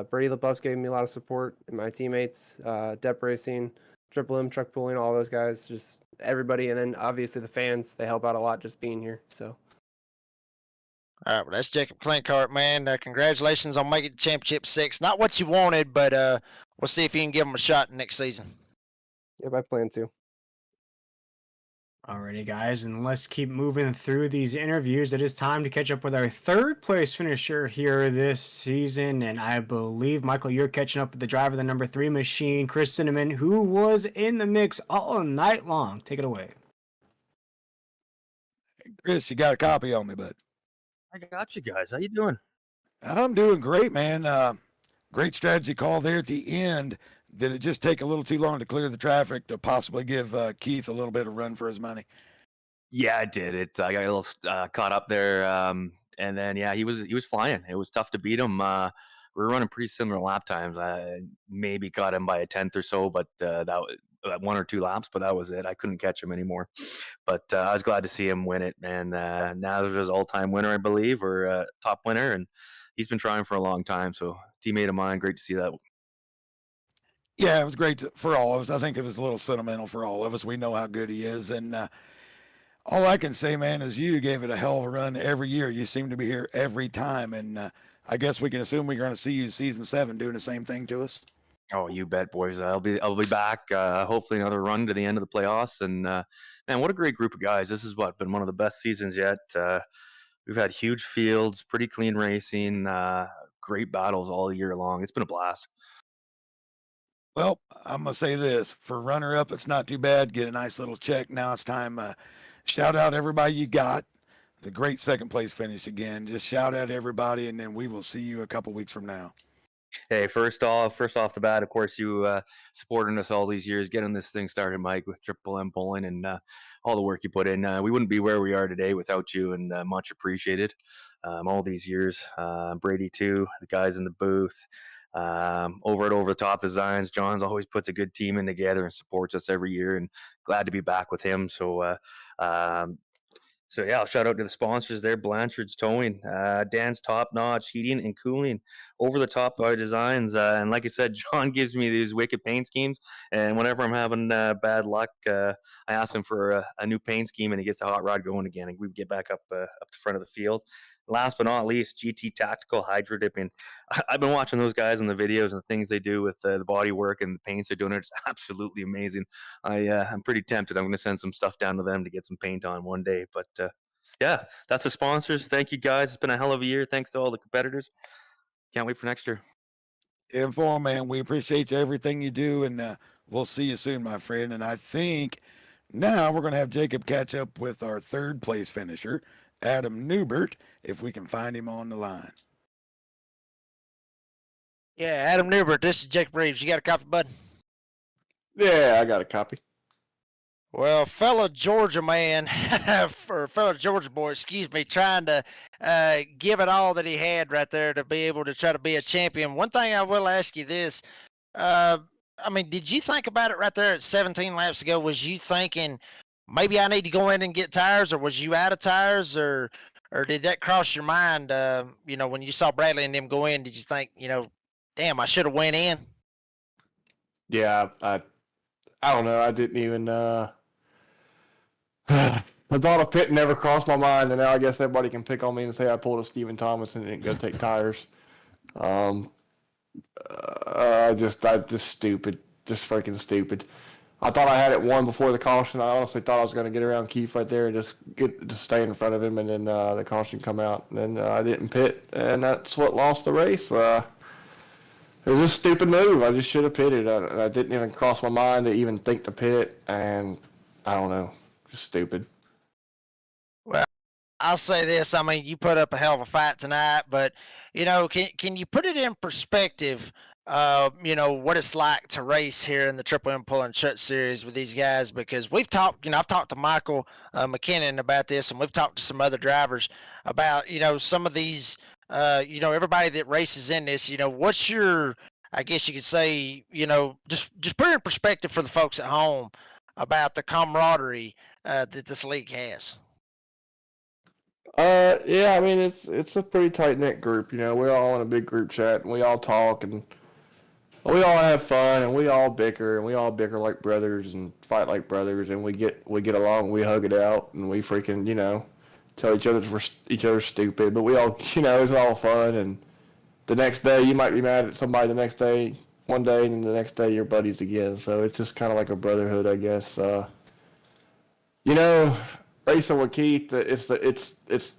Brady LaBeouf gave me a lot of support, and my teammates, Dep Racing, Triple M, Truck Pooling, all those guys, just everybody, and then obviously the fans, they help out a lot just being here. So. All right, well, that's Jacob Clinkart, man. Congratulations on making Championship 6. Not what you wanted, but we'll see if you can give them a shot next season. Yep, I plan to. Alrighty, guys, and let's keep moving through these interviews. It is time to catch up with our third place finisher here this season, and I believe, Michael, you're catching up with the driver of the number 3 machine, Chris Cinnamon, who was in the mix all night long. Take it away. Chris, you got a copy on me, bud. I got you guys. How you doing? I'm doing great, man. Great strategy call there at the end. Did it just take a little too long to clear the traffic to possibly give Keith a little bit of run for his money? Yeah, I did. I got a little caught up there, and then he was flying. It was tough to beat him. We were running pretty similar lap times. I maybe got him by a tenth or so, but that was 1 or 2 laps. But that was it. I couldn't catch him anymore. But I was glad to see him win it, and now there's his all-time winner, I believe, or top winner, and he's been trying for a long time. So teammate of mine, great to see that. Yeah, it was great for all of us. I think it was a little sentimental for all of us. We know how good he is. And all I can say, man, is you gave it a hell of a run every year. You seem to be here every time. And I guess we can assume we're going to see you season 7 doing the same thing to us. Oh, you bet, boys. I'll be back. Hopefully another run to the end of the playoffs. And man, what a great group of guys. This has been one of the best seasons yet. We've had huge fields, pretty clean racing, great battles all year long. It's been a blast. Well, I'm going to say this. For runner-up, it's not too bad. Get a nice little check. Now it's time. Shout out everybody you got. The great second place finish again. Just shout out everybody, and then we will see you a couple weeks from now. Hey, first off the bat, of course, you supporting us all these years, getting this thing started, Mike, with Triple M Pulling and all the work you put in. We wouldn't be where we are today without you, and much appreciated all these years. Brady, too, the guys in the booth. Over the top designs, John's always puts a good team in together and supports us every year, and glad to be back with him. So I'll shout out to the sponsors there: Blanchard's Towing, Dan's Top Notch Heating and Cooling, Over the Top Designs, and like I said, John gives me these wicked paint schemes, and whenever I'm having bad luck, I ask him for a new paint scheme, and he gets the hot rod going again, and we get back up the front of the field. Last but not least, GT Tactical Hydro Dipping. I've been watching those guys in the videos and the things they do with the body work and the paints they're doing. It's absolutely amazing. I'm pretty tempted. I'm going to send some stuff down to them to get some paint on one day. But that's the sponsors. Thank you, guys. It's been a hell of a year. Thanks to all the competitors. Can't wait for next year. Info, man. We appreciate everything you do, and we'll see you soon, my friend. And I think now we're going to have Jacob catch up with our third place finisher, Adam Newbert, if we can find him on the line. Yeah, Adam Newbert, this is Jacob Reeves. You got a copy, bud? Yeah, I got a copy. Well, fellow Georgia man, for fellow Georgia boy, excuse me, trying to give it all that he had right there to be able to try to be a champion. One thing I will ask you this, did you think about it right there at 17 laps ago? Was you thinking, maybe I need to go in and get tires, or was you out of tires, or did that cross your mind, when you saw Bradley and them go in, did you think, damn, I should have went in? Yeah, I don't know. I didn't even the thought of pit never crossed my mind, and now I guess everybody can pick on me and say I pulled a Stephen Thomas and didn't go take tires. Just stupid, just freaking stupid. I thought I had it won before the caution. I honestly thought I was going to get around Keith right there and just stay in front of him, and then the caution come out, and then I didn't pit, and that's what lost the race. It was a stupid move. I just should have pitted. I didn't even cross my mind to even think to pit, and I don't know, just stupid. Well, I'll say this. You put up a hell of a fight tonight, but, can you put it in perspective? what it's like to race here in the Triple M Pull and Truck Series with these guys, because we've talked, I've talked to Michael McKinnon about this, and we've talked to some other drivers about, some of these, everybody that races in this, what's your, I guess you could say, just put it in perspective for the folks at home about the camaraderie that this league has. Yeah, I mean it's a pretty tight knit group. We're all in a big group chat and we all talk and we all have fun and we all bicker like brothers and fight like brothers and we get along, we hug it out and we freaking tell each other we're stupid, but we all it's all fun. And the next day you might be mad at somebody the next day, one day, and the next day you're buddies again. So it's just kind of like a brotherhood, I guess. You know, Racing with Keith, it's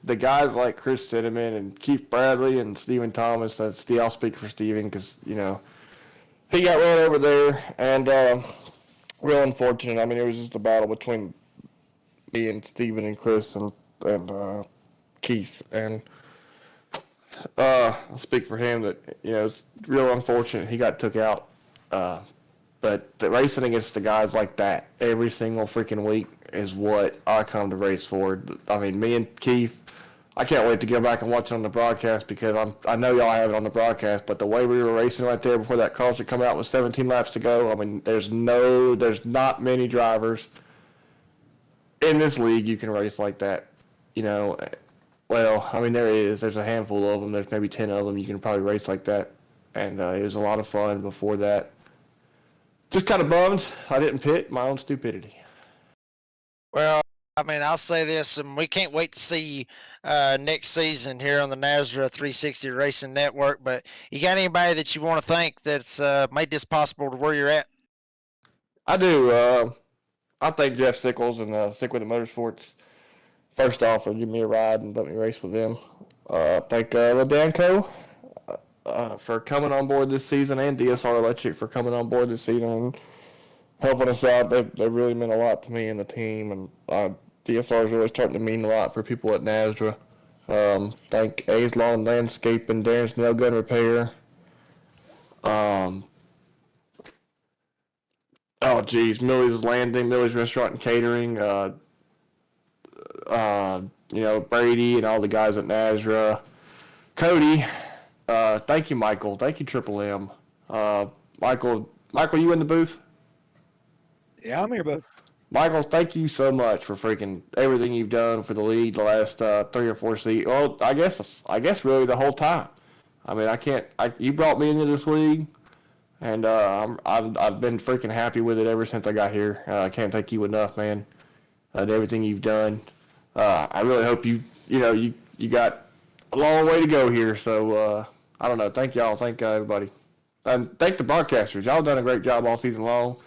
the guys like Chris Cinnamon and Keith Bradley and Stephen Thomas. I'll speak for Stephen because he got run over there, and real unfortunate. I mean, it was just a battle between me and Stephen and Chris and Keith, and I'll speak for him that it's real unfortunate he got took out. But the racing against the guys like that every single freaking week is what I come to race for. I mean, me and Keith, I can't wait to go back and watch it on the broadcast because I know y'all have it on the broadcast, but the way we were racing right there before that caution come out with 17 laps to go, I mean, there's not many drivers in this league you can race like that. Well, I mean, there's a handful of them. There's maybe 10 of them you can probably race like that. And it was a lot of fun before that. Just kind of bummed I didn't pit, my own stupidity. Well, I mean, I'll say this, and we can't wait to see you next season here on the NASRA 360 Racing Network. But you got anybody that you want to thank that's made this possible to where you're at? I do. I thank Jeff Sickles and Stick With The Motorsports first off for giving me a ride and let me race with them. Thank Danco for coming on board this season, and DSR Electric for coming on board this season and helping us out. They really meant a lot to me and the team, and DSR is really starting to mean a lot for people at NASRA. Thank A's Lawn Landscape and Darren's Nail Gun Repair. Millie's Landing, Millie's Restaurant and Catering. Brady and all the guys at NASRA. Cody, thank you, Michael. Thank you, Triple M. Michael, you in the booth? Yeah, I'm here, bud. Michael, thank you so much for freaking everything you've done for the league the last 3 or 4 seasons. Well, I guess really the whole time. I mean, you brought me into this league, and I've been freaking happy with it ever since I got here. I can't thank you enough, man. Everything you've done. I really hope you got a long way to go here. So I don't know. Thank y'all. Thank everybody, and thank the broadcasters. Y'all done a great job all season long.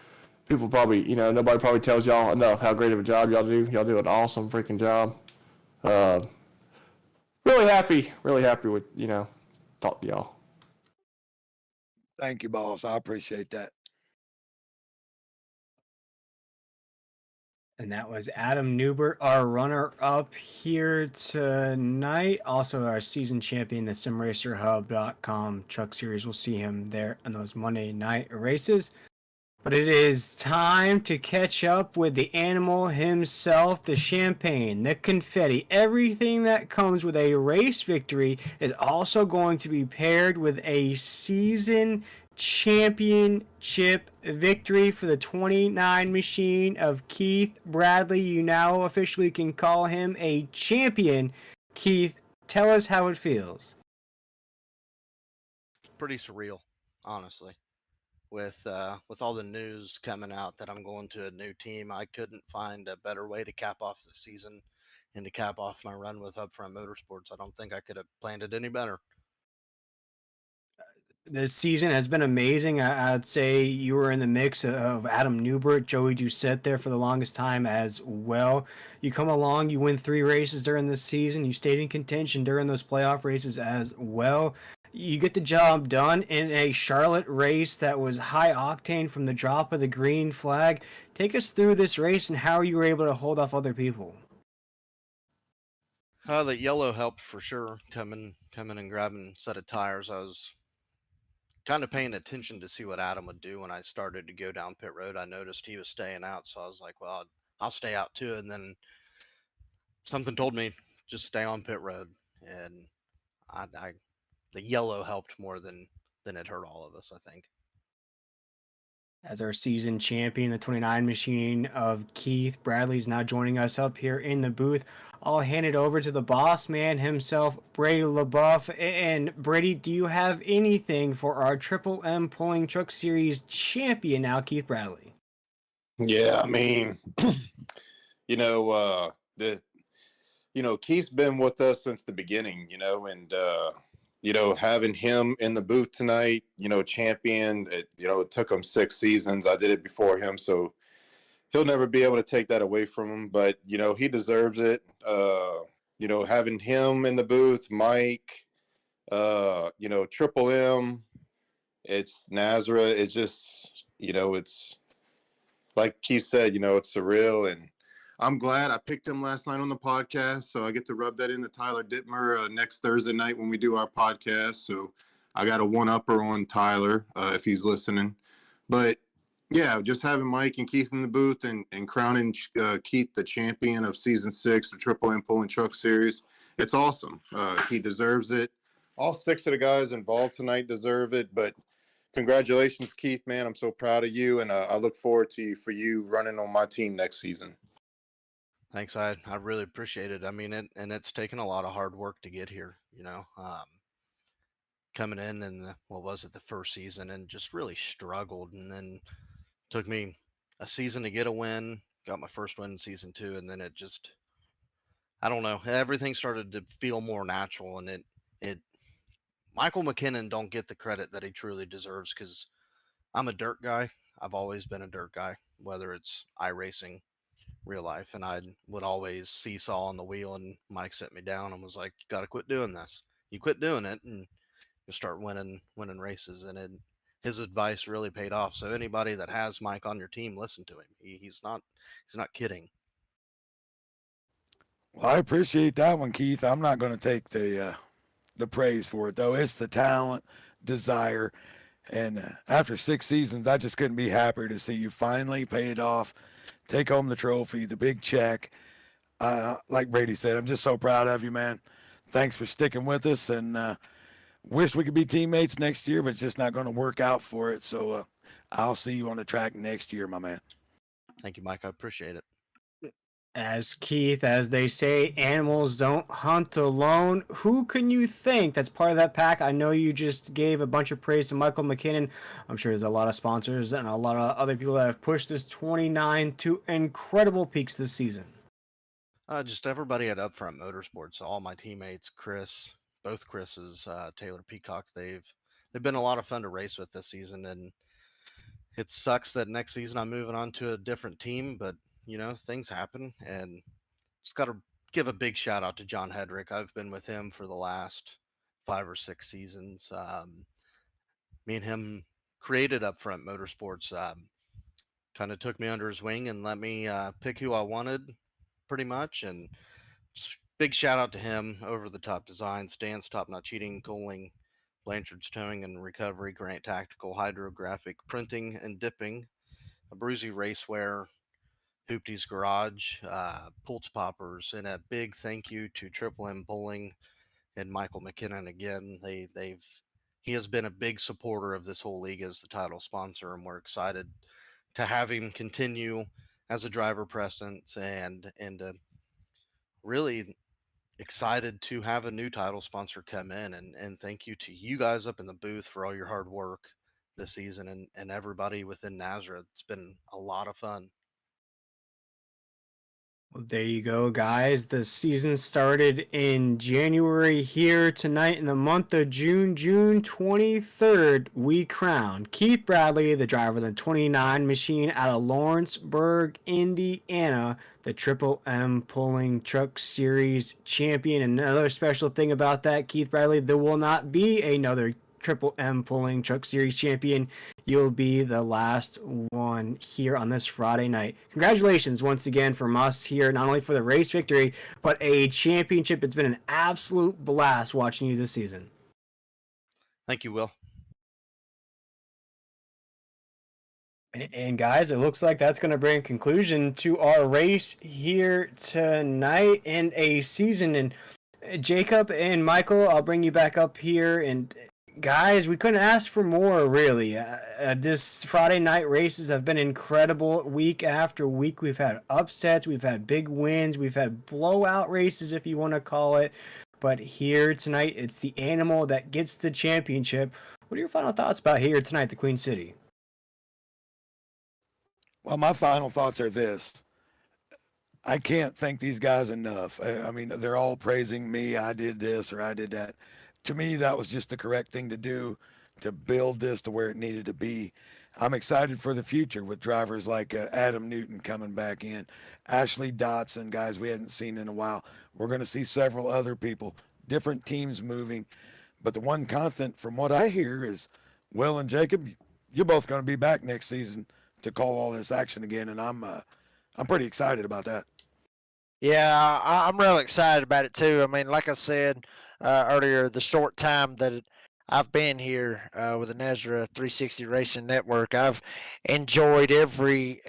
People probably, nobody probably tells y'all enough how great of a job y'all do. Y'all do an awesome freaking job. Really happy with, talk to y'all. Thank you, boss. I appreciate that. And that was Adam Newbert, our runner-up here tonight. Also, our season champion, the SimRacerHub.com Truck Series. We'll see him there on those Monday night races. But it is time to catch up with the animal himself, the champagne, the confetti. Everything that comes with a race victory is also going to be paired with a season championship victory for the 29 machine of Keith Bradley. You now officially can call him a champion. Keith, tell us how it feels. Pretty surreal, honestly. With all the news coming out that I'm going to a new team, I couldn't find a better way to cap off the season and to cap off my run with Upfront Motorsports. I don't think I could have planned it any better. This season has been amazing. I'd say you were in the mix of Adam Newbert, Joey Doucette there for the longest time as well. You come along, you win 3 races during this season. You stayed in contention during those playoff races as well. You get the job done in a Charlotte race that was high octane from the drop of the green flag. Take us through this race and how you were able to hold off other people. The yellow helped for sure. Coming and grabbing a set of tires. I was kind of paying attention to see what Adam would do when I started to go down pit road. I noticed he was staying out, so I was like, well, I'll stay out too. And then something told me just stay on pit road, and the yellow helped more than it hurt all of us, I think. As our season champion, the 29 machine of Keith Bradley is now joining us up here in the booth. I'll hand it over to the boss man himself, Brady LaBeouf. And Brady, do you have anything for our Triple M Pulling Truck Series champion now, Keith Bradley? Yeah, I mean, Keith's been with us since the beginning, and having him in the booth tonight, champion, it took him 6 seasons. I did it before him, so he'll never be able to take that away from him, but, he deserves it. Having him in the booth, Mike, Triple M, it's Nazareth. It's just, it's like Keith said, it's surreal. And I'm glad I picked him last night on the podcast, so I get to rub that into Tyler Dittmer next Thursday night when we do our podcast. So I got a one-upper on Tyler if he's listening. But, yeah, just having Mike and Keith in the booth and crowning Keith the champion of Season 6 of Triple M Pulling Truck Series, it's awesome. He deserves it. All 6 of the guys involved tonight deserve it, but congratulations, Keith, man. I'm so proud of you, and I look forward for you running on my team next season. Thanks. I really appreciate it. I mean, it's taken a lot of hard work to get here, coming in the first season and just really struggled. And then took me a season to get a win, got my first win in season 2. And then it just, I don't know, everything started to feel more natural. And Michael McKinnon don't get the credit that he truly deserves, because I'm a dirt guy. I've always been a dirt guy, whether it's iRacing, real life, and I would always seesaw on the wheel, and Mike set me down and was like, you got to quit doing this. You quit doing it and you start winning races. And his advice really paid off. So anybody that has Mike on your team, listen to him. He's not kidding. Well, I appreciate that one, Keith. I'm not going to take the praise for it, though. It's the talent, desire, and after 6 seasons, I just couldn't be happier to see you finally pay it off, take home the trophy, the big check. Like Brady said, I'm just so proud of you, man. Thanks for sticking with us, and wish we could be teammates next year, but it's just not going to work out for it. So I'll see you on the track next year, my man. Thank you, Mike. I appreciate it. As Keith, as they say, animals don't hunt alone. Who can you think that's part of that pack? I know you just gave a bunch of praise to Michael McKinnon. I'm sure there's a lot of sponsors and a lot of other people that have pushed this 29 to incredible peaks this season. Just everybody at Upfront Motorsports, all my teammates, Chris, both Chris's, Taylor Peacock, they've been a lot of fun to race with this season. And it sucks that next season I'm moving on to a different team, but things happen, and just got to give a big shout out to John Hedrick. I've been with him for the last 5 or 6 seasons. Me and him created Upfront Motorsports. Kind of took me under his wing and let me pick who I wanted, pretty much. And just big shout out to him. Over the Top Designs, Dan's Top Not Cheating, Coling, Blanchard's Towing and Recovery, Grant Tactical, Hydrographic Printing and Dipping, Abruzzi Raceware, Hoopty's Garage, Pulse Poppers, and a big thank you to Triple M Bowling and Michael McKinnon again. He has been a big supporter of this whole league as the title sponsor, and we're excited to have him continue as a driver presence, and really excited to have a new title sponsor come in. And thank you to you guys up in the booth for all your hard work this season, and everybody within Nazareth. It's been a lot of fun. Well, there you go, guys. The season started in January. Here tonight in the month of June 23rd, we crowned Keith Bradley, the driver of the 29 machine out of Lawrenceburg, Indiana, the Triple M Pulling Truck Series champion. Another special thing about that, Keith Bradley, there will not be another Triple M Pulling Truck Series champion. You'll be the last one here on this Friday night. Congratulations once again from us here, not only for the race victory, but a championship. It's been an absolute blast watching you this season. Thank you, Will. And guys, it looks like that's going to bring conclusion to our race here tonight in a season. And Jacob and Michael, I'll bring you back up here. And guys, we couldn't ask for more, really. This Friday night races have been incredible week after week. We've had upsets, we've had big wins, we've had blowout races, if you want to call it. But here tonight, it's the animal that gets the championship. What are your final thoughts about here tonight, the Queen City? Well, my final thoughts are this. I can't thank these guys enough. I mean, they're all praising me. I did this or I did that. To me, that was just the correct thing to do to build this to where it needed to be. I'm excited for the future with drivers like Adam Newton coming back in, Ashley Dotson, guys we hadn't seen in a while. We're going to see several other people, different teams moving. But the one constant from what I hear is Will and Jacob, you're both going to be back next season to call all this action again, and I'm pretty excited about that. Yeah, I'm real excited about it too. I mean, like I said earlier, the short time that I've been here with the Nazareth 360 Racing Network, I've enjoyed every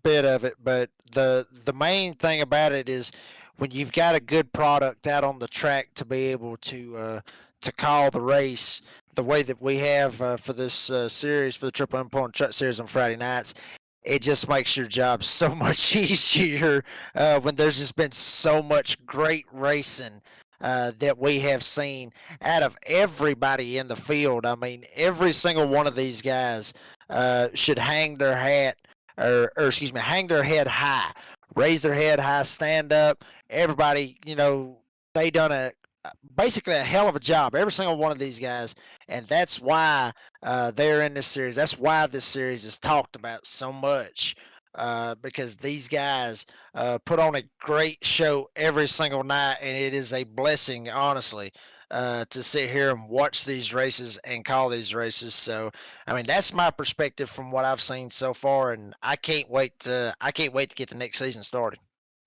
bit of it. But the main thing about it is when you've got a good product out on the track to be able to call the race the way that we have for this series, for the Triple M Pulling Truck Series on Friday nights. It just makes your job so much easier when there's just been so much great racing that we have seen out of everybody in the field. I mean, every single one of these guys should hang their hat, or excuse me, hang their head high, raise their head high, stand up. Everybody, they done basically a hell of a job. Every single one of these guys, and that's why they're in this series. That's why this series is talked about so much because these guys put on a great show every single night, and it is a blessing, honestly, to sit here and watch these races and call these races. So, I mean, that's my perspective from what I've seen so far, and I can't wait to get the next season started.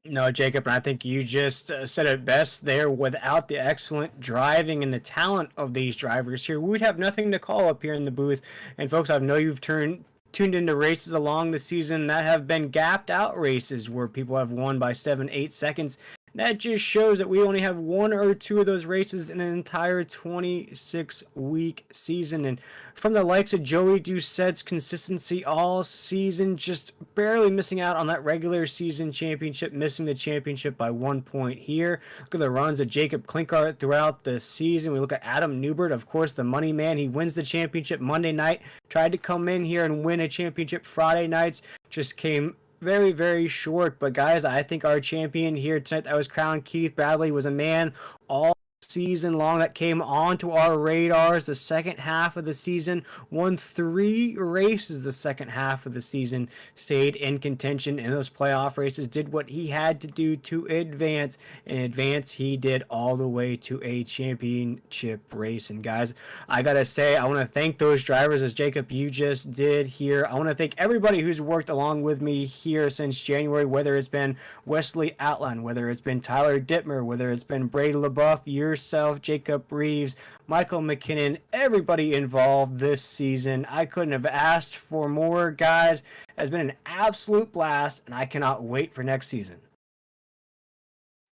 No, Jacob, and I think you just said it best there. Without the excellent driving and the talent of these drivers here, we would have nothing to call up here in the booth. And folks, I know you've tuned into races along the season that have been gapped out races where people have won by 7-8 seconds. That just shows that we only have one or two of those races in an entire 26-week season. And from the likes of Joey Doucette's consistency all season, just barely missing out on that regular season championship, missing the championship by 1 point here. Look at the runs of Jacob Klinkart throughout the season. We look at Adam Newbert, of course, the money man. He wins the championship Monday night, tried to come in here and win a championship Friday nights, just came very, very short. But guys, I think our champion here tonight that was crowned, Keith Bradley, was a man all season long that came onto our radars the second half of the season, won 3 races the second half of the season, stayed in contention in those playoff races, did what he had to do to advance, and advance he did all the way to a championship race. And guys, I gotta say, I want to thank those drivers, as Jacob, you just did here. I want to thank everybody who's worked along with me here since January, whether it's been Wesley Outland, whether it's been Tyler Dittmer, whether it's been Brady LaBeouf, yourself, Jacob Reeves, Michael McKinnon, everybody involved this season. I couldn't have asked for more, guys. It has been an absolute blast, and I cannot wait for next season.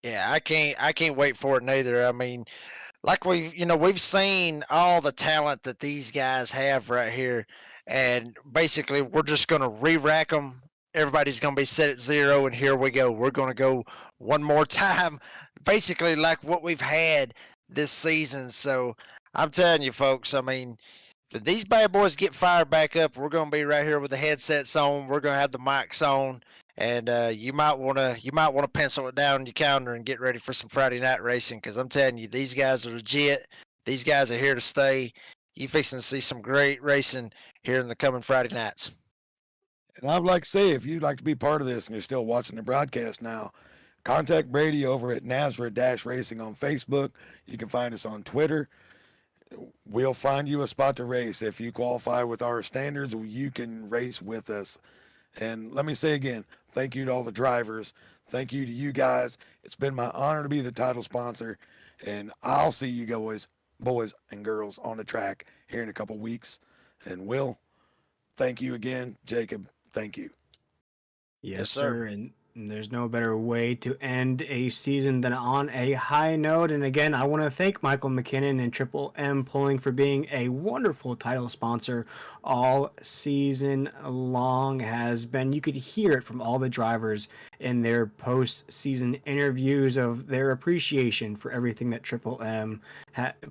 Yeah, I can't wait for it neither. I mean, like we've seen all the talent that these guys have right here, and basically we're just gonna re-rack them. Everybody's gonna be set at 0, and here we go. We're gonna go one more time, basically like what we've had this season. So I'm telling you, folks. I mean, if these bad boys get fired back up, we're gonna be right here with the headsets on. We're gonna have the mics on, and you might wanna pencil it down on your calendar and get ready for some Friday night racing. Because I'm telling you, these guys are legit. These guys are here to stay. You fixing to see some great racing here in the coming Friday nights. And I'd like to say, if you'd like to be part of this and you're still watching the broadcast now, contact Brady over at Nazareth Racing on Facebook. You can find us on Twitter. We'll find you a spot to race. If you qualify with our standards, you can race with us. And let me say again, thank you to all the drivers. Thank you to you guys. It's been my honor to be the title sponsor. And I'll see you boys and girls on the track here in a couple weeks. And Will, thank you again, Jacob. Thank you. Yes, Yes, sir. sir. And there's no better way to end a season than on a high note. And again, I want to thank Michael McKinnon and Triple M Pulling for being a wonderful title sponsor all season long. Has been, you could hear it from all the drivers in their post-season interviews of their appreciation for everything that Triple M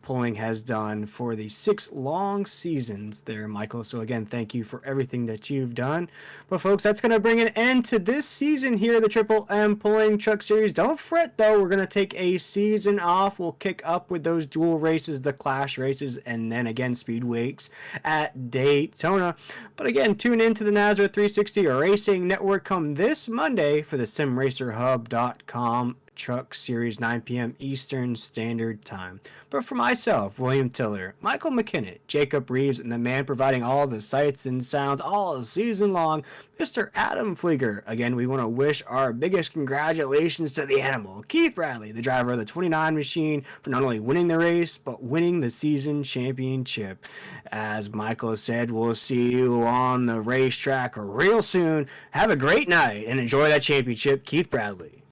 Pulling has done for the 6 long seasons there, Michael. So again, thank you for everything that you've done. But folks, that's going to bring an end to this season here, the Triple M Pulling Truck Series. Don't fret though, we're going to take a season off. We'll kick up with those dual races, the Clash races, and then again Speedways at Daytona. But again, tune in to the Nazareth 360 Racing Network come this Monday for the SimRacerHub.com Truck Series, 9 p.m. Eastern Standard Time. But for myself, William Tiller, Michael McKinnon, Jacob Reeves, and the man providing all the sights and sounds all season long, Mr. Adam Flieger. Again, we want to wish our biggest congratulations to the animal, Keith Bradley, the driver of the 29 machine, for not only winning the race, but winning the season championship. As Michael said, we'll see you on the racetrack real soon. Have a great night and enjoy that championship, Keith Bradley.